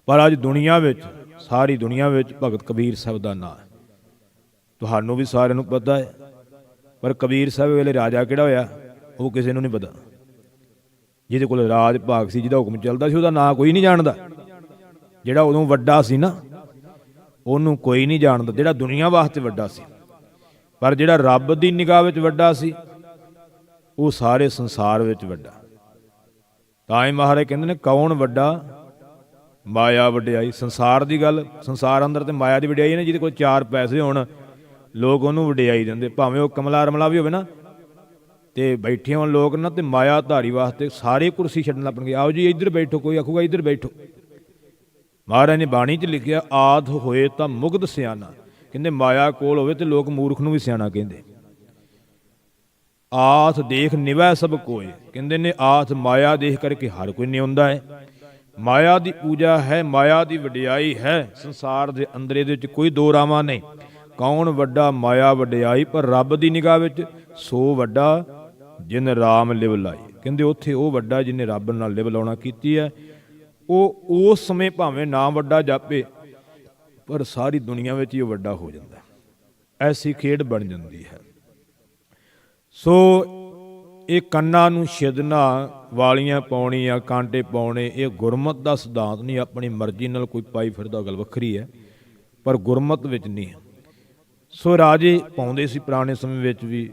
ਪਰ ਅੱਜ ਦੁਨੀਆ ਵਿੱਚ, ਸਾਰੀ ਦੁਨੀਆ ਵਿੱਚ ਭਗਤ ਕਬੀਰ ਸਾਹਿਬ ਦਾ ਨਾਂ ਹੈ। ਤੁਹਾਨੂੰ ਵੀ ਸਾਰਿਆਂ ਨੂੰ ਪਤਾ ਹੈ। ਪਰ ਕਬੀਰ ਸਾਹਿਬ ਵੇਲੇ ਰਾਜਾ ਕਿਹੜਾ ਹੋਇਆ? ਉਹ ਕਿਸੇ ਨੂੰ ਨਹੀਂ ਪਤਾ। ਜਿਹਦੇ ਕੋਲ ਰਾਜ ਭਾਗ ਸੀ, ਜਿਹਦਾ ਹੁਕਮ ਚੱਲਦਾ ਸੀ, ਉਹਦਾ ਨਾਂ ਕੋਈ ਨਹੀਂ ਜਾਣਦਾ। ਜਿਹੜਾ ਉਦੋਂ ਵੱਡਾ ਸੀ ਨਾ, ਉਹਨੂੰ ਕੋਈ ਨਹੀਂ ਜਾਣਦਾ, ਜਿਹੜਾ ਦੁਨੀਆ ਵਾਸਤੇ ਵੱਡਾ ਸੀ। ਪਰ ਜਿਹੜਾ ਰੱਬ ਦੀ ਨਿਗਾਹ ਵਿੱਚ ਵੱਡਾ ਸੀ, ਉਹ ਸਾਰੇ ਸੰਸਾਰ ਵਿੱਚ ਵੱਡਾ। ਤਾਂ ਹੀ ਮਹਾਰਾਜ ਕਹਿੰਦੇ ਨੇ, ਕੌਣ ਵੱਡਾ? ਮਾਇਆ ਵਡਿਆਈ। ਸੰਸਾਰ ਦੀ ਗੱਲ, ਸੰਸਾਰ ਅੰਦਰ ਤੇ ਮਾਇਆ ਦੀ ਵਡਿਆਈ ਨੇ। ਜਿਹਦੇ ਕੋਲ 4 ਪੈਸੇ ਹੋਣ, ਲੋਕ ਉਹਨੂੰ ਵਡਿਆਈ ਦਿੰਦੇ, ਭਾਵੇਂ ਉਹ ਕਮਲਾ ਰਮਲਾ ਵੀ ਹੋਵੇ ਨਾ, ਤੇ ਬੈਠੇ ਹੋਣ ਲੋਕ ਨਾ, ਤੇ ਮਾਇਆ ਧਾਰੀ ਵਾਸਤੇ ਸਾਰੇ ਕੁਰਸੀ ਛੱਡਣ ਲੱਗ ਪਣਗੇ। ਆਓ ਜੀ ਇੱਧਰ ਬੈਠੋ, ਕੋਈ ਆਖੂਗਾ ਇੱਧਰ ਬੈਠੋ। ਮਹਾਰਾਜ ਨੇ ਬਾਣੀ 'ਚ ਲਿਖਿਆ, ਆਧ ਹੋਏ ਤਾਂ ਮੁਗਧ ਸਿਆਣਾ। ਕਹਿੰਦੇ ਮਾਇਆ ਕੋਲ ਹੋਵੇ ਤੇ ਲੋਕ ਮੂਰਖ ਨੂੰ ਵੀ ਸਿਆਣਾ ਕਹਿੰਦੇ। ਆਥ ਦੇਖ ਨਿਵੈ ਸਭ ਕੋਏ। ਕਹਿੰਦੇ ਨੇ ਆਥ ਮਾਇਆ ਦੇਖ ਕਰਕੇ ਹਰ ਕੋਈ ਨਿਉਂਦਾ ਹੈ। ਮਾਇਆ ਦੀ ਪੂਜਾ ਹੈ, ਮਾਇਆ ਦੀ ਵਡਿਆਈ ਹੈ ਸੰਸਾਰ ਦੇ ਅੰਦਰ। ਇਹਦੇ ਵਿੱਚ ਕੋਈ ਦੋ ਰਾਵਾਂ ਨਹੀਂ। ਕੌਣ ਵੱਡਾ? ਮਾਇਆ ਵਡਿਆਈ। ਪਰ ਰੱਬ ਦੀ ਨਿਗਾਹ ਵਿੱਚ ਸੋ ਵੱਡਾ ਜਿਨ ਰਾਮ ਲਿਵ ਲਾਈ। ਕਹਿੰਦੇ ਉੱਥੇ ਉਹ ਵੱਡਾ ਜਿਹਨੇ ਰੱਬ ਨਾਲ ਲਿਵ ਲਾਉਣਾ ਕੀਤੀ ਹੈ। ਉਹ ਉਸ ਸਮੇਂ ਭਾਵੇਂ ਨਾ ਵੱਡਾ ਜਾਪੇ, ਪਰ ਸਾਰੀ ਦੁਨੀਆ ਵਿੱਚ ਹੀ ਉਹ ਵੱਡਾ ਹੋ ਜਾਂਦਾ। ਐਸੀ ਖੇਡ ਬਣ ਜਾਂਦੀ ਹੈ। ਸੋ ਇਹ ਕੰਨਾਂ ਨੂੰ ਛਿਦਨਾ, ਵਾਲੀਆਂ ਪਾਉਣੀਆਂ, ਕਾਂਟੇ ਪਾਉਣੇ, ਇਹ ਗੁਰਮਤ ਦਾ ਸਿਧਾਂਤ ਨਹੀਂ। ਆਪਣੀ ਮਰਜ਼ੀ ਨਾਲ ਕੋਈ ਪਾਈ ਫਿਰਦਾ, ਗੱਲ ਵੱਖਰੀ ਹੈ, ਪਰ ਗੁਰਮਤ ਵਿੱਚ ਨਹੀਂ ਹੈ। ਸੋ ਰਾਜੇ ਪਾਉਂਦੇ ਸੀ ਪੁਰਾਣੇ ਸਮੇਂ ਵਿੱਚ ਵੀ।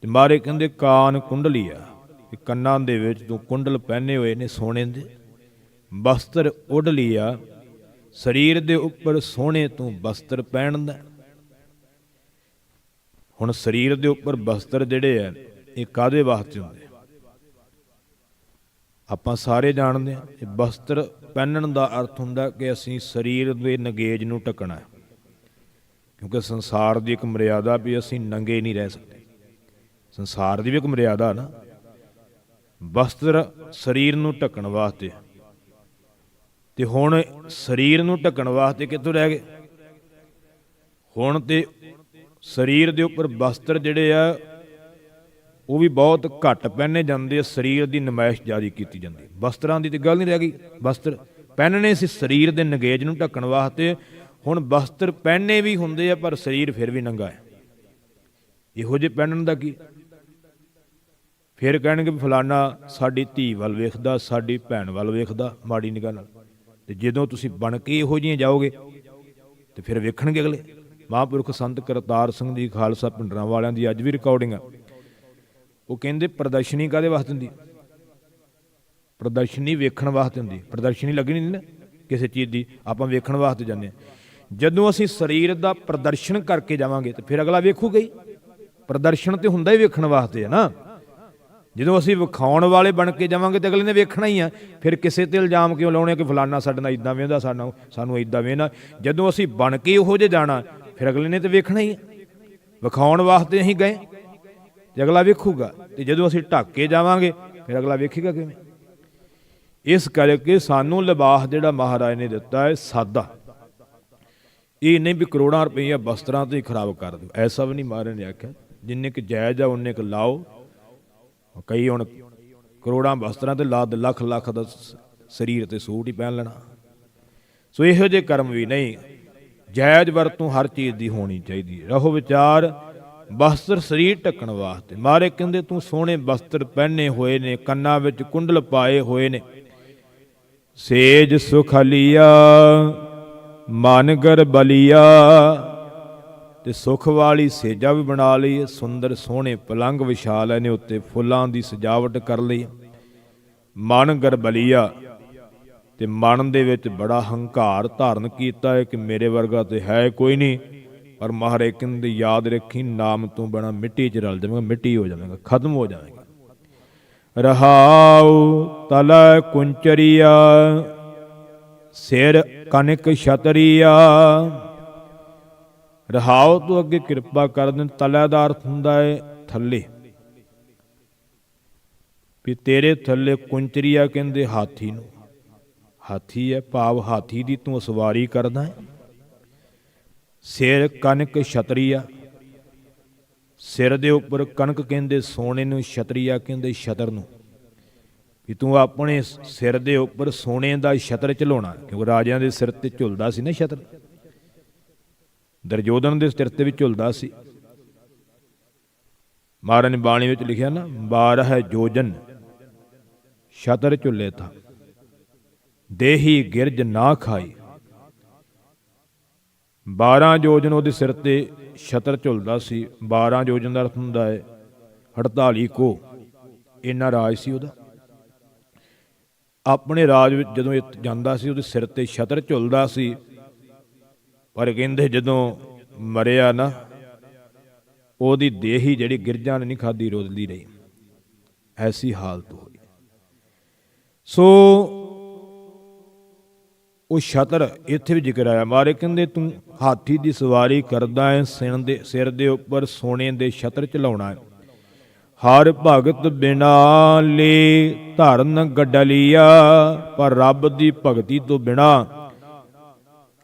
ਤੇ ਮਾਰੇ ਕਹਿੰਦੇ ਕਾਨ ਕੁੰਡਲੀ ਆ, ਕੰਨਾਂ ਦੇ ਵਿੱਚ ਤੂੰ ਕੁੰਡਲ ਪਹਿਨੇ ਹੋਏ ਨੇ ਸੋਨੇ ਦੇ, ਬਸਤਰ ਉੱਡ ਲਿਆ, ਸਰੀਰ ਦੇ ਉੱਪਰ ਸੋਹਣੇ ਤੂੰ ਬਸਤਰ ਪਹਿਨਦਾ। ਹੁਣ ਸਰੀਰ ਦੇ ਉੱਪਰ ਬਸਤਰ ਜਿਹੜੇ ਆ, ਇਹ ਕਾਹਦੇ ਵਾਸਤੇ ਹੁੰਦੇ? ਆਪਾਂ ਸਾਰੇ ਜਾਣਦੇ ਹਾਂ। ਇਹ ਬਸਤਰ ਪਹਿਨਣ ਦਾ ਅਰਥ ਹੁੰਦਾ ਕਿ ਅਸੀਂ ਸਰੀਰ ਦੇ ਨਗੇਜ ਨੂੰ ਢੱਕਣਾ ਹੈ। ਕਿਉਂਕਿ ਸੰਸਾਰ ਦੀ ਇੱਕ ਮਰਿਆਦਾ ਵੀ ਅਸੀਂ ਨੰਗੇ ਨਹੀਂ ਰਹਿ ਸਕਦੇ। ਸੰਸਾਰ ਦੀ ਵੀ ਇੱਕ ਮਰਿਆਦਾ ਨਾ। ਬਸਤਰ ਸਰੀਰ ਨੂੰ ਢੱਕਣ ਵਾਸਤੇ। ਤੇ ਹੁਣ ਸਰੀਰ ਨੂੰ ਢੱਕਣ ਵਾਸਤੇ ਕਿੱਥੋਂ ਰਹਿ ਗਏ? ਹੁਣ ਤੇ ਸਰੀਰ ਦੇ ਉੱਪਰ ਬਸਤਰ ਜਿਹੜੇ ਆ, ਉਹ ਵੀ ਬਹੁਤ ਘੱਟ ਪਹਿਨੇ ਜਾਂਦੇ ਆ। ਸਰੀਰ ਦੀ ਨੁਮਾਇਸ਼ ਜ਼ਿਆਦਾ ਕੀਤੀ ਜਾਂਦੀ। ਬਸਤਰਾਂ ਦੀ ਤੇ ਗੱਲ ਨਹੀਂ ਰਹਿ ਗਈ। ਬਸਤਰ ਪਹਿਨਣੇ ਸੀ ਸਰੀਰ ਦੇ ਨਗੇਜ ਨੂੰ ਢੱਕਣ ਵਾਸਤੇ। ਹੁਣ ਬਸਤਰ ਪਹਿਨੇ ਵੀ ਹੁੰਦੇ ਆ, ਪਰ ਸਰੀਰ ਫਿਰ ਵੀ ਨੰਗਾ ਹੈ। ਇਹੋ ਜਿਹੇ ਪਹਿਨਣ ਦਾ ਕੀ? ਫਿਰ ਕਹਿਣਗੇ ਫਲਾਨਾ ਸਾਡੀ ਧੀ ਵੱਲ ਵੇਖਦਾ, ਸਾਡੀ ਭੈਣ ਵੱਲ ਵੇਖਦਾ ਮਾੜੀ ਨਿਗਾਹ ਨਾਲ। ਤੇ ਜਦੋਂ ਤੁਸੀਂ ਬਣ ਕੇ ਇਹੋ ਜਿਹੀਆਂ ਜਾਓਗੇ ਤੇ ਫਿਰ ਵੇਖਣਗੇ ਅਗਲੇ। ਮਹਾਂਪੁਰਖ ਸੰਤ ਕਰਤਾਰ ਸਿੰਘ ਜੀ ਖਾਲਸਾ ਪਿੰਡਰਾਂ ਵਾਲਿਆਂ ਦੀ ਅੱਜ ਵੀ ਰਿਕਾਰਡਿੰਗ ਆ। ਉਹ ਕਹਿੰਦੇ ਪ੍ਰਦਰਸ਼ਨੀ ਕਾਹਦੇ ਵਾਸਤੇ ਹੁੰਦੀ? ਪ੍ਰਦਰਸ਼ਨੀ ਵੇਖਣ ਵਾਸਤੇ ਹੁੰਦੀ। ਪ੍ਰਦਰਸ਼ਨੀ ਲੱਗਣੀ ਨਹੀਂ ਨਾ ਕਿਸੇ ਚੀਜ਼ ਦੀ, ਆਪਾਂ ਵੇਖਣ ਵਾਸਤੇ ਜਾਂਦੇ ਹਾਂ। ਜਦੋਂ ਅਸੀਂ ਸਰੀਰ ਦਾ ਪ੍ਰਦਰਸ਼ਨ ਕਰਕੇ ਜਾਵਾਂਗੇ ਤੇ ਫਿਰ ਅਗਲਾ ਵੇਖੂਗਾ ਹੀ। ਪ੍ਰਦਰਸ਼ਨ ਤੇ ਹੁੰਦਾ ਹੀ ਵੇਖਣ ਵਾਸਤੇ ਹੈ ਨਾ। ਜਦੋਂ ਅਸੀਂ ਵਿਖਾਉਣ ਵਾਲੇ ਬਣ ਕੇ ਜਾਵਾਂਗੇ ਤੇ ਅਗਲੇ ਨੇ ਵੇਖਣਾ ਹੀ ਆ। ਫਿਰ ਕਿਸੇ ਤੇ ਇਲਜ਼ਾਮ ਕਿਉਂ ਲਾਉਣੇ ਕਿ ਫਲਾਨਾ ਸਾਡੇ ਨਾਲ ਇੱਦਾਂ ਵੇਂਦਾ, ਸਾਨੂੰ ਇੱਦਾਂ ਵੇਂਦਾ। ਜਦੋਂ ਅਸੀਂ ਬਣ ਕੇ ਉਹੋ ਜਿਹੇ ਜਾਣਾ, ਫਿਰ ਅਗਲੇ ਨੇ ਤੇ ਵੇਖਣਾ ਹੀ ਆ। ਵਿਖਾਉਣ ਵਾਸਤੇ ਅਸੀਂ ਗਏ ਤੇ ਅਗਲਾ ਵੇਖੂਗਾ। ਤੇ ਜਦੋਂ ਅਸੀਂ ਢੱਕ ਕੇ ਜਾਵਾਂਗੇ ਫਿਰ ਅਗਲਾ ਵੇਖੇਗਾ ਕਿਵੇਂ? ਇਸ ਕਰਕੇ ਸਾਨੂੰ ਲਿਬਾਸ ਜਿਹੜਾ ਮਹਾਰਾਜ ਨੇ ਦਿੱਤਾ ਹੈ ਸਾਦਾ। ਇਹ ਨਹੀਂ ਵੀ ਕਰੋੜਾਂ ਰੁਪਈਆ ਬਸਤਰਾਂ ਤੇ ਹੀ ਖਰਾਬ ਕਰ ਦਿਓ, ਐਸਾ ਵੀ ਨਹੀਂ ਮਹਾਰਾਜ ਨੇ ਆਖਿਆ। ਜਿੰਨੇ ਕੁ ਜਾਇਜ਼ ਆ ਉਨੇ ਕੁ ਲਾਓ। ਕਈ ਹੁਣ ਕਰੋੜਾਂ ਬਸਤਰਾਂ ਤੇ ਲਾ, ਲੱਖ ਲੱਖ ਦਾ ਸਰੀਰ ਤੇ ਸੂਟ ਹੀ ਪਹਿਨ ਲੈਣਾ। ਸੋ ਇਹੋ ਜਿਹੇ ਕਰਮ ਵੀ ਨਹੀਂ। ਜਾਇਜ਼ ਵਰਤੋਂ ਹਰ ਚੀਜ਼ ਦੀ ਹੋਣੀ ਚਾਹੀਦੀ ਹੈ। ਰਹੋ ਵਿਚਾਰ ਬਸਤਰ ਸਰੀਰ ਢੱਕਣ ਵਾਸਤੇ। ਮਾਰੇ ਕਹਿੰਦੇ ਤੂੰ ਸੋਹਣੇ ਬਸਤਰ ਪਹਿਨੇ ਹੋਏ ਨੇ, ਕੰਨਾਂ ਵਿੱਚ ਕੁੰਡਲ ਪਾਏ ਹੋਏ ਨੇ। ਸੇਜ ਸੁਖਲੀਆ ਮਨ ਗਰ ਬਲੀਆ। ਤੇ ਸੁਖ ਵਾਲੀ ਸੇਜਾ ਵੀ ਬਣਾ ਲਈ। ਸੁੰਦਰ ਸੋਹਣੇ ਪਲੰਗ ਵਿਛਾ ਲਏ ਨੇ, ਉੱਤੇ ਫੁੱਲਾਂ ਦੀ ਸਜਾਵਟ ਕਰ ਲਈ। ਮਨ ਗਰਬਲੀਆ, ਤੇ ਮਨ ਦੇ ਵਿੱਚ ਬੜਾ ਹੰਕਾਰ ਧਾਰਨ ਕੀਤਾ ਹੈ ਕਿ ਮੇਰੇ ਵਰਗਾ ਤੇ ਹੈ ਕੋਈ ਨਹੀਂ। ਪਰ ਮਹਾਰਾਜ ਕਹਿੰਦੇ ਯਾਦ ਰੱਖੀ, ਨਾਮ ਤੋਂ ਬਿਨਾਂ ਮਿੱਟੀ 'ਚ ਰਲ ਜਾਵੇਗਾ, ਮਿੱਟੀ ਹੋ ਜਾਵੇਗਾ, ਖਤਮ ਹੋ ਜਾਵੇਗਾ। ਰਹਾਉ ਤਲੈ ਕੁੰਚਰੀਆ ਸਿਰ ਕਨਕ ਛਤਰੀਆ। ਰਹਾਉ ਤੋਂ ਅੱਗੇ ਕਿਰਪਾ ਕਰ ਦੇਣ। ਤਲੈ ਦਾ ਅਰਥ ਹੁੰਦਾ ਹੈ ਥੱਲੇ, ਵੀ ਤੇਰੇ ਥੱਲੇ ਕੁੰਚਰੀਆ ਕਹਿੰਦੇ ਹਾਥੀ ਨੂੰ। ਹਾਥੀ ਹੈ ਭਾਵ ਹਾਥੀ ਦੀ ਤੂੰ ਸਵਾਰੀ ਕਰਦਾ ਹੈ। ਸਿਰ ਕਨਕ ਛਤਰੀਆ, ਸਿਰ ਦੇ ਉੱਪਰ ਕਣਕ ਕਹਿੰਦੇ ਸੋਨੇ ਨੂੰ, ਛਤਰੀਆ ਕਹਿੰਦੇ ਛਤਰ ਨੂੰ। ਵੀ ਤੂੰ ਆਪਣੇ ਸਿਰ ਦੇ ਉੱਪਰ ਸੋਨੇ ਦਾ ਛਤਰ ਝਲਾਉਣਾ, ਕਿਉਂਕਿ ਰਾਜਿਆਂ ਦੇ ਸਿਰ ਤੇ ਝੁਲਦਾ ਸੀ ਨਾ ਛਤਰ। ਦੁਰਯੋਧਨ ਦੇ ਸਿਰ ਤੇ ਵੀ ਝੁਲਦਾ ਸੀ। ਮਹਾਰਾਜ ਨੇ ਬਾਣੀ ਵਿੱਚ ਲਿਖਿਆ ਨਾ, 12 ਯੋਜਨ ਛਤਰ ਝੁੱਲੇ ਥਾ, ਦੇਹੀ ਗਿਰਜ ਨਾ ਖਾਈ। 12 ਯੋਜਨ ਉਹਦੇ ਸਿਰ ਤੇ ਛਤਰ ਝੁੱਲਦਾ ਸੀ। 12 ਯੋਜਨ ਦਾ ਅਰਥ ਹੁੰਦਾ ਹੈ 48 ਕੋ, ਇੰਨਾ ਰਾਜ ਸੀ ਉਹਦਾ। ਆਪਣੇ ਰਾਜ ਵਿੱਚ ਜਦੋਂ ਇਹ ਜਾਂਦਾ ਸੀ ਉਹਦੇ ਸਿਰ ਤੇ ਛਤਰ ਝੁੱਲਦਾ ਸੀ। ਪਰ ਕਹਿੰਦੇ ਜਦੋਂ ਮਰਿਆ ਨਾ, ਉਹਦੀ ਦੇਹੀ ਜਿਹੜੀ ਗਿਰਜਾਂ ਨੇ ਨਹੀਂ ਖਾਧੀ, ਰੋਲਦੀ ਰਹੀ। ਐਸੀ ਹਾਲਤ ਹੋਈ। ਸੋ ਉਹ ਛਤਰ ਇੱਥੇ ਵੀ ਜ਼ਿਕਰ ਆਇਆ। ਮਾਰੇ ਕਹਿੰਦੇ ਤੂੰ ਹਾਥੀ ਦੀ ਸਵਾਰੀ ਕਰਦਾ ਹੈ, ਸਿਰ ਦੇ ਉੱਪਰ ਸੋਨੇ ਦੇ ਛਤਰ ਚਲਾਉਣਾ ਹੈ। ਹਰ ਭਗਤ ਬਿਨਾ ਲੇ ਧਰਨ ਗੱਡਲੀਆ, ਪਰ ਰੱਬ ਦੀ ਭਗਤੀ ਤੋਂ ਬਿਨਾ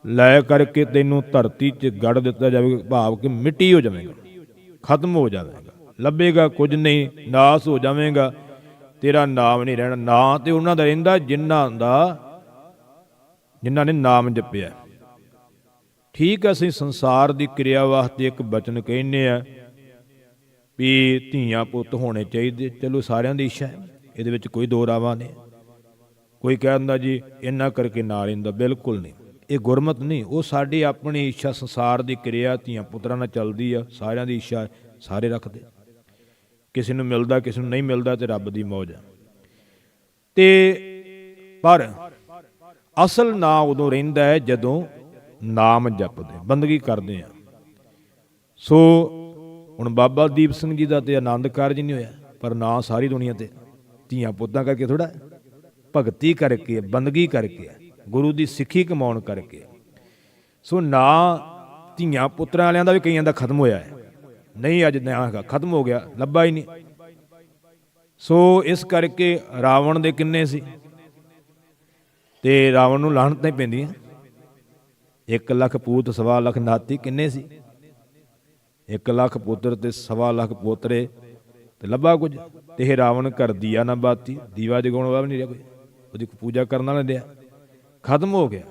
ਲੈ ਕਰਕੇ ਤੈਨੂੰ ਧਰਤੀ 'ਚ ਗੜ ਦਿੱਤਾ ਜਾਵੇਗਾ। ਭਾਵ ਕਿ ਮਿੱਟੀ ਹੋ ਜਾਵੇਗਾ, ਖਤਮ ਹੋ ਜਾਵੇਗਾ, ਲੱਭੇਗਾ ਕੁਝ ਨਹੀਂ, ਨਾਸ ਹੋ ਜਾਵੇਗਾ, ਤੇਰਾ ਨਾਮ ਨਹੀਂ ਰਹਿਣਾ। ਨਾਂ ਤੇ ਉਹਨਾਂ ਦਾ ਰਹਿੰਦਾ ਜਿਨ੍ਹਾਂ ਨੇ ਨਾਮ ਜਪਿਆ। ਠੀਕ ਹੈ, ਅਸੀਂ ਸੰਸਾਰ ਦੀ ਕਿਰਿਆ ਵਾਸਤੇ ਇੱਕ ਬਚਨ ਕਹਿੰਦੇ ਆ ਵੀ ਧੀਆਂ ਪੁੱਤ ਹੋਣੇ ਚਾਹੀਦੇ। ਚਲੋ ਸਾਰਿਆਂ ਦੀ ਇੱਛਾ ਹੈ, ਇਹਦੇ ਵਿੱਚ ਕੋਈ ਦੋ ਰਾਵਾਂ ਨਹੀਂ। ਕੋਈ ਕਹਿ ਦਿੰਦਾ ਜੀ ਇਹਨਾਂ ਕਰਕੇ ਨਾ ਰਹਿੰਦਾ, ਬਿਲਕੁਲ ਨਹੀਂ। ਇਹ ਗੁਰਮਤ ਨਹੀਂ, ਉਹ ਸਾਡੀ ਆਪਣੀ ਇੱਛਾ, ਸੰਸਾਰ ਦੀ ਕਿਰਿਆ ਧੀਆਂ ਪੁੱਤਰਾਂ ਨਾਲ ਚੱਲਦੀ ਆ। ਸਾਰਿਆਂ ਦੀ ਇੱਛਾ ਸਾਰੇ ਰੱਖਦੇ, ਕਿਸੇ ਨੂੰ ਮਿਲਦਾ ਕਿਸੇ ਨੂੰ ਨਹੀਂ ਮਿਲਦਾ, ਤੇ ਰੱਬ ਦੀ ਮੌਜ ਆ। ਤੇ ਪਰ ਅਸਲ ਨਾਂ ਉਦੋਂ ਰਹਿੰਦਾ ਹੈ ਜਦੋਂ ਨਾਮ ਜਪਦੇ, ਬੰਦਗੀ ਕਰਦੇ ਆ। ਸੋ ਹੁਣ ਬਾਬਾ ਦੀਪ ਸਿੰਘ ਜੀ ਦਾ ਤੇ ਆਨੰਦ ਕਾਰਜ ਨਹੀਂ ਹੋਇਆ, ਪਰ ਨਾਂ ਸਾਰੀ ਦੁਨੀਆ ਤੇ ਧੀਆਂ ਪੁੱਤਾਂ ਕਰਕੇ ਥੋੜਾ, ਭਗਤੀ ਕਰਕੇ, ਬੰਦਗੀ ਕਰਕੇ, ਗੁਰੂ ਦੀ ਸਿੱਖੀ ਕਮਾਉਣ ਕਰਕੇ। ਸੋ ਨਾਂ ਧੀਆਂ ਪੁੱਤਰਾਂ ਵਾਲਿਆਂ ਦਾ ਵੀ ਕਈਆਂ ਦਾ ਖਤਮ ਹੋਇਆ ਹੈ, ਨਹੀਂ ਅੱਜ ਨਾ ਹੈਗਾ, ਖਤਮ ਹੋ ਗਿਆ, ਲੱਭਾ ਹੀ ਨਹੀਂ। ਸੋ ਇਸ ਕਰਕੇ ਰਾਵਣ ਦੇ ਕਿੰਨੇ ਸੀ, ਤੇ ਰਾਵਣ ਨੂੰ ਲਾਹਣਤਾਂ ਹੀ ਪੈਂਦੀਆਂ। 1 ਲੱਖ ਪੂਤ 1.25 ਲੱਖ ਨਾਤੀ, ਕਿੰਨੇ ਸੀ? 1 ਲੱਖ ਪੁੱਤਰ ਤੇ 1.25 ਲੱਖ ਪੋਤਰੇ, ਤੇ ਲੱਭਾ ਕੁਝ। ਤੇ ਇਹ ਰਾਵਣ ਘਰ ਦੀਆ ਨਾ ਬਾਤੀ, ਦੀਵਾ ਜਗਾਉਣ ਵਾਲਾ ਵੀ ਨਹੀਂ ਰਿਹਾ ਕੋਈ, ਉਹਦੀ ਪੂਜਾ ਕਰਨ ਵਾਲਾ ਨਹੀਂ ਰਿਹਾ, ਖਤਮ ਹੋ ਗਿਆ।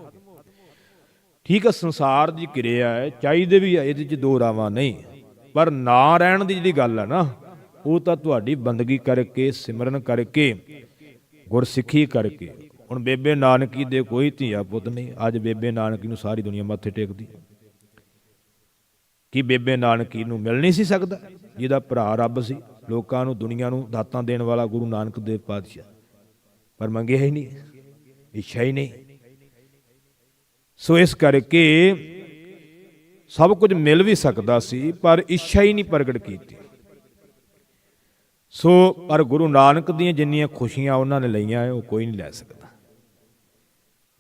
ਠੀਕ ਹੈ, ਸੰਸਾਰ ਦੀ ਕਿਰਿਆ ਹੈ, ਚਾਹੀਦੇ ਵੀ ਆ, ਇਹਦੇ 'ਚ ਦੋ ਰਾਵਾਂ ਨਹੀਂ। ਪਰ ਨਾ ਰਹਿਣ ਦੀ ਜਿਹੜੀ ਗੱਲ ਹੈ ਨਾ, ਉਹ ਤਾਂ ਤੁਹਾਡੀ ਬੰਦਗੀ ਕਰਕੇ, ਸਿਮਰਨ ਕਰਕੇ, ਗੁਰਸਿੱਖੀ ਕਰਕੇ। ਹੁਣ ਬੇਬੇ ਨਾਨਕੀ ਦੇ ਕੋਈ ਧੀਆ ਪੁੱਤ ਨਹੀਂ। ਅੱਜ ਬੇਬੇ ਨਾਨਕੀ ਨੂੰ ਸਾਰੀ ਦੁਨੀਆ ਮੱਥੇ ਟੇਕਦੀ। ਕੀ ਬੇਬੇ ਨਾਨਕੀ ਨੂੰ ਮਿਲ ਨਹੀਂ ਸੀ ਸਕਦਾ, ਜਿਹਦਾ ਭਰਾ ਰੱਬ ਸੀ, ਲੋਕਾਂ ਨੂੰ, ਦੁਨੀਆ ਨੂੰ ਦਾਤਾਂ ਦੇਣ ਵਾਲਾ ਗੁਰੂ ਨਾਨਕ ਦੇਵ ਪਾਤਸ਼ਾਹ? ਪਰ ਮੰਗਿਆ ਹੀ ਨਹੀਂ, ਇੱਛਾ ਹੀ ਨਹੀਂ। ਸੋ ਇਸ ਕਰਕੇ ਸਭ ਕੁਝ ਮਿਲ ਵੀ ਸਕਦਾ ਸੀ, ਪਰ ਇੱਛਾ ਹੀ ਨਹੀਂ ਪ੍ਰਗਟ ਕੀਤੀ। ਸੋ ਪਰ ਗੁਰੂ ਨਾਨਕ ਦੀਆਂ ਜਿੰਨੀਆਂ ਖੁਸ਼ੀਆਂ ਉਹਨਾਂ ਨੇ ਲਈਆਂ, ਉਹ ਕੋਈ ਨਹੀਂ ਲੈ ਸਕਦਾ।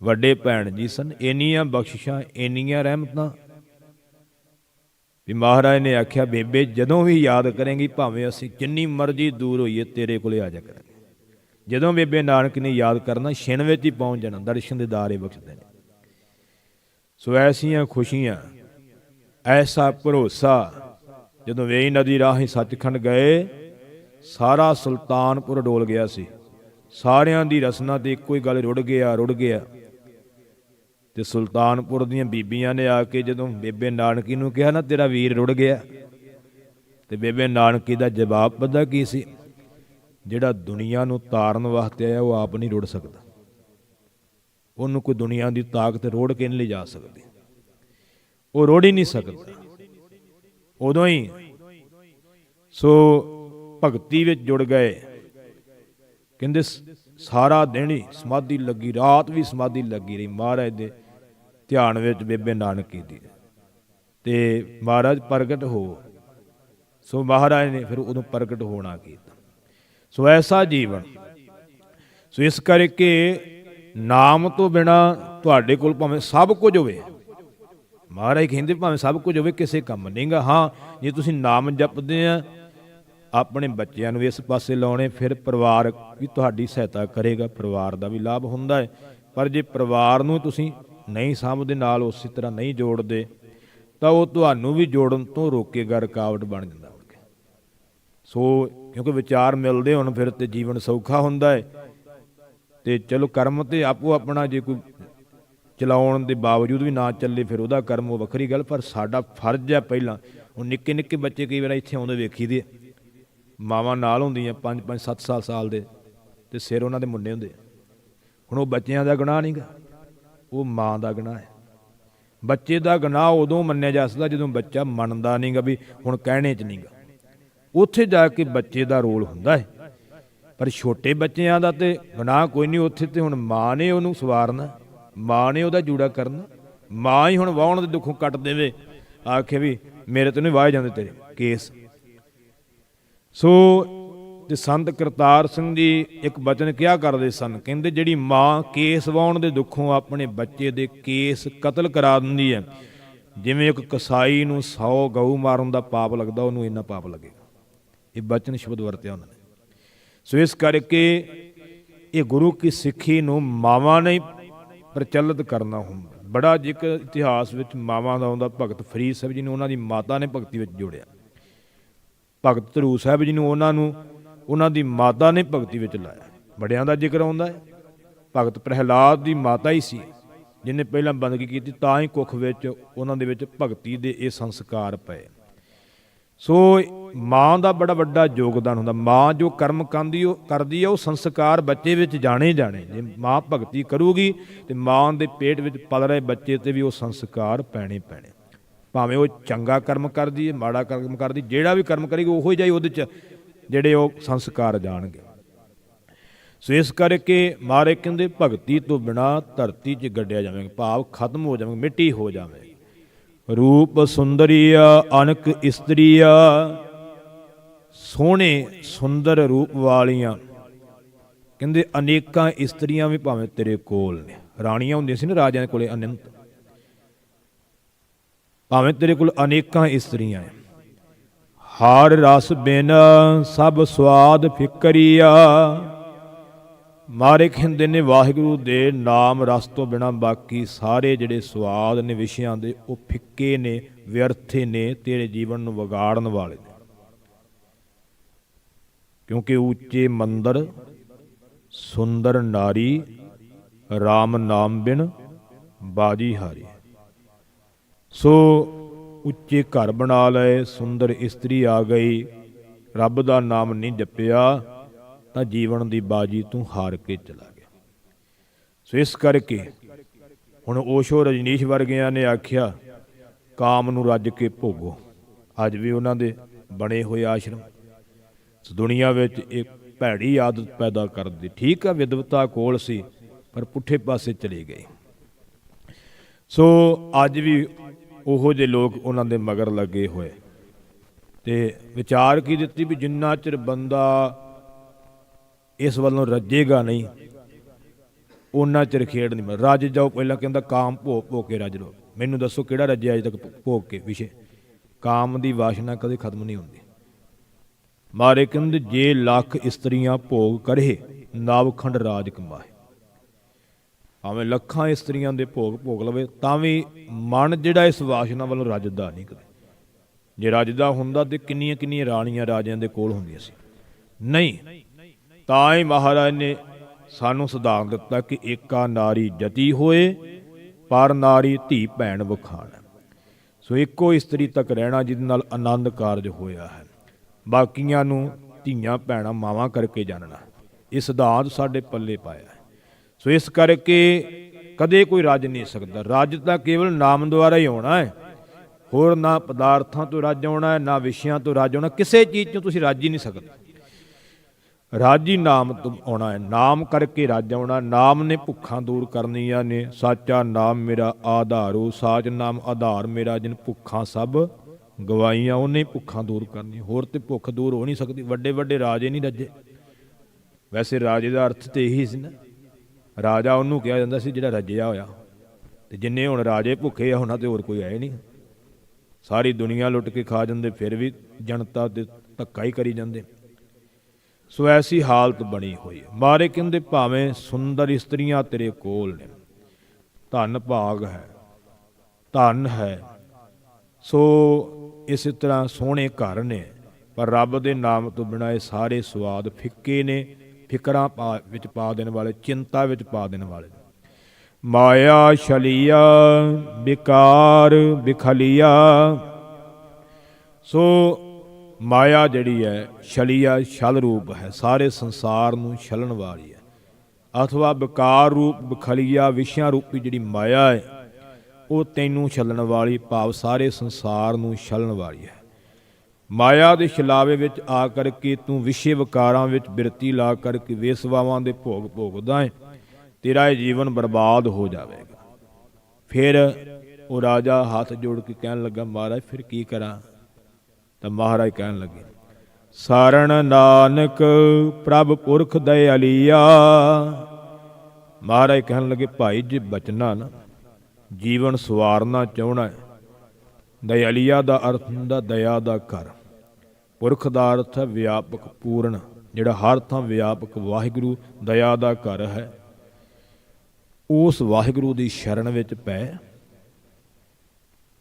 ਵੱਡੇ ਭੈਣ ਜੀ ਸਨ, ਇੰਨੀਆਂ ਬਖਸ਼ਿਸ਼ਾਂ, ਇੰਨੀਆਂ ਰਹਿਮਤਾਂ ਵੀ ਮਹਾਰਾਜ ਨੇ ਆਖਿਆ, ਬੇਬੇ ਜਦੋਂ ਵੀ ਯਾਦ ਕਰੇਂਗੀ, ਭਾਵੇਂ ਅਸੀਂ ਜਿੰਨੀ ਮਰਜ਼ੀ ਦੂਰ ਹੋਈਏ, ਤੇਰੇ ਕੋਲੇ ਆ ਜਾ ਕਰਾਂਗੇ। ਜਦੋਂ ਬੇਬੇ ਨਾਨਕ ਨੇ ਯਾਦ ਕਰਨਾ, ਛਿਣ ਵਿੱਚ ਹੀ ਪਹੁੰਚ ਜਾਣਾ, ਦਰਸ਼ਨ ਦੇ ਦਾਰੇ ਬਖਸ਼ਦੇ ਨੇ। ਸੋ ਐਸੀਆਂ ਖੁਸ਼ੀਆਂ, ਐਸਾ ਭਰੋਸਾ। ਜਦੋਂ ਵੇਈ ਨਦੀ ਰਾਹੀਂ ਸੱਚਖੰਡ ਗਏ, ਸਾਰਾ ਸੁਲਤਾਨਪੁਰ ਡੋਲ ਗਿਆ ਸੀ। ਸਾਰਿਆਂ ਦੀ ਰਸਨਾ ਤੇ ਇੱਕੋ ਹੀ ਗੱਲ, ਰੁੜ ਗਿਆ। ਤੇ ਸੁਲਤਾਨਪੁਰ ਦੀਆਂ ਬੀਬੀਆਂ ਨੇ ਆ ਕੇ ਜਦੋਂ ਬੇਬੇ ਨਾਨਕੀ ਨੂੰ ਕਿਹਾ ਨਾ, ਤੇਰਾ ਵੀਰ ਰੁੜ ਗਿਆ, ਤੇ ਬੇਬੇ ਨਾਨਕੀ ਦਾ ਜਵਾਬ ਪਤਾ ਕੀ ਸੀ? ਜਿਹੜਾ ਦੁਨੀਆ ਨੂੰ ਤਾਰਨ ਵਾਸਤੇ ਆਇਆ, ਉਹ ਆਪ ਨਹੀਂ ਰੁੜ ਸਕਦਾ। ਉਹਨੂੰ ਕੋਈ ਦੁਨੀਆ ਦੀ ਤਾਕਤ ਰੋੜ ਕੇ ਨਹੀਂ ਲਿਜਾ ਸਕਦੀ, ਉਹ ਰੋੜ ਹੀ ਨਹੀਂ ਸਕਦਾ। ਉਦੋਂ ਹੀ ਸੋ ਭਗਤੀ ਵਿੱਚ ਜੁੜ ਗਏ। ਕਹਿੰਦੇ ਸਾਰਾ ਦਿਨ ਹੀ ਸਮਾਧੀ ਲੱਗੀ, ਰਾਤ ਵੀ ਸਮਾਧੀ ਲੱਗੀ ਰਹੀ ਮਹਾਰਾਜ ਦੇ ਧਿਆਨ ਵਿੱਚ, ਬੇਬੇ ਨਾਨਕੀ ਦੀ। ਤੇ ਮਹਾਰਾਜ ਪ੍ਰਗਟ ਹੋ। ਸੋ ਮਹਾਰਾਜ ਨੇ ਫਿਰ ਉਦੋਂ ਪ੍ਰਗਟ ਹੋਣਾ ਕੀਤਾ। ਸੋ ਐਸਾ ਜੀਵਨ। ਸੋ ਇਸ ਕਰਕੇ ਨਾਮ ਤੋਂ ਬਿਨਾ ਤੁਹਾਡੇ ਕੋਲ ਭਾਵੇਂ ਸਭ ਕੁਝ ਹੋਵੇ, ਮਹਾਰਾਜ ਕਹਿੰਦੇ ਭਾਵੇਂ ਸਭ ਕੁਝ ਹੋਵੇ, ਕਿਸੇ ਕੰਮ ਨਹੀਂਗਾ। ਹਾਂ, ਜੇ ਤੁਸੀਂ ਨਾਮ ਜਪਦੇ ਆ, ਆਪਣੇ ਬੱਚਿਆਂ ਨੂੰ ਇਸ ਪਾਸੇ ਲਾਉਣੇ, ਫਿਰ ਪਰਿਵਾਰ ਵੀ ਤੁਹਾਡੀ ਸਹਾਇਤਾ ਕਰੇਗਾ, ਪਰਿਵਾਰ ਦਾ ਵੀ ਲਾਭ ਹੁੰਦਾ ਹੈ। ਪਰ ਜੇ ਪਰਿਵਾਰ ਨੂੰ ਤੁਸੀਂ ਨਹੀਂ ਸਾਂਭਦੇ, ਨਾਲ ਉਸੇ ਤਰ੍ਹਾਂ ਨਹੀਂ ਜੋੜਦੇ, ਤਾਂ ਉਹ ਤੁਹਾਨੂੰ ਵੀ ਜੋੜਨ ਤੋਂ ਰੋਕੇਗਾ, ਰੁਕਾਵਟ ਬਣ ਜਾਂਦਾ। ਸੋ ਕਿਉਂਕਿ ਵਿਚਾਰ ਮਿਲਦੇ ਹੋਣ, ਫਿਰ ਤੇ ਜੀਵਨ ਸੌਖਾ ਹੁੰਦਾ ਹੈ। ਤੇ ਚਲੋ ਕਰਮ ਤੇ ਆਪੋ ਆਪਣਾ, ਜੇ ਕੋਈ ਚਲਾਉਣ ਦੇ ਬਾਵਜੂਦ ਵੀ ਨਾ ਚੱਲੇ, ਫਿਰ ਉਹਦਾ ਕਰਮ, ਉਹ ਵੱਖਰੀ ਗੱਲ। ਪਰ ਸਾਡਾ ਫਰਜ਼ ਹੈ ਪਹਿਲਾਂ। ਹੁਣ ਨਿੱਕੇ ਨਿੱਕੇ ਬੱਚੇ ਕਈ ਵਾਰ ਇੱਥੇ ਆਉਂਦੇ ਵੇਖੀਦੇ, ਮਾਵਾਂ ਨਾਲ ਹੁੰਦੀਆਂ 5-5 7 ਸਾਲ ਦੇ, ਤੇ ਸਿਰ ਉਹਨਾਂ ਦੇ ਮੁੰਡੇ ਹੁੰਦੇ। ਹੁਣ ਉਹ ਬੱਚਿਆਂ ਦਾ ਗੁਨਾਹ ਨਹੀਂ ਗਾ, ਉਹ ਮਾਂ ਦਾ ਗੁਨਾਹ ਹੈ। ਬੱਚੇ ਦਾ ਗੁਨਾਹ ਉਦੋਂ ਮੰਨਿਆ ਜਾ ਸਕਦਾ ਜਦੋਂ ਬੱਚਾ ਮੰਨਦਾ ਨਹੀਂ ਗਾ ਵੀ ਹੁਣ ਕਹਿਣੇ 'ਚ ਨਹੀਂ ਗਾ, ਉੱਥੇ ਜਾ ਕੇ ਬੱਚੇ ਦਾ ਰੋਲ ਹੁੰਦਾ ਹੈ। ਪਰ ਛੋਟੇ ਬੱਚਿਆਂ ਦਾ ਤੇ ਗੁਨਾਹ ਕੋਈ ਨਹੀਂ, ਉੱਥੇ ਤੇ ਹੁਣ ਮਾਂ ਨੇ ਉਹਨੂੰ ਸਵਾਰਨਾ, ਮਾਂ ਨੇ ਉਹਦਾ ਜੂੜਾ ਕਰਨਾ। ਮਾਂ ਹੀ ਹੁਣ ਵਾਹੁਣ ਦੇ ਦੁੱਖੋਂ ਕੱਟ ਦੇਵੇ, ਆਖੇ ਵੀ ਮੇਰੇ ਤੋਂ ਨਹੀਂ ਵਾਹੇ ਜਾਂਦੇ ਤੇਰੇ ਕੇਸ। ਸੋ ਤੇ ਸੰਤ ਕਰਤਾਰ ਸਿੰਘ ਜੀ ਇੱਕ ਬਚਨ ਕਿਹਾ ਕਰਦੇ ਸਨ, ਕਹਿੰਦੇ ਜਿਹੜੀ ਮਾਂ ਕੇਸ ਵਾਹੁਣ ਦੇ ਦੁੱਖੋਂ ਆਪਣੇ ਬੱਚੇ ਦੇ ਕੇਸ ਕਤਲ ਕਰਾ ਦਿੰਦੀ ਹੈ, ਜਿਵੇਂ ਇੱਕ ਕਸਾਈ ਨੂੰ 100 ਗਊ ਮਾਰਨ ਦਾ ਪਾਪ ਲੱਗਦਾ, ਉਹਨੂੰ ਇੰਨਾ ਪਾਪ ਲੱਗੇਗਾ। ਇਹ ਬਚਨ ਸ਼ਬਦ ਵਰਤਿਆ ਉਹਨਾਂ ਨੇ। ਸੋ ਇਸ ਕਰਕੇ ਇਹ ਗੁਰੂ ਕੀ ਸਿੱਖੀ ਨੂੰ ਮਾਵਾਂ ਨੇ ਪ੍ਰਚਲਿਤ ਕਰਨਾ ਹੁੰਦਾ। ਬੜਾ ਜ਼ਿਕਰ ਇਤਿਹਾਸ ਵਿੱਚ ਮਾਵਾਂ ਦਾ ਆਉਂਦਾ। ਭਗਤ ਫਰੀਦ ਸਾਹਿਬ ਜੀ ਨੂੰ ਉਹਨਾਂ ਦੀ ਮਾਤਾ ਨੇ ਭਗਤੀ ਵਿੱਚ ਜੋੜਿਆ। ਭਗਤ ਧਰੂ ਸਾਹਿਬ ਜੀ ਨੂੰ ਉਹਨਾਂ ਦੀ ਮਾਤਾ ਨੇ ਭਗਤੀ ਵਿੱਚ ਲਾਇਆ। ਬੜਿਆਂ ਦਾ ਜ਼ਿਕਰ ਆਉਂਦਾ ਹੈ। ਭਗਤ ਪ੍ਰਹਿਲਾਦ ਦੀ ਮਾਤਾ ਹੀ ਸੀ ਜਿਹਨੇ ਪਹਿਲਾਂ ਬੰਦਗੀ ਕੀਤੀ, ਤਾਂ ਹੀ ਕੁੱਖ ਵਿੱਚ ਉਹਨਾਂ ਦੇ ਵਿੱਚ ਭਗਤੀ ਦੇ ਇਹ ਸੰਸਕਾਰ ਪਏ। ਸੋ ਮਾਂ ਦਾ ਬੜਾ ਵੱਡਾ ਯੋਗਦਾਨ ਹੁੰਦਾ। ਮਾਂ ਜੋ ਕਰਮ ਕਰਦੀ ਹੈ ਉਹ ਸੰਸਕਾਰ ਬੱਚੇ ਵਿੱਚ ਜਾਣੇ। ਜੇ ਮਾਂ ਭਗਤੀ ਕਰੂਗੀ ਤੇ ਮਾਂ ਦੇ ਪੇਟ ਵਿੱਚ ਪਲ ਰਹੇ ਬੱਚੇ ਤੇ ਵੀ ਉਹ ਸੰਸਕਾਰ ਪੈਣੇ। ਭਾਵੇਂ ਉਹ ਚੰਗਾ ਕਰਮ ਕਰਦੀ ਹੈ, ਮਾੜਾ ਕਰਮ ਕਰਦੀ, ਜਿਹੜਾ ਵੀ ਕਰਮ ਕਰੇਗੀ ਉਹੋ ਜਿਹਾ ਹੀ ਉਹਦੇ 'ਚ ਜਿਹੜੇ ਉਹ ਸੰਸਕਾਰ ਜਾਣਗੇ। ਸੋ ਇਸ ਕਰਕੇ ਮਹਾਰਾਜ ਕਹਿੰਦੇ ਭਗਤੀ ਤੋਂ ਬਿਨਾਂ ਧਰਤੀ 'ਚ ਗੱਡਿਆ ਜਾਵੇਗਾ, ਭਾਵ ਖਤਮ ਹੋ ਜਾਵੇਗਾ, ਮਿੱਟੀ ਹੋ ਜਾਵੇਗੀ। ਰੂਪ ਸੁੰਦਰੀਆ ਅਨਕ ਇਸਤਰੀਆ, ਸੋਹਣੇ ਸੁੰਦਰ ਰੂਪ ਵਾਲੀਆਂ, ਕਹਿੰਦੇ ਅਨੇਕਾਂ ਇਸਤਰੀਆਂ ਵੀ ਭਾਵੇਂ ਤੇਰੇ ਕੋਲ ਨੇ। ਰਾਣੀਆਂ ਹੁੰਦੀਆਂ ਸੀ ਨਾ ਰਾਜਿਆਂ ਕੋਲੇ ਅਨੰਤ, ਭਾਵੇਂ ਤੇਰੇ ਕੋਲ ਅਨੇਕਾਂ ਇਸਤਰੀਆਂ ਹੈ। ਹਾਰ ਰਸ ਬਿਨ ਸਭ ਸਵਾਦ ਫਿਕਰੀਆ, ਮਾਰੇ ਕਹਿੰਦੇ ਨੇ ਵਾਹਿਗੁਰੂ ਦੇ ਨਾਮ ਰਸ ਤੋਂ ਬਿਨਾਂ ਬਾਕੀ ਸਾਰੇ ਜਿਹੜੇ ਸਵਾਦ ਨੇ ਵਿਸ਼ਿਆਂ ਦੇ ਉਹ ਫਿੱਕੇ ਨੇ, ਵਿਅਰਥੇ ਨੇ, ਤੇਰੇ ਜੀਵਨ ਨੂੰ ਵਿਗਾੜਨ ਵਾਲੇ ਨੇ। ਕਿਉਂਕਿ ਉੱਚੇ ਮੰਦਰ ਸੁੰਦਰ ਨਾਰੀ, ਰਾਮ ਨਾਮ ਬਿਨ ਬਾਜੀ ਹਾਰੀ। ਸੋ ਉੱਚੇ ਘਰ ਬਣਾ ਲਏ, ਸੁੰਦਰ ਇਸਤਰੀ ਆ ਗਈ, ਰੱਬ ਦਾ ਨਾਮ ਨਹੀਂ ਜਪਿਆ ਤਾਂ ਜੀਵਨ ਦੀ ਬਾਜੀ ਤੂੰ ਹਾਰ ਕੇ ਚਲਾ ਗਿਆ। ਸੋ ਇਸ ਕਰਕੇ ਹੁਣ ਓਸ਼ੋ ਰਜਨੀਸ਼ ਵਰਗਿਆਂ ਨੇ ਆਖਿਆ ਕਾਮ ਨੂੰ ਰੱਜ ਕੇ ਭੋਗੋ। ਅੱਜ ਵੀ ਉਹਨਾਂ ਦੇ ਬਣੇ ਹੋਏ ਆਸ਼ਰਮ ਦੁਨੀਆ ਵਿੱਚ ਇੱਕ ਭੈੜੀ ਆਦਤ ਪੈਦਾ ਕਰਦੀ। ਠੀਕ ਆ, ਵਿਦਵਤਾ ਕੋਲ ਸੀ ਪਰ ਪੁੱਠੇ ਪਾਸੇ ਚਲੇ ਗਏ। ਸੋ ਅੱਜ ਵੀ ਉਹੋ ਜਿਹੇ ਲੋਕ ਉਹਨਾਂ ਦੇ ਮਗਰ ਲੱਗੇ ਹੋਏ। ਤੇ ਵਿਚਾਰ ਕੀ ਦਿੱਤੀ ਵੀ ਜਿੰਨਾ ਚਿਰ ਬੰਦਾ ਇਸ ਵੱਲੋਂ ਰੱਜੇਗਾ ਨਹੀਂ ਉਹਨਾਂ ਚਿਰ ਖੇਡ ਨਹੀਂ। ਰੱਜ ਜਾਓ, ਪਹਿਲਾਂ ਕਹਿੰਦਾ ਕਾਮ ਭੋਗ ਕੇ ਰੱਜ ਲਓ। ਮੈਨੂੰ ਦੱਸੋ ਕਿਹੜਾ ਰੱਜਿਆ ਅਜੇ ਤੱਕ ਭੋਗ ਕੇ ਵਿਸ਼ੇ? ਕਾਮ ਦੀ ਵਾਸ਼ਨਾ ਕਦੇ ਖਤਮ ਨਹੀਂ ਹੁੰਦੀ। ਮਾਰੇ ਕਹਿੰਦੇ ਜੇ ਲੱਖ ਇਸਤਰੀਆਂ ਭੋਗ ਕਰੇ ਨਾਵਖੰਡ ਰਾਜ ਕਮਾਏ। ਭਾਵੇਂ ਲੱਖਾਂ ਇਸਤਰੀਆਂ ਦੇ ਭੋਗ ਲਵੇ ਤਾਂ ਵੀ ਮਨ ਜਿਹੜਾ ਇਸ ਵਾਸ਼ਨਾ ਵੱਲੋਂ ਰੱਜਦਾ ਨਹੀਂ ਕਦੇ। ਜੇ ਰੱਜਦਾ ਹੁੰਦਾ ਤੇ ਕਿੰਨੀਆਂ ਰਾਣੀਆਂ ਰਾਜਿਆਂ ਦੇ ਕੋਲ ਹੁੰਦੀਆਂ ਸੀ। ਨਹੀਂ, ਤਾਂ ਹੀ ਮਹਾਰਾਜ ਨੇ ਸਾਨੂੰ ਸਿਧਾਂਤ ਦਿੱਤਾ ਕਿ ਏਕਾ ਨਾਰੀ ਜਤੀ ਹੋਏ, ਪਰ ਨਾਰੀ ਧੀ ਭੈਣ ਵਖਾਣ। ਸੋ ਇੱਕੋ ਇਸਤਰੀ ਤੱਕ ਰਹਿਣਾ ਜਿਹਦੇ ਨਾਲ ਆਨੰਦ ਕਾਰਜ ਹੋਇਆ ਹੈ, ਬਾਕੀਆਂ ਨੂੰ ਧੀਆਂ ਭੈਣਾਂ ਮਾਵਾਂ ਕਰਕੇ ਜਾਣਨਾ। ਇਹ ਸਿਧਾਂਤ ਸਾਡੇ ਪੱਲੇ ਪਾਇਆ ਹੈ। ਸੋ ਇਸ ਕਰਕੇ ਕਦੇ ਕੋਈ ਰੱਜ ਨਹੀਂ ਸਕਦਾ। ਰੱਜ ਤਾਂ ਕੇਵਲ ਨਾਮ ਦੁਆਰਾ ਹੀ ਆਉਣਾ ਹੈ, ਹੋਰ ਨਾ ਪਦਾਰਥਾਂ ਤੋਂ ਰੱਜ ਆਉਣਾ ਹੈ, ਨਾ ਵਿਸ਼ਿਆਂ ਤੋਂ ਰੱਜ ਆਉਣਾ। ਕਿਸੇ ਚੀਜ਼ ਤੋਂ ਤੁਸੀਂ ਰੱਜ ਹੀ ਨਹੀਂ ਸਕਦੇ। ਰੱਜ ਹੀ ਨਾਮ ਤੋਂ ਆਉਣਾ ਹੈ, ਨਾਮ ਕਰਕੇ ਰੱਜ ਆਉਣਾ। ਨਾਮ ਨੇ ਭੁੱਖਾਂ ਦੂਰ ਕਰਨੀਆਂ ਨੇ। ਸਾਚਾ ਨਾਮ ਮੇਰਾ ਆਧਾਰੂ, ਸਾਚ ਨਾਮ ਆਧਾਰ ਮੇਰਾ, ਜਿਨ ਭੁੱਖਾਂ ਸਭ ਗਵਾਈਆਂ, ਉਹਨੇ ਭੁੱਖਾਂ ਦੂਰ ਕਰਨੀਆਂ। ਹੋਰ ਤੇ ਭੁੱਖ ਦੂਰ ਹੋ ਨਹੀਂ ਸਕਦੀ। ਵੱਡੇ ਰਾਜੇ ਨਹੀਂ ਰੱਜੇ। ਵੈਸੇ ਰਾਜੇ ਦਾ ਅਰਥ ਤੇ ਇਹੀ ਸੀ ਨਾ, ਰਾਜਾ ਉਹਨੂੰ ਕਿਹਾ ਜਾਂਦਾ ਸੀ ਜਿਹੜਾ ਰੱਜਿਆ ਹੋਇਆ। ਤੇ ਜਿੰਨੇ ਹੁਣ ਰਾਜੇ ਭੁੱਖੇ ਆ ਉਹਨਾਂ ਤੇ ਹੋਰ ਕੋਈ ਆਏ ਨਹੀਂ। ਸਾਰੀ ਦੁਨੀਆ ਲੁੱਟ ਕੇ ਖਾ ਜਾਂਦੇ, ਫਿਰ ਵੀ ਜਨਤਾ ਤੇ ਧੱਕਾ ਹੀ ਕਰੀ ਜਾਂਦੇ। ਸੋ ਐਸੀ ਹਾਲਤ ਬਣੀ ਹੋਈ ਹੈ। ਮਾਰੇ ਕਹਿੰਦੇ ਭਾਵੇਂ ਸੁੰਦਰ ਇਸਤਰੀਆਂ ਤੇਰੇ ਕੋਲ ਨੇ, ਧਨ ਭਾਗ ਹੈ, ਧਨ ਹੈ। ਸੋ ਇਸੇ ਤਰ੍ਹਾਂ ਸੋਹਣੇ ਘਰ ਨੇ, ਪਰ ਰੱਬ ਦੇ ਨਾਮ ਤੋਂ ਬਿਨਾਂ ਇਹ ਸਾਰੇ ਸਵਾਦ ਫਿੱਕੇ ਨੇ, ਫਿਕਰਾਂ ਵਿੱਚ ਪਾ ਦੇਣ ਵਾਲੇ, ਚਿੰਤਾ ਵਿੱਚ ਪਾ ਦੇਣ ਵਾਲੇ। ਮਾਇਆ ਛਲੀਆ ਵਿਕਾਰ ਵਿਖਲੀਆ। ਸੋ ਮਾਇਆ ਜਿਹੜੀ ਹੈ ਛਲੀਆ ਛਲ ਰੂਪ ਹੈ, ਸਾਰੇ ਸੰਸਾਰ ਨੂੰ ਛਲਣ ਵਾਲੀ ਹੈ। ਅਥਵਾ ਵਿਕਾਰ ਰੂਪ ਬਖਲੀਆ ਵਿਸ਼ਿਆਂ ਰੂਪੀ ਜਿਹੜੀ ਮਾਇਆ ਹੈ ਉਹ ਤੈਨੂੰ ਛਲਣ ਵਾਲੀ, ਭਾਵ ਸਾਰੇ ਸੰਸਾਰ ਨੂੰ ਛਲਣ ਵਾਲੀ ਹੈ। ਮਾਇਆ ਦੇ ਛਲਾਵੇ ਵਿੱਚ ਆ ਕਰਕੇ ਤੂੰ ਵਿਸ਼ੇ ਵਿਕਾਰਾਂ ਵਿੱਚ ਬਿਰਤੀ ਲਾ ਕਰਕੇ ਵੇਸਵਾਵਾਂ ਦੇ ਭੋਗ ਭੋਗਦਾ ਹੈ, ਤੇਰਾ ਇਹ ਜੀਵਨ ਬਰਬਾਦ ਹੋ ਜਾਵੇਗਾ। ਫਿਰ ਉਹ ਰਾਜਾ ਹੱਥ ਜੋੜ ਕੇ ਕਹਿਣ ਲੱਗਾ, ਮਹਾਰਾਜ ਫਿਰ ਕੀ ਕਰਾਂ? ਤਾਂ ਮਹਾਰਾਜ ਕਹਿਣ ਲੱਗੇ, ਸਾਰਣ ਨਾਨਕ ਪ੍ਰਭ ਪੁਰਖ ਦਇਆਲੀਆ। ਮਹਾਰਾਜ ਕਹਿਣ ਲੱਗੇ, ਭਾਈ ਜੇ ਬਚਨਾ ਨਾ, ਜੀਵਨ ਸਵਾਰਨਾ ਚਾਹਣਾ ਹੈ, ਦਇਆਲੀਆ ਦਾ ਅਰਥ ਹੁੰਦਾ ਦਇਆ ਦਾ ਘਰ। ਪੁਰਖ ਦਾ ਅਰਥ ਹੈ ਵਿਆਪਕ ਪੂਰਨ, ਜਿਹੜਾ ਹਰ ਥਾਂ ਵਿਆਪਕ ਵਾਹਿਗੁਰੂ ਦਇਆ ਦਾ ਘਰ ਹੈ। ਉਸ ਵਾਹਿਗੁਰੂ ਦੀ ਸ਼ਰਨ ਵਿੱਚ ਪੈ,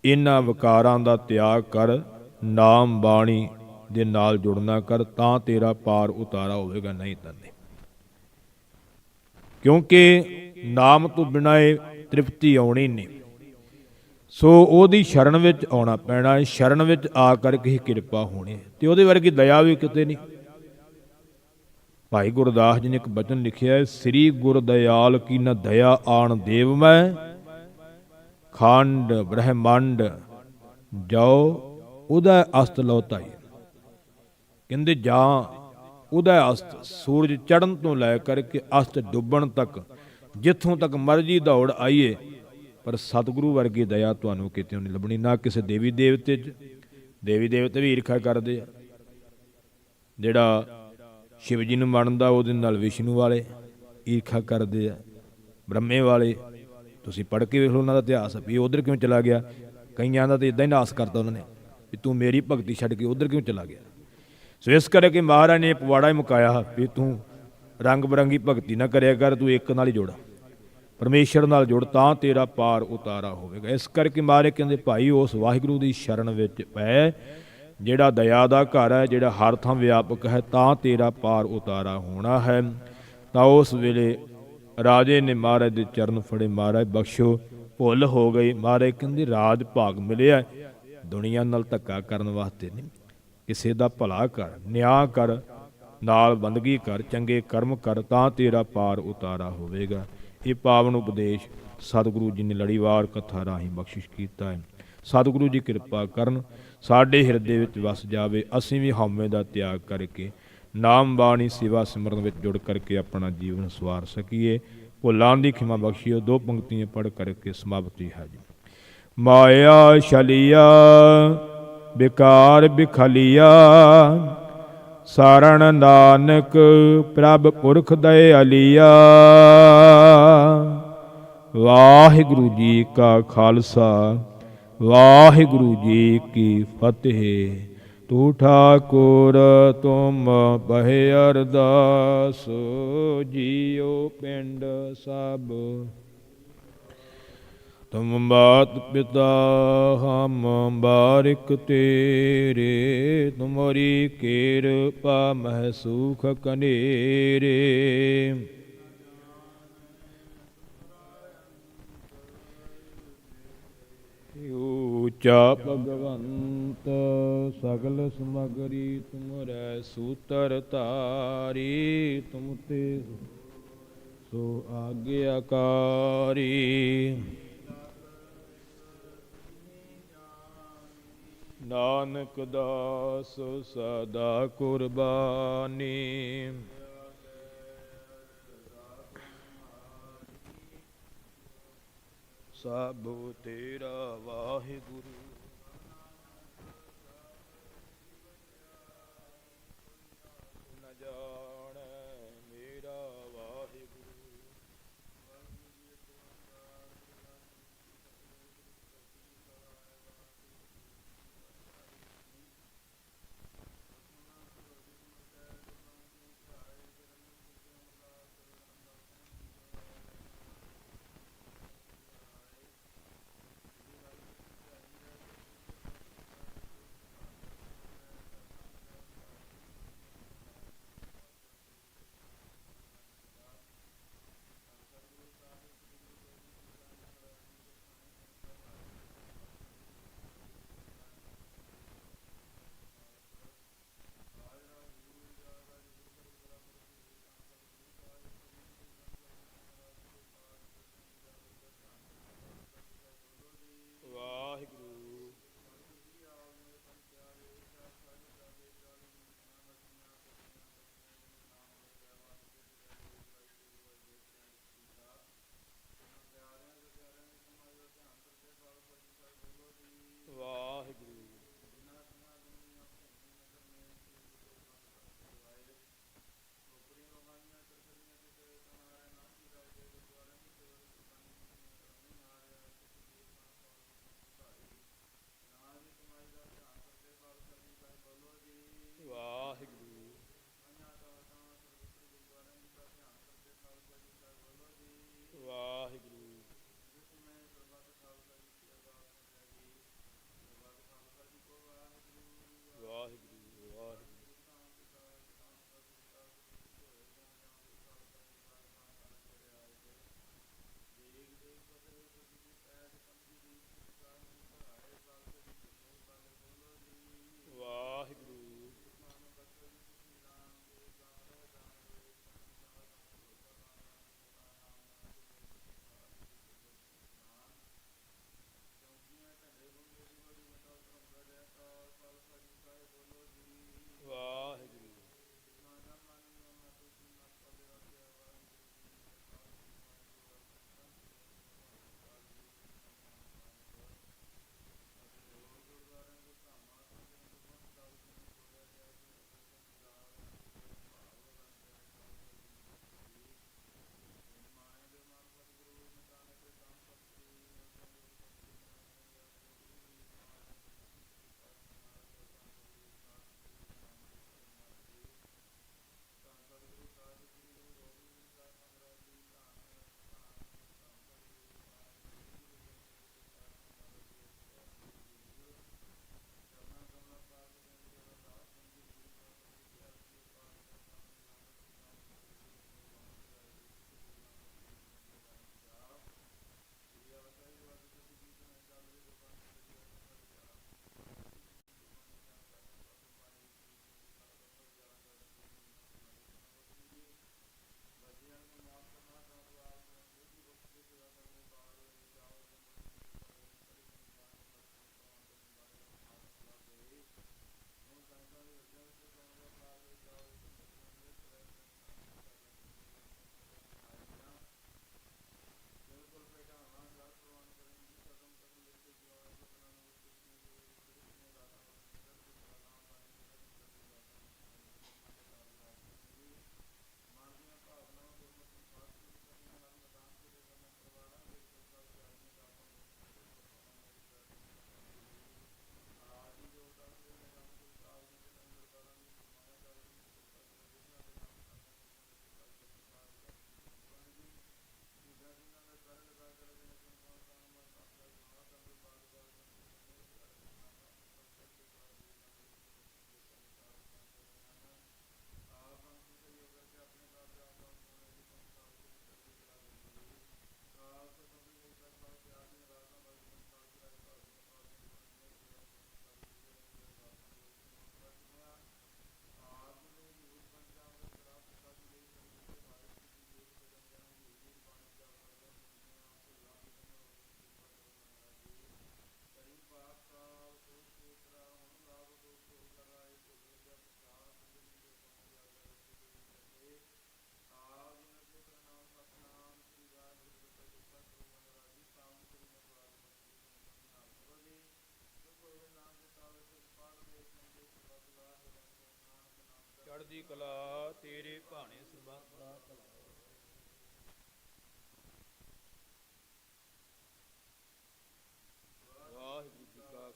ਇਹਨਾਂ ਵਿਕਾਰਾਂ ਦਾ ਤਿਆਗ ਕਰ, ਨਾਮ ਬਾਣੀ ਦੇ ਨਾਲ ਜੁੜਨਾ ਕਰ, ਤਾਂ ਤੇਰਾ ਪਾਰ ਉਤਾਰਾ ਹੋਵੇਗਾ, ਨਹੀਂ ਤਾਂ ਨਹੀਂ। ਕਿਉਂਕਿ ਨਾਮ ਤੋਂ ਬਿਨਾਂ ਇਹ ਤ੍ਰਿਪਤੀ ਆਉਣੀ ਨਹੀਂ। ਸੋ ਉਹਦੀ ਸ਼ਰਨ ਵਿੱਚ ਆਉਣਾ ਪੈਣਾ ਹੈ, ਸ਼ਰਨ ਵਿੱਚ ਆ ਕਰਕੇ ਹੀ ਕਿਰਪਾ ਹੋਣੀ ਹੈ, ਤੇ ਉਹਦੇ ਵਰਗੀ ਦਇਆ ਵੀ ਕਿਤੇ ਨਹੀਂ। ਭਾਈ ਗੁਰਦਾਸ ਜੀ ਨੇ ਇੱਕ ਬਚਨ ਲਿਖਿਆ ਹੈ, ਸ੍ਰੀ ਗੁਰ ਦਇਆਲ ਕੀ ਨ ਦਇਆ ਆਣ ਦੇਵ ਮੈਂ, ਖੰਡ ਬ੍ਰਹਮੰਡ ਜੋ ਉਹਦਾ ਅਸਤ ਲਉ ਧਾਈ। ਕਹਿੰਦੇ ਜਾਂ ਉਹਦਾ ਅਸਤ ਸੂਰਜ ਚੜ੍ਹਨ ਤੋਂ ਲੈ ਕਰਕੇ ਅਸਤ ਡੁੱਬਣ ਤੱਕ ਜਿੱਥੋਂ ਤੱਕ ਮਰਜ਼ੀ ਦੌੜ ਆਈਏ, ਪਰ ਸਤਿਗੁਰੂ ਵਰਗੀ ਦਇਆ ਤੁਹਾਨੂੰ ਕਿਤੇ ਨਹੀਂ ਲੱਭਣੀ। ਨਾ ਕਿਸੇ ਦੇਵੀ ਦੇਵਤੇ 'ਚ, ਦੇਵੀ ਦੇਵਤੇ ਵੀ ਈਰਖਾ ਕਰਦੇ ਆ। ਜਿਹੜਾ ਸ਼ਿਵ ਜੀ ਨੂੰ ਮੰਨਦਾ ਉਹਦੇ ਨਾਲ ਵਿਸ਼ਨੂੰ ਵਾਲੇ ਈਰਖਾ ਕਰਦੇ ਆ, ਬ੍ਰਹਮੇ ਵਾਲੇ। ਤੁਸੀਂ ਪੜ੍ਹ ਕੇ ਵੇਖ ਲਓ ਉਹਨਾਂ ਦਾ ਇਤਿਹਾਸ, ਵੀ ਉਧਰ ਕਿਉਂ ਚਲਾ ਗਿਆ। ਕਈਆਂ ਦਾ ਤਾਂ ਇੱਦਾਂ ਹੀ ਨਾਸ ਕਰਤਾ ਉਹਨਾਂ ਨੇ, ਵੀ ਤੂੰ ਮੇਰੀ ਭਗਤੀ ਛੱਡ ਕੇ ਉਧਰ ਕਿਉਂ ਚਲਾ ਗਿਆ। ਸੋ ਇਸ ਕਰਕੇ ਮਹਾਰਾਜ ਨੇ ਪਵਾੜਾ ਹੀ ਮੁਕਾਇਆ ਵੀ ਤੂੰ ਰੰਗ ਬਰੰਗੀ ਭਗਤੀ ਨਾ ਕਰਿਆ ਕਰ, ਤੂੰ ਇੱਕ ਨਾਲ ਹੀ ਜੁੜ, ਪਰਮੇਸ਼ਰ ਨਾਲ ਜੁੜ, ਤਾਂ ਤੇਰਾ ਪਾਰ ਉਤਾਰਾ ਹੋਵੇਗਾ। ਇਸ ਕਰਕੇ ਮਹਾਰਾਜ ਕਹਿੰਦੇ, ਭਾਈ ਉਸ ਵਾਹਿਗੁਰੂ ਦੀ ਸ਼ਰਨ ਵਿੱਚ ਪੈ, ਜਿਹੜਾ ਦਇਆ ਦਾ ਘਰ ਹੈ, ਜਿਹੜਾ ਹਰ ਥਾਂ ਵਿਆਪਕ ਹੈ, ਤਾਂ ਤੇਰਾ ਪਾਰ ਉਤਾਰਾ ਹੋਣਾ ਹੈ। ਤਾਂ ਉਸ ਵੇਲੇ ਰਾਜੇ ਨੇ ਮਹਾਰਾਜ ਦੇ ਚਰਨ ਫੜੇ, ਮਹਾਰਾਜ ਬਖਸ਼ੋ, ਭੁੱਲ ਹੋ ਗਈ। ਮਹਾਰਾਜ ਕਹਿੰਦੇ, ਰਾਜ ਭਾਗ ਮਿਲਿਆ ਦੁਨੀਆ ਨਾਲ ਧੱਕਾ ਕਰਨ ਵਾਸਤੇ ਨਹੀਂ, ਕਿਸੇ ਦਾ ਭਲਾ ਕਰ, ਨਿਆਂ ਕਰ, ਨਾਲ ਬੰਦਗੀ ਕਰ, ਚੰਗੇ ਕਰਮ ਕਰ, ਤਾਂ ਤੇਰਾ ਪਾਰ ਉਤਾਰਾ ਹੋਵੇਗਾ। ਇਹ ਪਾਵਨ ਉਪਦੇਸ਼ ਸਤਿਗੁਰੂ ਜੀ ਨੇ ਲੜੀਵਾਰ ਕਥਾ ਰਾਹੀਂ ਬਖਸ਼ਿਸ਼ ਕੀਤਾ ਹੈ। ਸਤਿਗੁਰੂ ਜੀ ਕਿਰਪਾ ਕਰਨ, ਸਾਡੇ ਹਿਰਦੇ ਵਿੱਚ ਵਸ ਜਾਵੇ, ਅਸੀਂ ਵੀ ਹਉਮੈ ਦਾ ਤਿਆਗ ਕਰਕੇ ਨਾਮ ਬਾਣੀ ਸੇਵਾ ਸਿਮਰਨ ਵਿੱਚ ਜੁੜ ਕਰਕੇ ਆਪਣਾ ਜੀਵਨ ਸਵਾਰ ਸਕੀਏ। ਭੁੱਲਾਂ ਦੀ ਖਿਮਾ ਬਖਸ਼ੀਓ। ਦੋ ਪੰਕਤੀਆਂ ਪੜ੍ਹ ਕਰਕੇ ਸਮਾਪਤੀ ਹੈ ਜੀ। ਮਾਇਆ ਛਲੀਆ ਵਿਕਾਰ ਬਿਖਲੀਆ, ਸਾਰਣ ਨਾਨਕ ਪ੍ਰਭ ਪੁਰਖ ਦਇਆਲੀਆ। ਵਾਹਿਗੁਰੂ ਜੀ ਕਾ ਖਾਲਸਾ, ਵਾਹਿਗੁਰੂ ਜੀ ਕੀ ਫਤਿਹ। ਤੂੰ ਠਾਕੁਰ ਤੁਮ ਬਹਿ ਅਰਦਾਸ, ਜੀਉ ਪਿੰਡ ਸਭ ਤੁਮ ਮਾਤ ਪਿਤਾ ਹਮ ਬਾਰਿਕ ਤੇਰੇ, ਤੁਮਰੀ ਕਿਰਪਾ ਮਹਿ ਸੁਖ ਕਨੇਰੇ। ਉੱਚਾ ਭਗਵੰਤ ਸਗਲ ਸਮਗਰੀ, ਤੁਮਰੈ ਸੂਤਰ ਧਾਰੀ, ਤੁਮ ਤੇ ਸੋ ਆਗਿਆਕਾਰੀ। ਨਾਨਕ ਦਾਸ ਸਦਾ ਕੁਰਬਾਨੀ, ਸਭ ਤੇਰਾ ਵਾਹਿਗੁਰੂ। ਨ ਜਾਣੈ ਮੇਰਾ ਵਾਹਿਗੁਰੂ।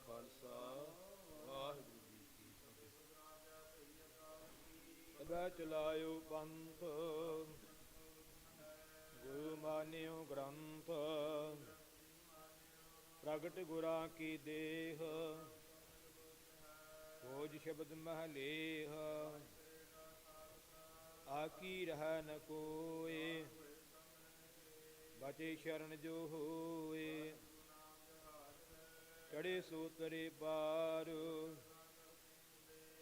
ਖਾਲਸਾ ਵਾਹਿਗੁਰੂ ਜੀ ਕੀ ਫਤਿਹ। ਤਬੈ ਚਲਾਇਓ ਪੰਥ ਗੁਰੂ ਮਾਨਿਓ ਗ੍ਰੰਥ ਪ੍ਰਗਟ ਗੁਰਾਂ ਕੀ ਦੇਹ ਖੋਜ ਸ਼ਬਦ ਮਹਲੇਹ ਆਕੀ ਰਹਿ ਨ ਕੋਏ ਬਚੇ ਸ਼ਰਨ ਜੋ ਹੋਏ ਚੜੇ ਸੋ ਤਰੇ ਪਾਰ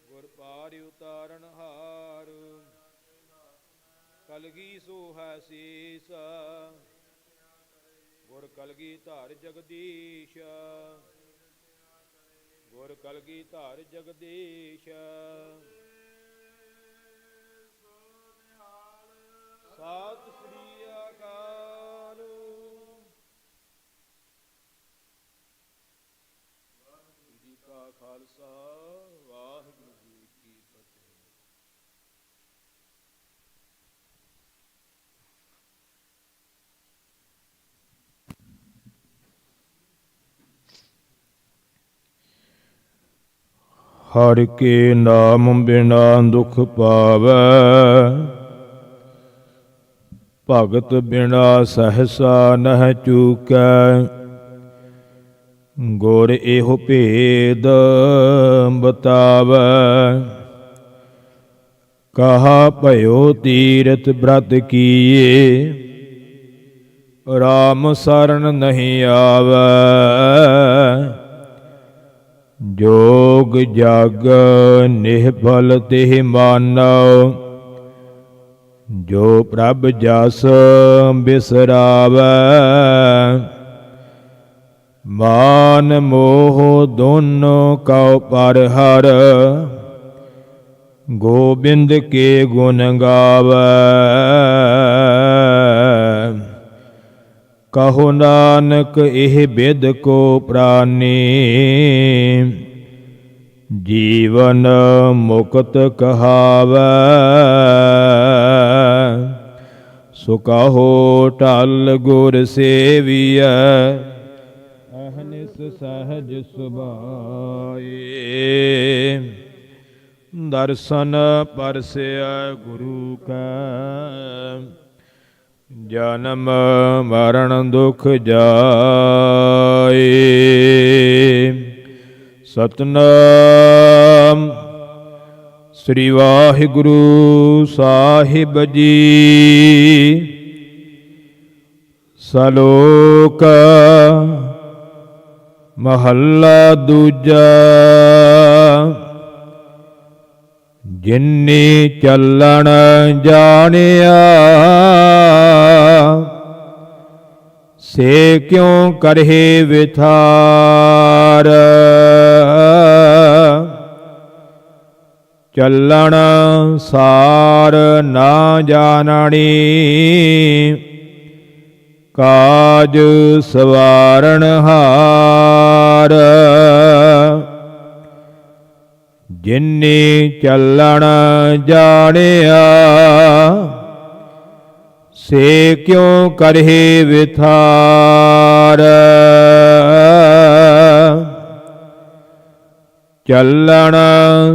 ਗੁਰ ਪਾਰ ਉਤਾਰਨ ਹਾਰ ਕਲਗੀ ਸੋ ਹੈ ਸੀਸ ਗੁਰ ਕਲਗੀ ਧਾਰ ਜਗਦੀਸ਼ ਗੁਰ ਕਲਗੀ ਧਾਰ ਜਗਦੀਸ਼ ਸਤਿ ਸ੍ਰੀ ਅਕਾਲ। ਵਾਹਿਗੁਰੂ ਜੀ ਕਾ ਖਾਲਸਾ ਵਾਹਿਗੁਰੂ ਜੀ ਕੀ ਫਤਿਹ। ਹਰਿ ਕੇ ਨਾਮ ਬਿਨਾ ਦੁਖ ਪਾਵੈ ਭਗਤ ਬਿਨਾ ਸਹਸਾ ਨਹਿ ਚੂਕੈ ਗੁਰ ਇਹੋ ਭੇਦ ਬਤਾਵੈ ਕਹਾ ਭਇਓ ਤੀਰਥ ਬ੍ਰਤ ਕੀਏ ਰਾਮ ਸਰਣ ਨਹੀਂ ਆਵੈ ਜੋਗ ਜਗ ਨਿਹਫਲ ਤਿਹ ਮਾਨੋ ਜੋ ਪ੍ਰਭ ਜਸ ਬਿਸਰਾਵੈ ਮਾਨ ਮੋਹ ਦੋਨੋਂ ਕਉ ਪਰ ਹਰ ਗੋਬਿੰਦ ਕੇ ਗੁਣ ਗਾਵੈ ਕਹੋ ਨਾਨਕ ਇਹ ਬਿਦ ਕੋ ਪ੍ਰਾਨੀ ਜੀਵਨ ਮੁਕਤ ਕਹਾਵੈ ਸੋ ਕਹੋ ਟਲ ਗੁਰ ਸੇਵੀਐ ਅਹਨਿਸ ਸਹਜ ਸੁਭਾਏ ਦਰਸ਼ਨ ਪਰਸਿਆ ਗੁਰੂ ਕਾ ਜਨਮ ਮਰਨ ਦੁਖ ਜਾਏ ਸਤਨਾਮ ਸ੍ਰੀ ਵਾਹਿਗੁਰੂ ਸਾਹਿਬ ਜੀ ਸਲੋਕ ਮਹੱਲਾ ਦੂਜਾ ਜਿਨਿ ਚੱਲਣ ਜਾਣਿਆ ਸੇ ਕਿਉ ਕਰਹਿ ਵਿਥਾਰ ਚੱਲਣ ਸਾਰ ਨਾ ਜਾਣਣੀ ਕਾਜ ਸਵਾਰਨ ਹਾਰ ਜਿਨਿ ਚੱਲਣ ਜਾਣਿਆ ਸੇ ਕਿਉ ਕਰਹਿ ਵਿਥਾਰ ਚੱਲਣ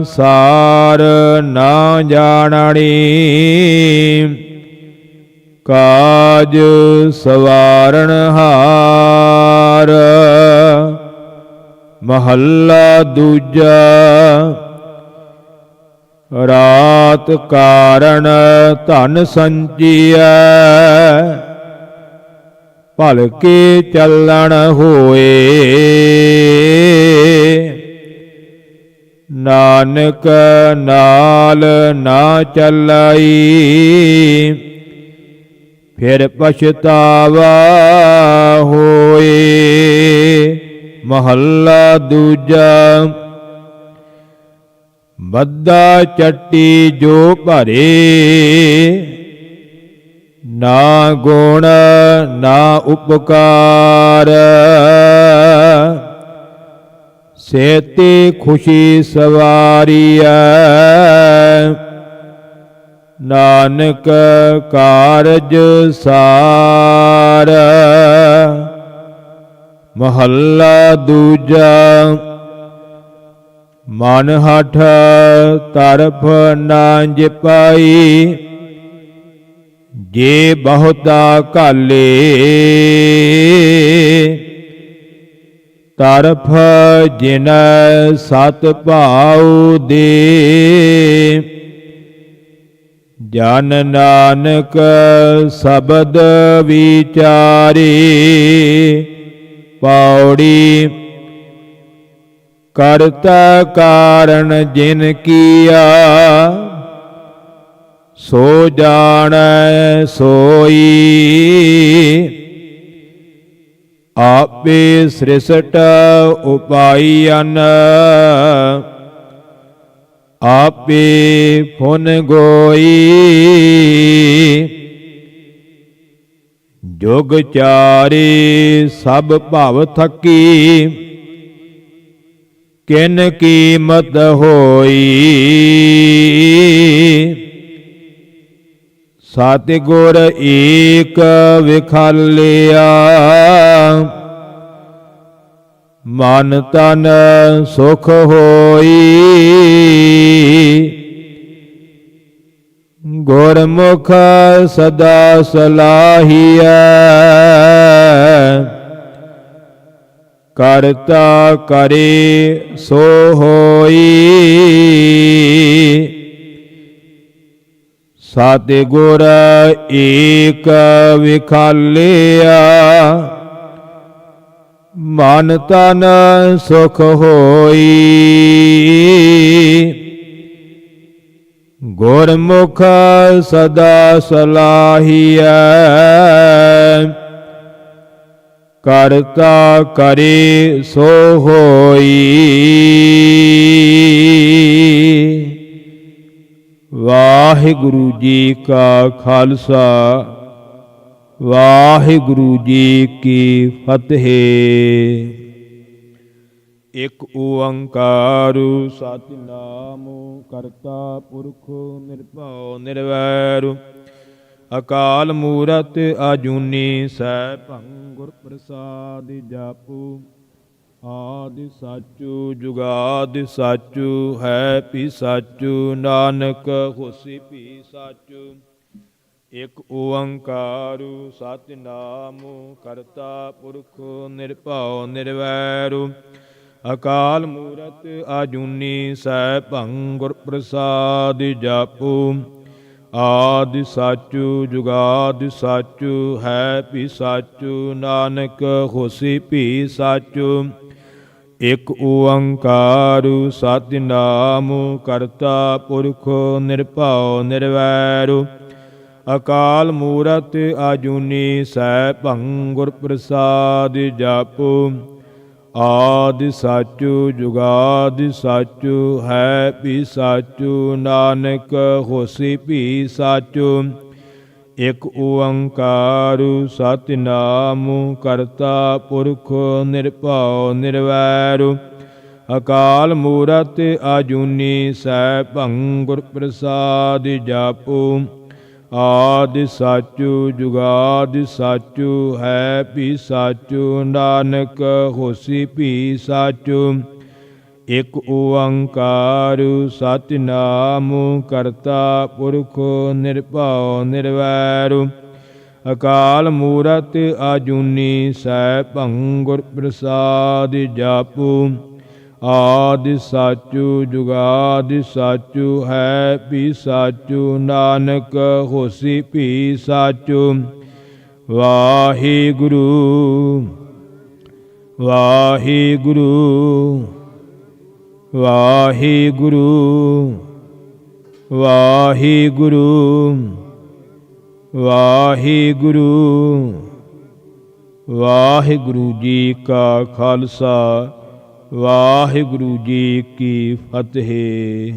ਸਾਰ ਨਾ ਜਾਣਣੀ ਕਾਜ ਸਵਾਰਨ ਹਾਰ ਮਹੱਲਾ ਦੂਜਾ ਰਾਤ ਕਾਰਣ ਧਨ ਸੰਚੀਐ ਭਲਕੇ ਚੱਲਣ ਹੋਏ ਨਾਨਕ ਨਾਲ ਨਾ ਚੱਲਾਈ ਫਿਰ ਪਛਤਾਵਾ ਹੋਏ ਮਹੱਲਾ ਦੂਜਾ ਬੱਧਾ ਚੱਟੀ ਜੋ ਭਰੇ ਨਾ ਗੁਣ ਨਾ ਉਪਕਾਰ ਸੇਤੀ ਖੁਸ਼ੀ ਸਵਾਰੀਐ ਨਾਨਕ ਕਾਰਜ ਸਾਰ ਮਹੱਲਾ ਦੂਜਾ ਮਨ ਹਠ ਤਰਫ ਨਾ ਜਿਪਾਈ, ਜੇ ਬਹੁਤਾ ਘਾਲੇ ਤਰਫ ਜਿਨ ਸਤ ਭਾਉ ਦੇ। ਜਨ ਨਾਨਕ ਸ਼ਬਦ ਵਿਚਾਰੇ, ਪੌੜੀ ਕਰਤਾ ਕਾਰਨ ਜਿਨ ਕੀਆ, ਸੋ ਜਾਣੈ ਸੋਈ। ਆਪੇ ਸ੍ਰਿਸ਼ਟ ਉਪਾਈਅਨ, ਆਪੇ ਫੁਨ ਗੋਈ। ਜੁਗ ਚਾਰੇ ਸਭ ਭਵ ਥਕੀ, ਕਿਨ ਕੀਮਤ ਹੋਈ। ਸਤਿਗੁਰ ਏਕ ਵਿਖਾਲਿਆ, ਮਨ ਤਨ ਸੁਖ ਹੋਈ। ਗੁਰਮੁਖ ਸਦਾ ਸਲਾਹੀਐ, ਕਰਤਾ ਕਰੇ ਸੋ ਹੋਈ। ਸਤਿਗੁਰ ਏਕ ਵਿਖਾਲਿਆ, ਮਨ ਤਨ ਸੁਖ ਹੋਈ। ਗੁਰਮੁਖ ਸਦਾ ਸਲਾਹੀਐ, ਕਰਤਾ ਕਰੇ ਸੋ ਹੋਈ। ਵਾਹਿਗੁਰੂ ਜੀ ਕਾ ਖਾਲਸਾ, ਵਾਹਿਗੁਰੂ ਜੀ ਕੀ ਫਤਿਹ। ਇਕ ਓੰਕਾਰ ਸਤਿਨਾਮ ਕਰਤਾ ਪੁਰਖ ਨਿਰਭਉ ਨਿਰਵੈਰ, ਅਕਾਲ ਮੂਰਤ ਆਜੂਨੀ ਸੈਭੰ ਗੁਰ ਪ੍ਰਸਾਦਿ ਜਪੁ। ਆਦਿ ਸਚੁ ਜੁਗਾਦਿ ਸਚੁ, ਹੈ ਭੀ ਸਚੁ ਨਾਨਕ ਹੋਸੀ ਭੀ ਸਚੁ। ਇਕ ਓੰਕਾਰ ਸਤਿਨਾਮ ਕਰਤਾ ਪੁਰਖ ਨਿਰਭਉ ਨਿਰਵੈਰ, ਅਕਾਲ ਮੂਰਤ ਆਜੂਨੀ ਸੈਭੰ ਗੁਰ ਪ੍ਰਸਾਦਿ ਜਪੁ। ਆਦਿ ਸਚੁ ਜੁਗਾਦਿ ਸਚੁ, ਹੈ ਭੀ ਸਚੁ ਨਾਨਕ ਹੋਸੀ ਭੀ ਸਚੁ। ਇਕ ਓੰਕਾਰ ਸਤਿਨਾਮ ਕਰਤਾ ਪੁਰਖ ਨਿਰਭਉ ਨਿਰਵੈਰ, ਅਕਾਲ ਮੂਰਤ ਆਜੂਨੀ ਸੈਭੰ ਗੁਰ ਪ੍ਰਸਾਦਿ ਜਪੁ। ਆਦਿ ਸਚੁ ਜੁਗਾਦਿ ਸਚੁ, ਹੈ ਭੀ ਸਚੁ ਨਾਨਕ ਹੋਸੀ ਭੀ ਸਚੁ। ਇਕ ਓੰਕਾਰ ਸਤਿਨਾਮ ਕਰਤਾ ਪੁਰਖ ਨਿਰਭਉ ਨਿਰਵੈਰ, ਅਕਾਲ ਮੂਰਤ ਆਜੂਨੀ ਸੈਭੰ ਗੁਰ ਪ੍ਰਸਾਦਿ ਜਪੁ। ਆਦਿ ਸਚੁ ਜੁਗਾਦਿ ਸਚੁ, ਹੈ ਭੀ ਸਚੁ ਨਾਨਕ ਹੋਸੀ ਭੀ ਸਚੁ। ਇਕ ਓੰਕਾਰ ਸਤਿਨਾਮ ਕਰਤਾ ਪੁਰਖ ਨਿਰਭਉ ਨਿਰਵੈਰ, ਅਕਾਲ ਮੂਰਤ ਆਜੂਨੀ ਸੈਭੰ ਗੁਰ ਪ੍ਰਸਾਦਿ ਜਪੁ। ਆਦਿ ਸਚੁ ਜੁਗਾਦਿ ਸਚੁ, ਹੈ ਭੀ ਸਚੁ ਨਾਨਕ ਹੋਸੀ ਭੀ ਸਚੁ। ਵਾਹਿਗੁਰੂ ਵਾਹਿਗੁਰੂ ਵਾਹਿਗੁਰੂ ਵਾਹਿਗੁਰੂ ਵਾਹਿਗੁਰੂ। ਵਾਹਿਗੁਰੂ ਜੀ ਕਾ ਖਾਲਸਾ, ਵਾਹਿਗੁਰੂ ਜੀ ਕੀ ਫਤਿਹ।